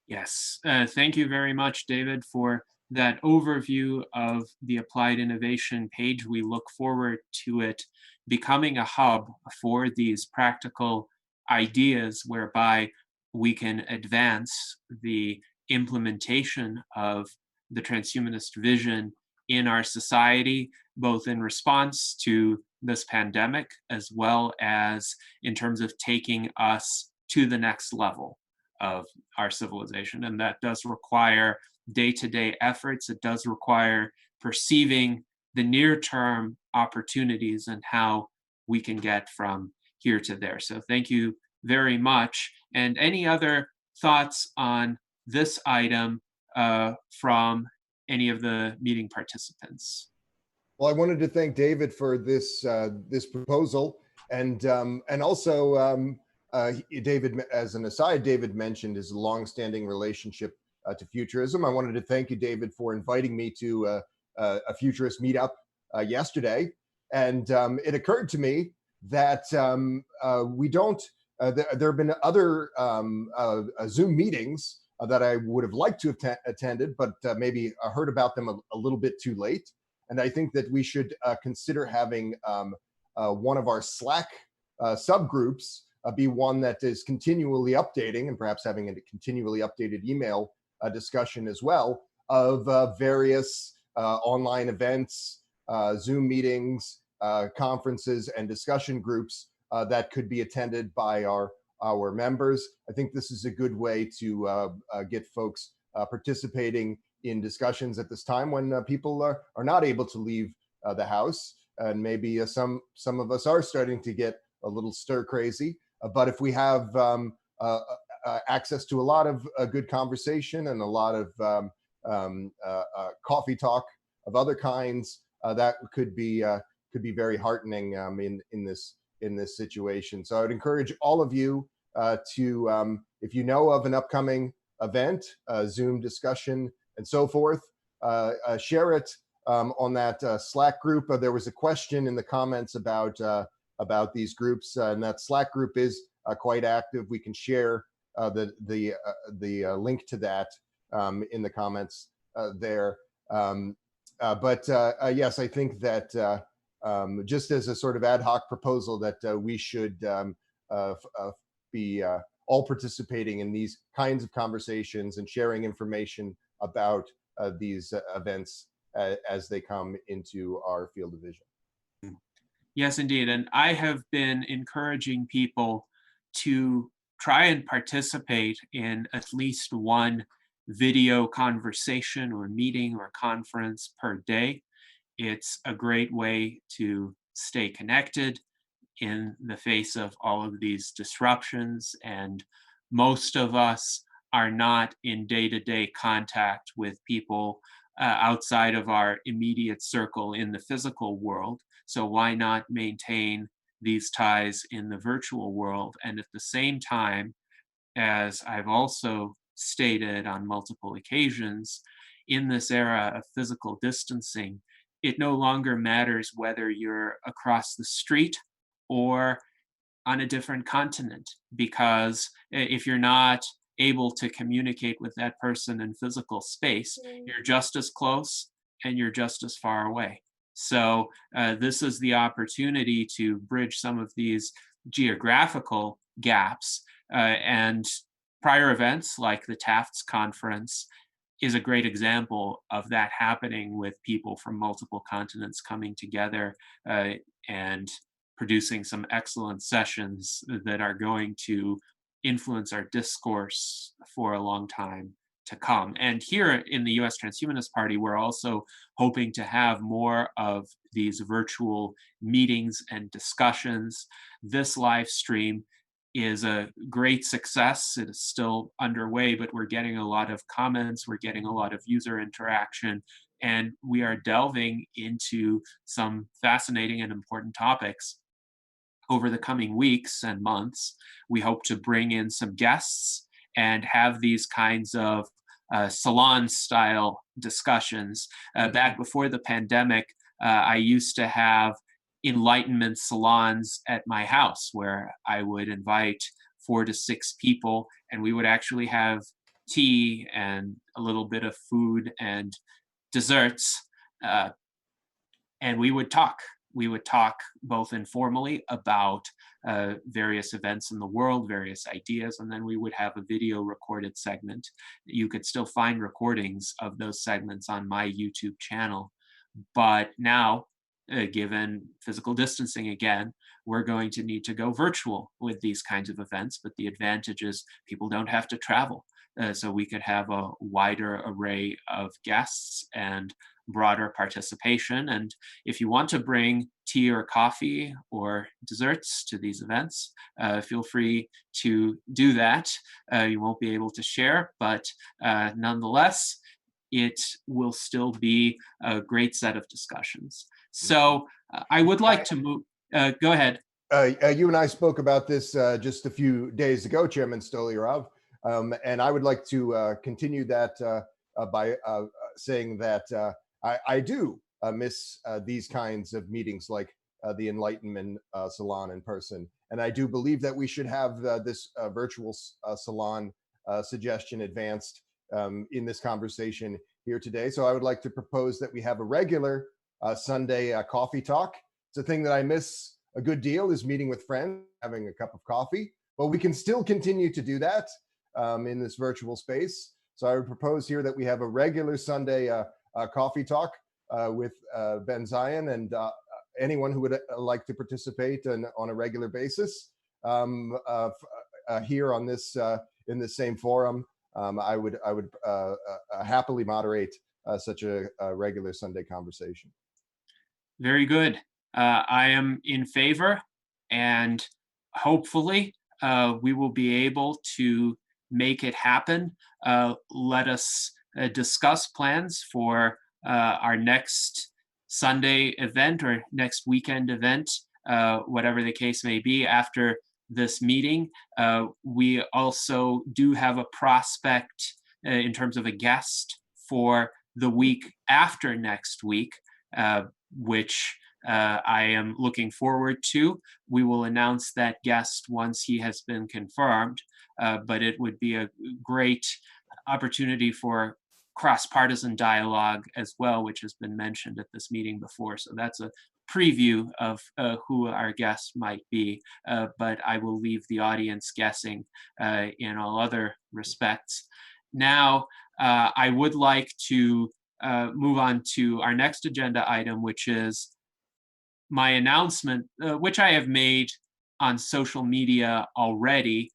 Speaker 2: Yes, thank you very much, David, for that overview of the Applied Innovation page. We look forward to it becoming a hub for these practical ideas whereby we can advance the implementation of the transhumanist vision in our society, both in response to this pandemic, as well as in terms of taking us to the next level of our civilization. And that does require day-to-day efforts. It does require perceiving the near-term opportunities and how we can get from here to there. So thank you very much. And any other thoughts on this item from any of the meeting participants?
Speaker 3: Well, I wanted to thank David for this this proposal, and also David, as an aside, David mentioned his longstanding relationship to futurism. I wanted to thank you, David, for inviting me to a futurist meetup yesterday, and it occurred to me that we don't. There have been other Zoom meetings that I would have liked to have attended, but maybe heard about them a little bit too late. And I think that we should consider having one of our Slack subgroups be one that is continually updating, and perhaps having a continually updated email discussion as well of various online events, Zoom meetings, conferences, and discussion groups that could be attended by our members. I think this is a good way to get folks participating in discussions at this time when people are not able to leave the house, and maybe some of us are starting to get a little stir crazy. But if we have access to a lot of good conversation and a lot of coffee talk of other kinds, that could be very heartening in this situation. So I would encourage all of you if you know of an upcoming event, Zoom discussion, and so forth, share it on that Slack group. There was a question in the comments about these groups, and that Slack group is quite active. We can share the link to that in the comments there. Yes, I think that just as a sort of ad hoc proposal that we should be all participating in these kinds of conversations and sharing information about these events as they come into our field of vision.
Speaker 2: Yes, indeed. And I have been encouraging people to try and participate in at least one video conversation or meeting or conference per day. It's a great way to stay connected in the face of all of these disruptions. And most of us are not in day-to-day contact with people outside of our immediate circle in the physical world. So why not maintain these ties in the virtual world? And at the same time, as I've also stated on multiple occasions, in this era of physical distancing, it no longer matters whether you're across the street or on a different continent, because if you're not able to communicate with that person in physical space, you're just as close and you're just as far away. So this is the opportunity to bridge some of these geographical gaps, and prior events like the TAFFDs conference is a great example of that happening, with people from multiple continents coming together and producing some excellent sessions that are going to influence our discourse for a long time to come. And here in the US Transhumanist Party, we're also hoping to have more of these virtual meetings and discussions. This live stream is a great success. It is still underway, but we're getting a lot of comments, we're getting a lot of user interaction, and we are delving into some fascinating and important topics. Over the coming weeks and months, we hope to bring in some guests and have these kinds of salon-style discussions. Back before the pandemic, I used to have enlightenment salons at my house where I would invite 4 to 6 people, and we would actually have tea and a little bit of food and desserts, and we would talk. We would talk both informally about various events in the world, various ideas, and then we would have a video recorded segment. You could still find recordings of those segments on my YouTube channel. But now, given physical distancing again, we're going to need to go virtual with these kinds of events. But the advantage is people don't have to travel. So we could have a wider array of guests and broader participation. And if you want to bring tea or coffee or desserts to these events, feel free to do that. You won't be able to share, but nonetheless, it will still be a great set of discussions. So I would like to move, go ahead.
Speaker 3: You and I spoke about this just a few days ago, Chairman Stolyarov, and I would like to continue that by saying that I do miss these kinds of meetings, like the Enlightenment Salon in person. And I do believe that we should have this virtual salon suggestion advanced in this conversation here today. So I would like to propose that we have a regular Sunday coffee talk. It's a thing that I miss a good deal, is meeting with friends, having a cup of coffee. But we can still continue to do that in this virtual space. So I would propose here that we have a regular Sunday coffee talk with Ben Zion and anyone who would like to participate on a regular basis here on this in this same forum. I would happily moderate such a regular Sunday conversation.
Speaker 2: Very good. I am in favor, and hopefully we will be able to make it happen. Let us discuss plans for our next Sunday event or next weekend event, whatever the case may be, after this meeting. We also do have a prospect in terms of a guest for the week after next week, which I am looking forward to. We will announce that guest once he has been confirmed, but it would be a great opportunity for cross-partisan dialogue as well, which has been mentioned at this meeting before. So that's a preview of who our guest might be, but I will leave the audience guessing in all other respects. Now, I would like to move on to our next agenda item, which is my announcement, which I have made on social media already,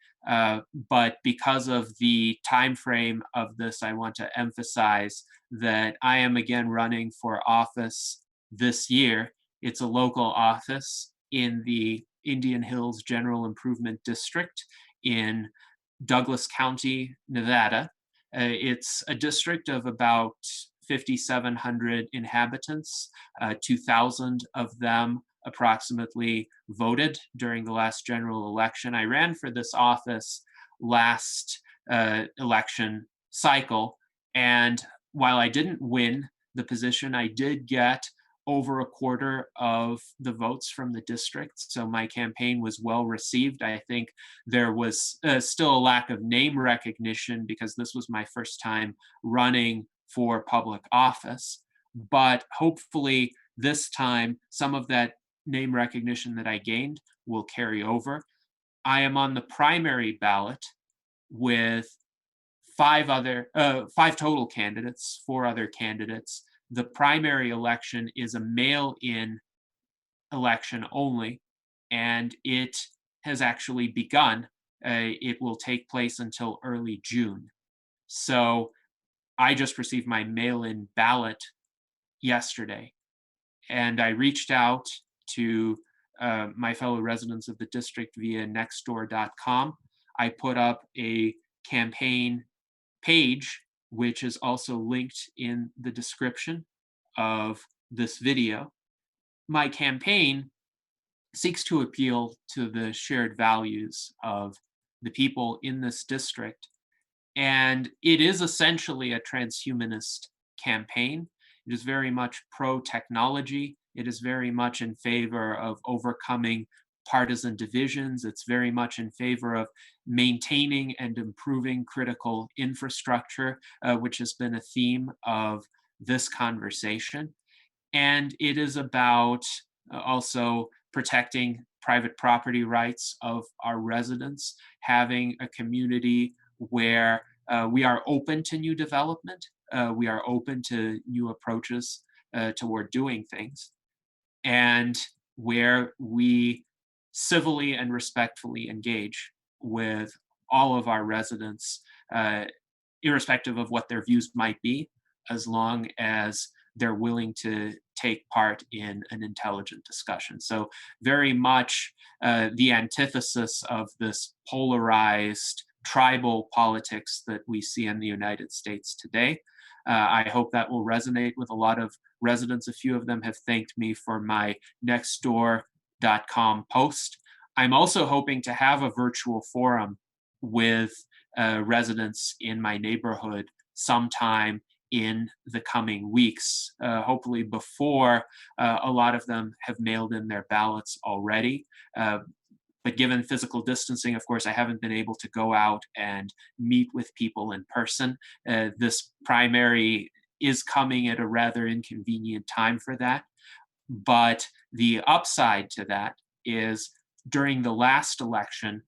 Speaker 2: but because of the time frame of this, I want to emphasize that I am again running for office this year. It's a local office in the Indian Hills General Improvement District in Douglas County, Nevada. It's a district of about 5,700 inhabitants. 2,000 of them approximately voted during the last general election. I ran for this office last election cycle, and while I didn't win the position, I did get over a quarter of the votes from the district. So my campaign was well received. I think there was still a lack of name recognition because this was my first time running for public office. But hopefully this time, some of that name recognition that I gained will carry over. I am on the primary ballot with five total candidates, 4 other candidates. The primary election is a mail-in election only, and it has actually begun. It will take place until early June. So I just received my mail-in ballot yesterday, and I reached out to my fellow residents of the district via nextdoor.com. I put up a campaign page, which is also linked in the description of this video. My campaign seeks to appeal to the shared values of the people in this district, and it is essentially a transhumanist campaign. It is very much pro-technology. It is very much in favor of overcoming partisan divisions. It's very much in favor of maintaining and improving critical infrastructure, which has been a theme of this conversation. And it is about also protecting private property rights of our residents, having a community where we are open to new development, we are open to new approaches toward doing things, and where we civilly and respectfully engage with all of our residents, irrespective of what their views might be, as long as they're willing to take part in an intelligent discussion. So very much the antithesis of this polarized tribal politics that we see in the United States today. I hope that will resonate with a lot of residents. A few of them have thanked me for my nextdoor.com post. I'm also hoping to have a virtual forum with residents in my neighborhood sometime in the coming weeks, hopefully before a lot of them have mailed in their ballots already. But given physical distancing, of course, I haven't been able to go out and meet with people in person. This primary is coming at a rather inconvenient time for that. But the upside to that is during the last election,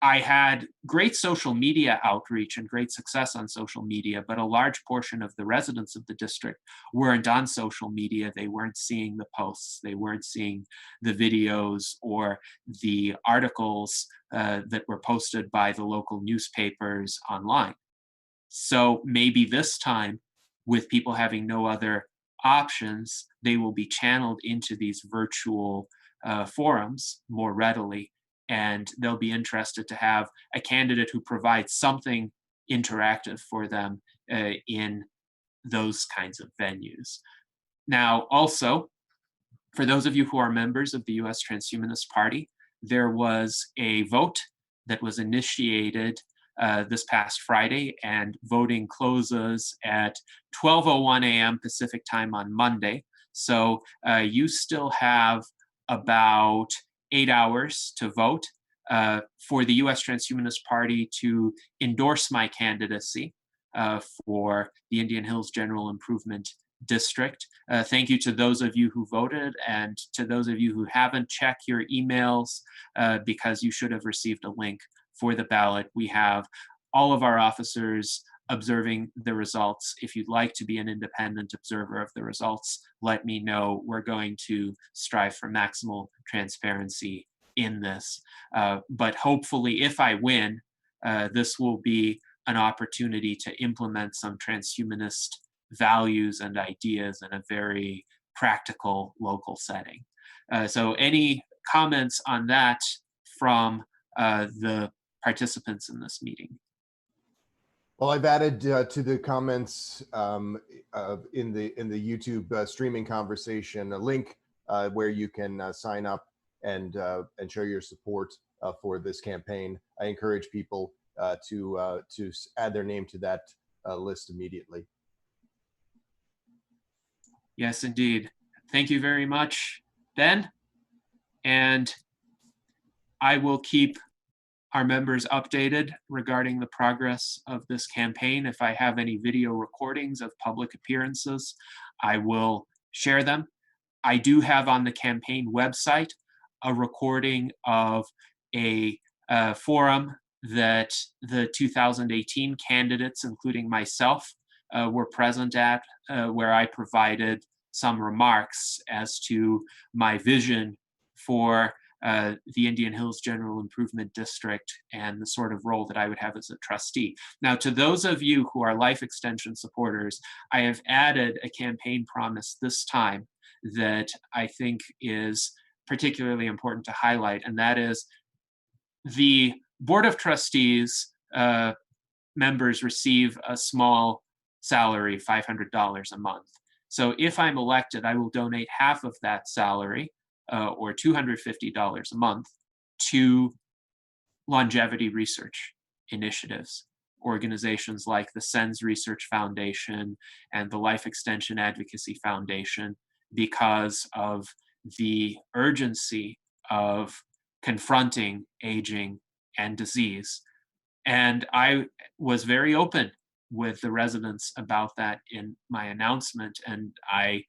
Speaker 2: I had great social media outreach and great success on social media, but a large portion of the residents of the district weren't on social media. They weren't seeing the posts, they weren't seeing the videos or the articles that were posted by the local newspapers online. So maybe this time, with people having no other options, they will be channeled into these virtual forums more readily. And they'll be interested to have a candidate who provides something interactive for them in those kinds of venues. Now, also, for those of you who are members of the US Transhumanist Party, there was a vote that was initiated this past Friday, and voting closes at 12:01 a.m. Pacific time on Monday. So you still have about 8 hours to vote for the U.S. Transhumanist Party to endorse my candidacy for the Indian Hills General Improvement District. Thank you to those of you who voted, and to those of you who haven't, check your emails because you should have received a link for the ballot. We have all of our officers observing the results. If you'd like to be an independent observer of the results, let me know. We're going to strive for maximal transparency in this. But hopefully, if I win, this will be an opportunity to implement some transhumanist values and ideas in a very practical local setting. So any comments on that from the participants in this meeting?
Speaker 3: Well, I've added to the comments in the YouTube streaming conversation a link where you can sign up and show your support for this campaign. I encourage people to add their name to that list immediately.
Speaker 2: Yes, indeed. Thank you very much, Ben. And I will keep our members updated regarding the progress of this campaign. If I have any video recordings of public appearances, I will share them. I do have on the campaign website a recording of a forum that the 2018 candidates, including myself, were present at, where I provided some remarks as to my vision for the Indian Hills General Improvement District and the sort of role that I would have as a trustee. Now, to those of you who are life extension supporters, I have added a campaign promise this time that I think is particularly important to highlight, and that is the Board of Trustees members receive a small salary, $500 a month. So if I'm elected, I will donate half of that salary, or $250 a month, to longevity research initiatives, organizations like the SENS Research Foundation and the Life Extension Advocacy Foundation, because of the urgency of confronting aging and disease. And I was very open with the residents about that in my announcement, and I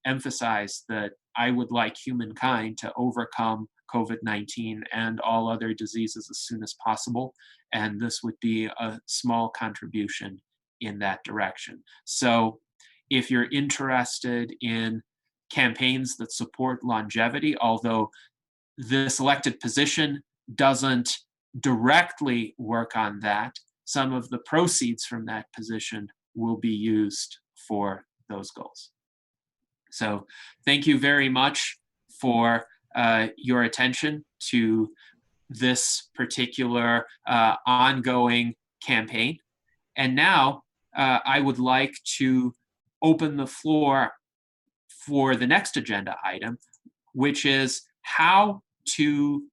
Speaker 2: emphasized that I would like humankind to overcome COVID-19 and all other diseases as soon as possible, and this would be a small contribution in that direction. So if you're interested in campaigns that support longevity, although this elected position doesn't directly work on that, some of the proceeds from that position will be used for those goals. So thank you very much for your attention to this particular ongoing campaign. And now I would like to open the floor for the next agenda item, which is how to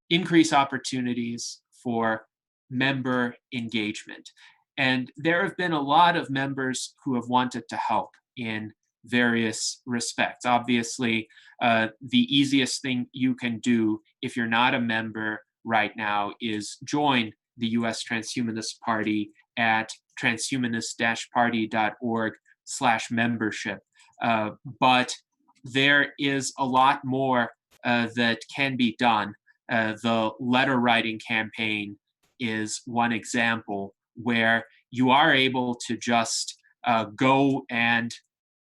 Speaker 2: increase opportunities for member engagement. And there have been a lot of members who have wanted to help in various respects. Obviously, the easiest thing you can do if you're not a member right now is join the U.S. Transhumanist Party at transhumanist-party.org/membership. But there is a lot more that can be done. The letter writing campaign is one example where you are able to just go and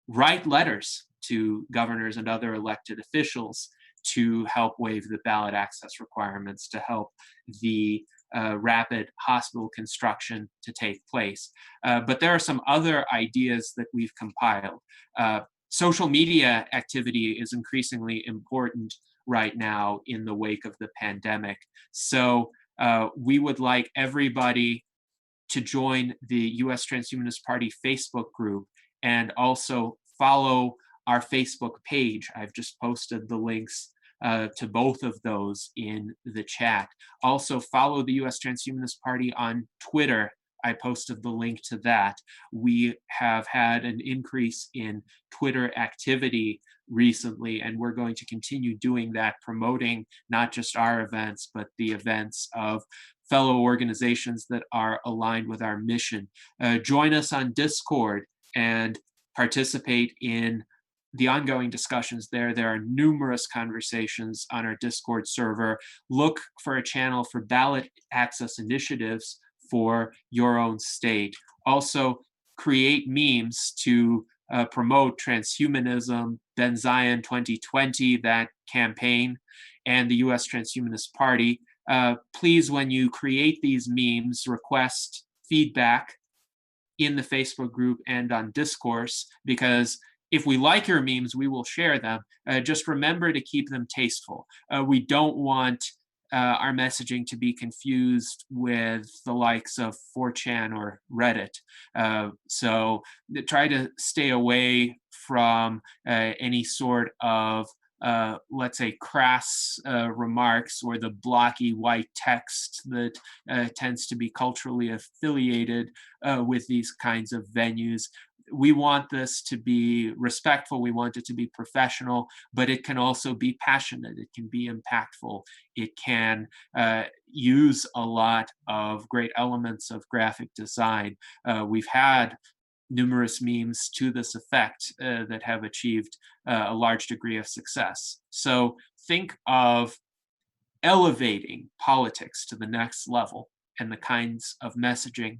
Speaker 2: write letters to governors and other elected officials to help waive the ballot access requirements, to help the rapid hospital construction to take place. But there are some other ideas that we've compiled. Social media activity is increasingly important right now in the wake of the pandemic. So we would like everybody to join the U.S. Transhumanist Party Facebook group and also follow our Facebook page. I've just posted the links to both of those in the chat. Also, follow the U.S. Transhumanist Party on Twitter. I posted the link to that. We have had an increase in Twitter activity recently, and we're going to continue doing that, promoting not just our events, but the events of fellow organizations that are aligned with our mission. Join us on Discord and participate in the ongoing discussions there. There are numerous conversations on our Discord server. Look for a channel for ballot-access initiatives for your own state. Also, create memes to promote transhumanism, Ben Zion 2020, that campaign, and the U.S. Transhumanist Party. Please, when you create these memes, request feedback in the Facebook group and on Discourse, because if we like your memes, we will share them. Just remember to keep them tasteful. We don't want our messaging to be confused with the likes of 4chan or Reddit. So try to stay away from any sort of, let's say, crass remarks or the blocky white text that tends to be culturally affiliated with these kinds of venues. We want this to be respectful, we want it to be professional, but it can also be passionate, it can be impactful, it can use a lot of great elements of graphic design. We've had numerous memes to this effect that have achieved a large degree of success. So think of elevating politics to the next level and the kinds of messaging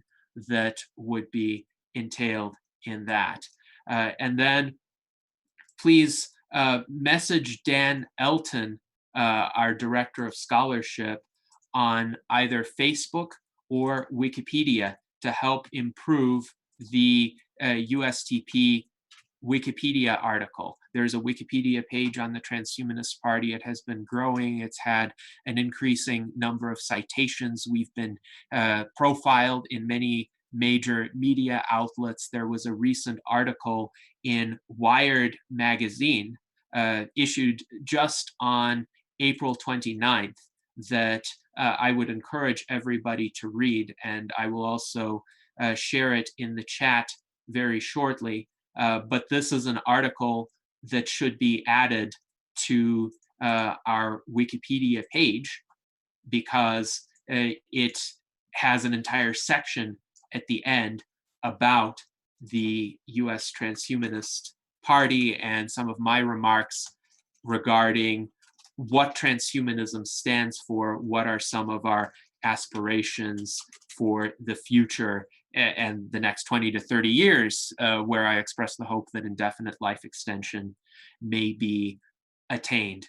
Speaker 2: that would be entailed in that. And then please message Dan Elton, our Director of Scholarship, on either Facebook or Wikipedia to help improve the USTP Wikipedia article. There's a Wikipedia page on the Transhumanist Party. It has been growing. It's had an increasing number of citations. We've been profiled in many major media outlets. There was a recent article in Wired magazine issued just on April 29th that I would encourage everybody to read, and I will also share it in the chat very shortly. But this is an article that should be added to our Wikipedia page because it has an entire section at the end about the U.S. Transhumanist Party and some of my remarks regarding what transhumanism stands for, what are some of our aspirations for the future and the next 20 to 30 years, where I express the hope that indefinite life extension may be attained.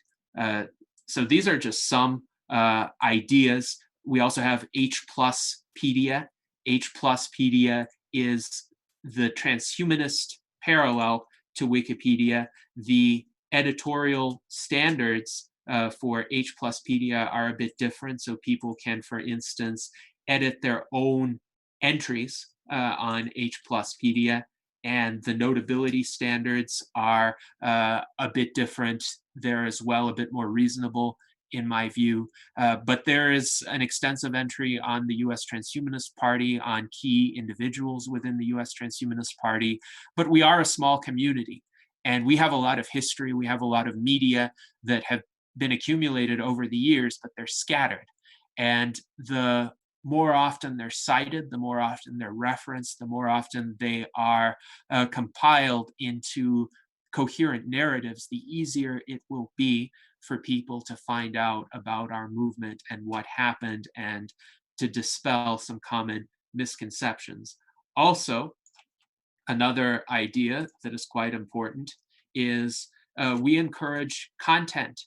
Speaker 2: So these are just some ideas. We also have H+pedia. H+pedia is the transhumanist parallel to Wikipedia. The editorial standards for H+pedia are a bit different, so people can, for instance, edit their own entries on H+pedia, and the notability standards are a bit different there as well, a bit more reasonable in my view. But there is an extensive entry on the U.S. Transhumanist Party, on key individuals within the U.S. Transhumanist Party. But we are a small community, and we have a lot of history. We have a lot of media that have been accumulated over the years, but they're scattered. And the more often they're cited, the more often they're referenced, the more often they are compiled into coherent narratives, the easier it will be for people to find out about our movement and what happened, and to dispel some common misconceptions. Also, another idea that is quite important is we encourage content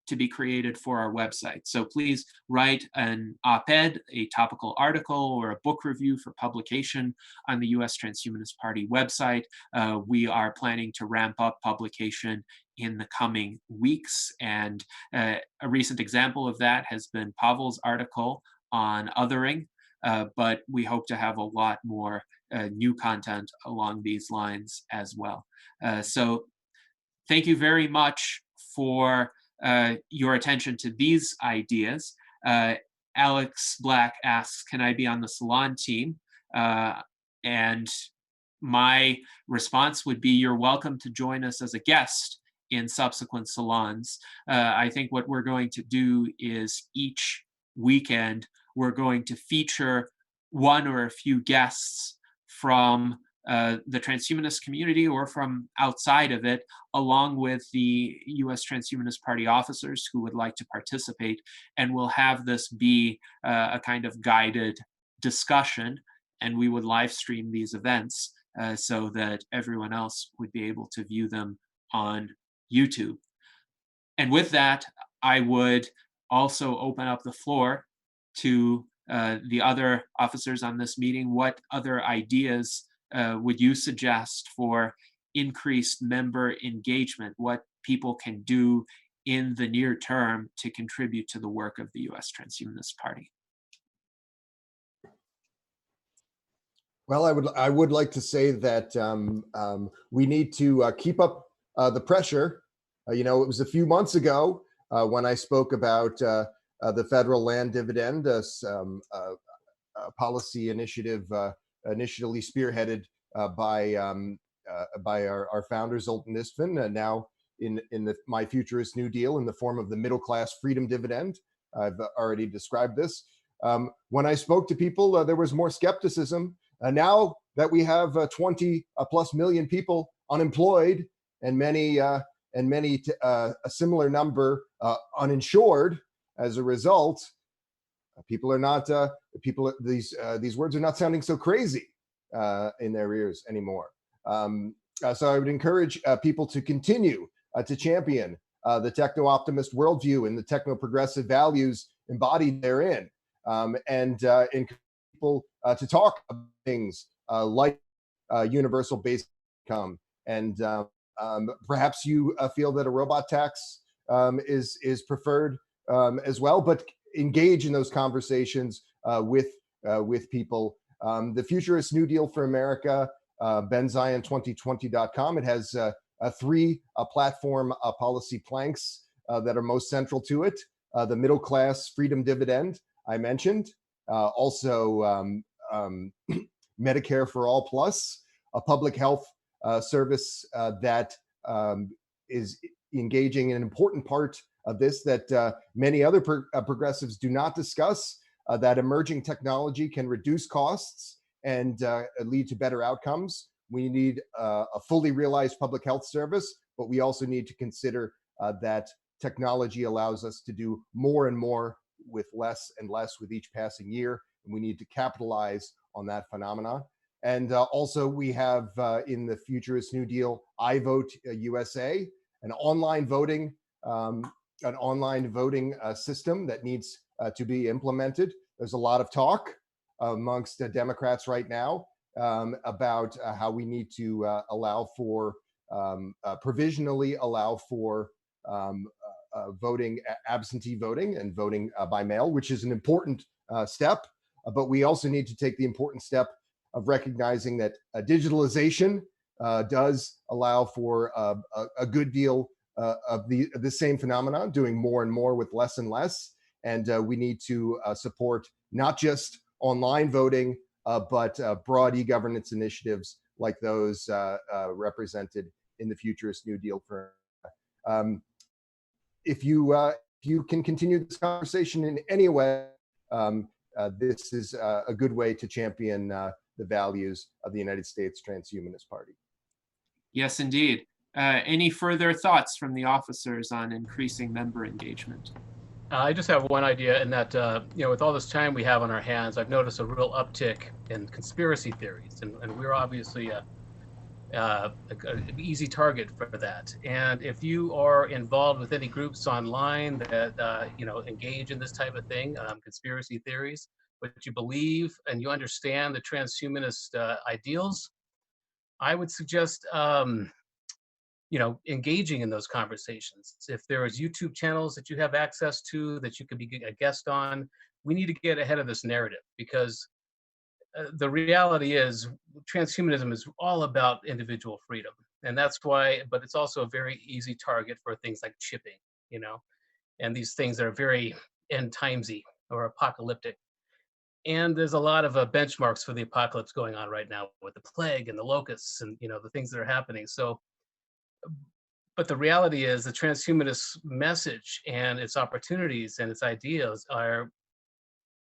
Speaker 2: to be created for our website. So please write an op-ed, a topical article, or a book review for publication on the U.S. Transhumanist Party website. We are planning to ramp up publication in the coming weeks, and a recent example of that has been Pavel's article on othering, but we hope to have a lot more new content along these lines as well. So thank you very much for your attention to these ideas. Alex Black asks, can I be on the salon team? And my response would be, you're welcome to join us as a guest in subsequent salons. I think what we're going to do is each weekend, we're going to feature one or a few guests from the transhumanist community or from outside of it, along with the US Transhumanist Party officers who would like to participate. And we'll have this be a kind of guided discussion, and we would live stream these events so that everyone else would be able to view them on YouTube. And with that, I would also open up the floor to the other officers on this meeting. What other ideas would you suggest for increased member engagement? What people can do in the near term to contribute to the work of the US Transhumanist Party?
Speaker 3: Well, I would like to say that we need to keep up the pressure. It was a few months ago when I spoke about the federal land dividend policy initiative, initially spearheaded by our founders, Elton and now in my futurist New Deal in the form of the middle class freedom dividend. I've already described this. When I spoke to people, there was more skepticism. Now that we have 20 plus million people unemployed and many a similar number uninsured as a result, people are not these words are not sounding so crazy in their ears anymore. So I would encourage people to continue to champion the techno-optimist worldview and the techno-progressive values embodied therein, and encourage people to talk about things like universal basic income, and perhaps you feel that a robot tax is preferred as well, but engage in those conversations with people. The Futurist New Deal for America, benzion2020.com. It has 3 platform policy planks that are most central to it. The middle class freedom dividend I mentioned, also Medicare for All Plus, a public health service that is engaging in an important part of this that many other progressives do not discuss, that emerging technology can reduce costs and lead to better outcomes. We need a fully realized public health service, but we also need to consider that technology allows us to do more and more with less and less with each passing year, and we need to capitalize on that phenomenon. And also we have in the Futurist New Deal, iVote USA, an online voting system that needs to be implemented. There's a lot of talk amongst Democrats right now about how we need to allow for provisionally allow for voting, absentee voting, and voting by mail, which is an important step. But we also need to take the important step of recognizing that digitalization does allow for a good deal of the same phenomenon, doing more and more with less and less. And we need to support not just online voting, but broad e-governance initiatives like those represented in the Futurist New Deal for. If you can continue this conversation in any way, this is a good way to champion the values of the United States Transhumanist Party.
Speaker 2: Yes, indeed. Any further thoughts from the officers on increasing member engagement?
Speaker 6: I just have one idea, in that with all this time we have on our hands, I've noticed a real uptick in conspiracy theories, and we're obviously an easy target for that. And if you are involved with any groups online that engage in this type of thing, conspiracy theories, but you believe and you understand the transhumanist ideals, I would suggest engaging in those conversations. If there is YouTube channels that you have access to that you could be a guest on, we need to get ahead of this narrative, because the reality is transhumanism is all about individual freedom. And that's why, but it's also a very easy target for things like chipping, and these things that are very end timesy or apocalyptic. And there's a lot of benchmarks for the apocalypse going on right now with the plague and the locusts and the things that are happening. So, but the reality is the transhumanist message and its opportunities and its ideas are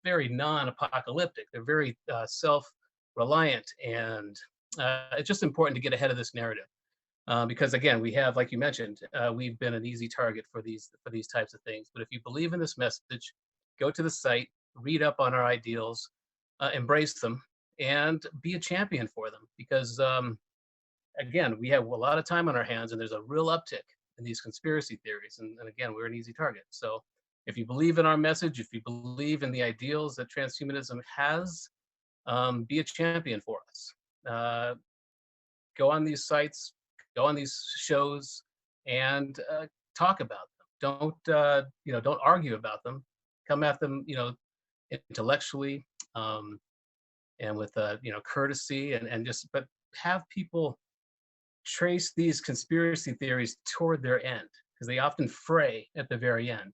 Speaker 6: very non-apocalyptic. They're very self-reliant, and it's just important to get ahead of this narrative because, again, we have, like you mentioned, we've been an easy target for these types of things. But if you believe in this message, go to the site, read up on our ideals, embrace them, and be a champion for them. Because again, we have a lot of time on our hands, and there's a real uptick in these conspiracy theories. And again, we're an easy target. So if you believe in our message, if you believe in the ideals that transhumanism has, be a champion for us. Go on these sites, go on these shows, and talk about them. Don't argue about them. Come at them, intellectually, and with courtesy, and but have people trace these conspiracy theories toward their end, because they often fray at the very end.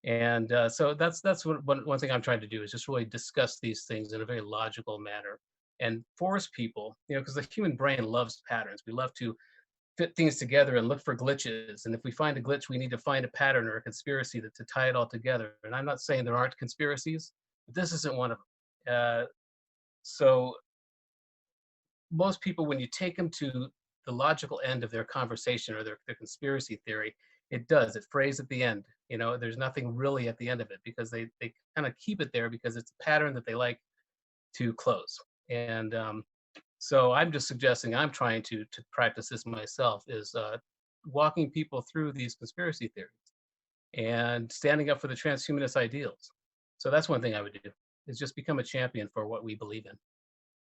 Speaker 6: And so that's one thing I'm trying to do, is just really discuss these things in a very logical manner and force people, because the human brain loves patterns. We love to fit things together and look for glitches. And if we find a glitch, we need to find a pattern or a conspiracy to tie it all together. And I'm not saying there aren't conspiracies, but this isn't one of them. So most people, when you take them to the logical end of their conversation or their conspiracy theory, it frays at the end. There's nothing really at the end of it, because they kind of keep it there because it's a pattern that they like to close. And so I'm just suggesting, I'm trying to practice this myself, is walking people through these conspiracy theories and standing up for the transhumanist ideals. So that's one thing I would do, is just become a champion for what we believe in.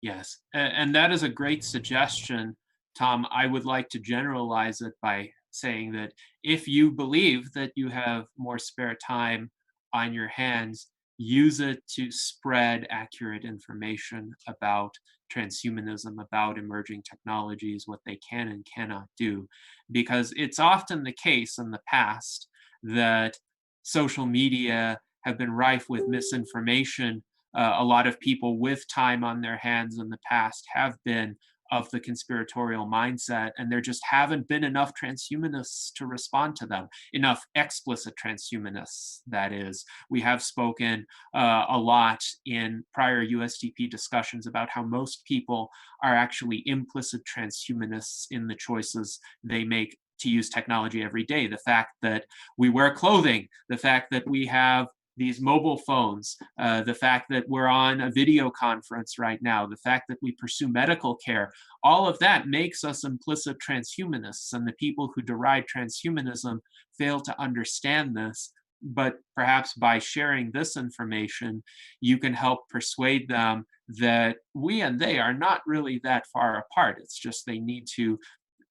Speaker 2: Yes, and that is a great suggestion, Tom. I would like to generalize it by saying that if you believe that you have more spare time on your hands, use it to spread accurate information about transhumanism, about emerging technologies, what they can and cannot do. Because it's often the case in the past that social media have been rife with misinformation. A lot of people with time on their hands in the past have been of the conspiratorial mindset, and there just haven't been enough transhumanists to respond to them, enough explicit transhumanists, that is. We have spoken a lot in prior USTP discussions about how most people are actually implicit transhumanists in the choices they make to use technology every day. The fact that we wear clothing, the fact that we have these mobile phones, the fact that we're on a video conference right now, the fact that we pursue medical care, all of that makes us implicit transhumanists. And the people who deride transhumanism fail to understand this. But perhaps by sharing this information, you can help persuade them that we and they are not really that far apart. It's just they need to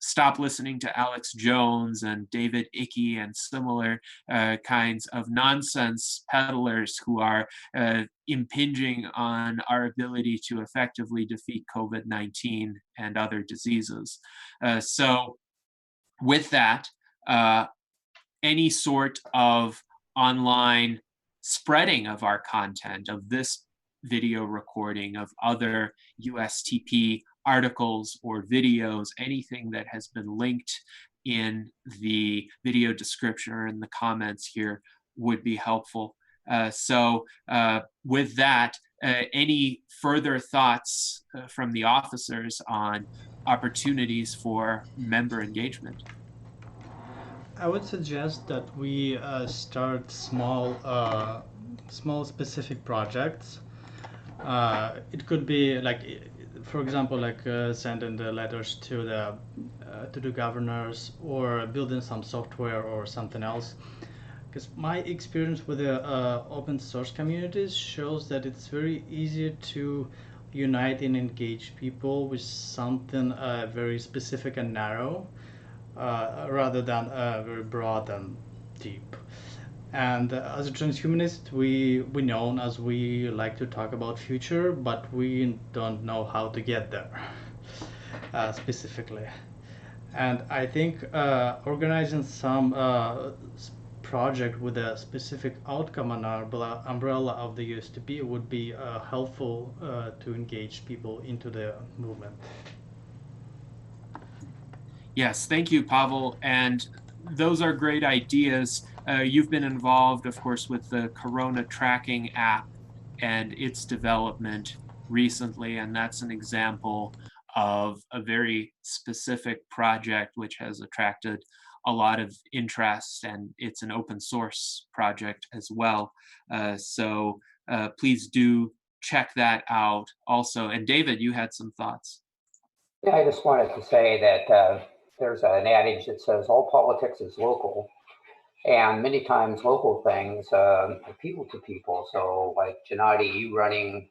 Speaker 2: stop listening to Alex Jones and David Icke and similar kinds of nonsense peddlers who are impinging on our ability to effectively defeat COVID-19 and other diseases. So with that, any sort of online spreading of our content, of this video recording, of other USTP articles or videos, anything that has been linked in the video description or in the comments here would be helpful. So with that, any further thoughts from the officers on opportunities for member engagement?
Speaker 7: I would suggest that we start small specific projects. It could be like, for example, like sending the letters to the governors, or building some software or something else. Because my experience with the open source communities shows that it's very easy to unite and engage people with something very specific and narrow, rather than very broad and deep. And as a transhumanist, we known as we like to talk about future, but we don't know how to get there specifically. And I think organizing some project with a specific outcome on our umbrella of the USDP would be helpful to engage people into the movement.
Speaker 2: Yes, thank you, Pavel. And those are great ideas. You've been involved, of course, with the Corona tracking app and its development recently, and that's an example of a very specific project which has attracted a lot of interest, and it's an open source project as well. So please do check that out also. And David, you had some thoughts.
Speaker 8: Yeah, I just wanted to say that there's an adage that says all politics is local. And many times local things are people to people. So like Gennady, you running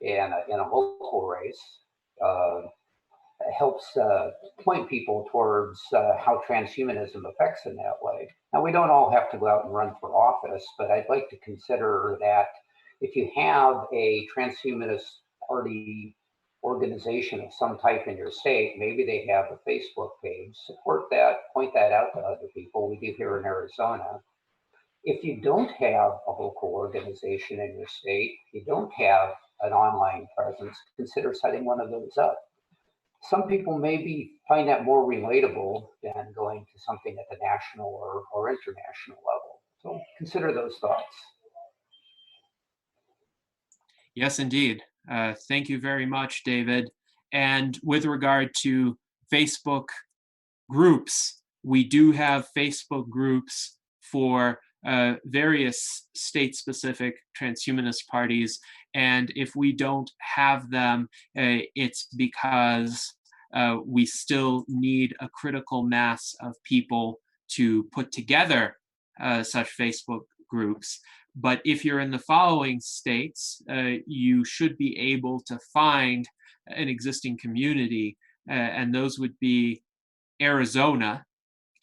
Speaker 8: in a local race helps point people towards how transhumanism affects in that way. Now, we don't all have to go out and run for office, but I'd like to consider that if you have a transhumanist party organization of some type in your state, maybe they have a Facebook page, support that, point that out to other people. We do here in Arizona. If you don't have a local organization in your state, you don't have an online presence, consider setting one of those up. Some people maybe find that more relatable than going to something at the national or international level. So consider those thoughts.
Speaker 2: Yes, indeed. Thank you very much, David. And with regard to Facebook groups, we do have Facebook groups for various state-specific transhumanist parties. And if we don't have them, it's because we still need a critical mass of people to put together such Facebook groups. But if you're in the following states, you should be able to find an existing community, and those would be Arizona,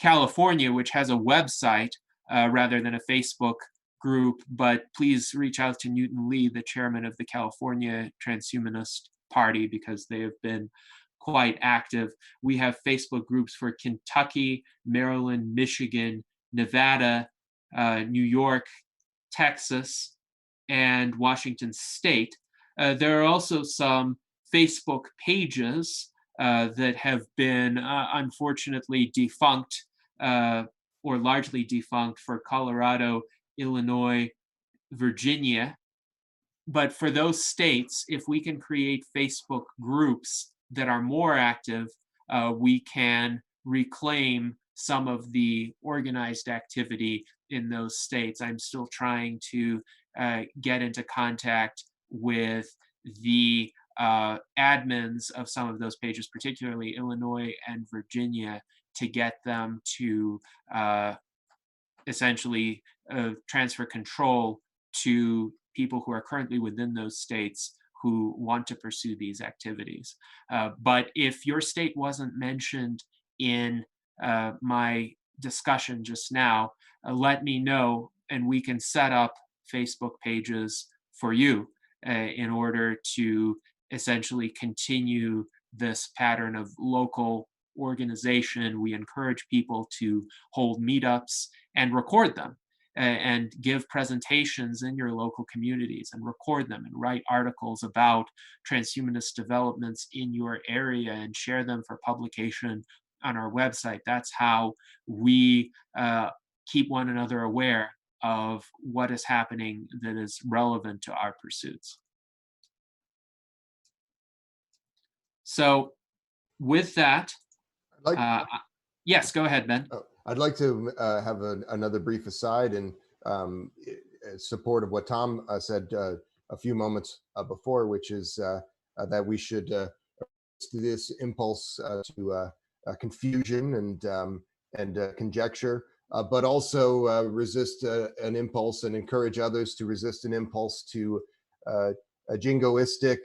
Speaker 2: California, which has a website rather than a Facebook group, but please reach out to Newton Lee, the chairman of the California Transhumanist Party, because they have been quite active. We have Facebook groups for Kentucky, Maryland, Michigan, Nevada, New York, Texas, and Washington State. There are also some Facebook pages that have been unfortunately defunct or largely defunct for Colorado, Illinois, Virginia. But for those states, if we can create Facebook groups that are more active, we can reclaim some of the organized activity in those states. I'm still trying to get into contact with the admins of some of those pages, particularly Illinois and Virginia, to get them to essentially transfer control to people who are currently within those states who want to pursue these activities. But if your state wasn't mentioned in my discussion just now, let me know and we can set up Facebook pages for you in order to essentially continue this pattern of local organization. We encourage people to hold meetups and record them and give presentations in your local communities and record them and write articles about transhumanist developments in your area and share them for publication on our website. That's how we keep one another aware of what is happening that is relevant to our pursuits. So with that, yes, go ahead, Ben.
Speaker 3: I'd like to have another brief aside in support of what Tom said a few moments before, which is that we should this impulse to confusion and conjecture, but also resist an impulse and encourage others to resist an impulse to a jingoistic,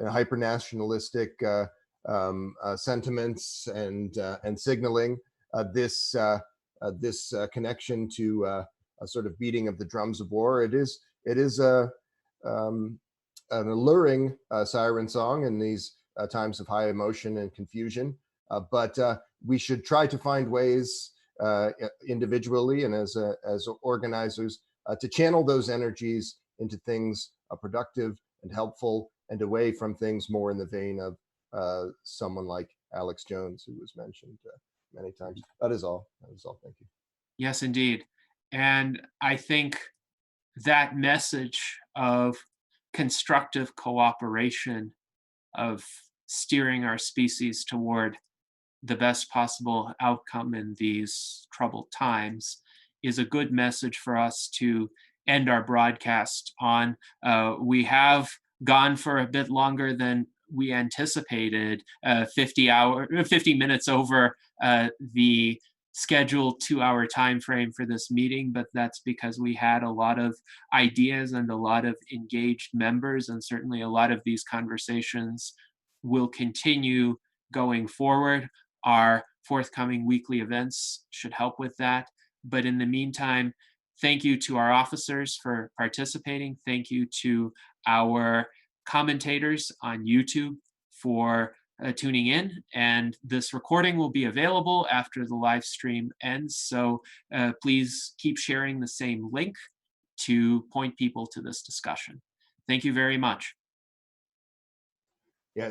Speaker 3: hyper-nationalistic sentiments and signaling. This connection to a sort of beating of the drums of war. It is an alluring siren song in these times of high emotion and confusion. But we should try to find ways individually and as organizers to channel those energies into things productive and helpful, and away from things more in the vein of someone like Alex Jones, who was mentioned many times. That is all. That is all. Thank you.
Speaker 2: Yes, indeed. And I think that message of constructive cooperation, of steering our species toward the best possible outcome in these troubled times, is a good message for us to end our broadcast on. We have gone for a bit longer than we anticipated, 50 minutes over the scheduled 2-hour time frame for this meeting, but that's because we had a lot of ideas and a lot of engaged members, and certainly a lot of these conversations will continue going forward. Our forthcoming weekly events should help with that. But in the meantime, thank you to our officers for participating. Thank you to our commentators on YouTube for tuning in. And this recording will be available after the live stream ends. So please keep sharing the same link to point people to this discussion. Thank you very much.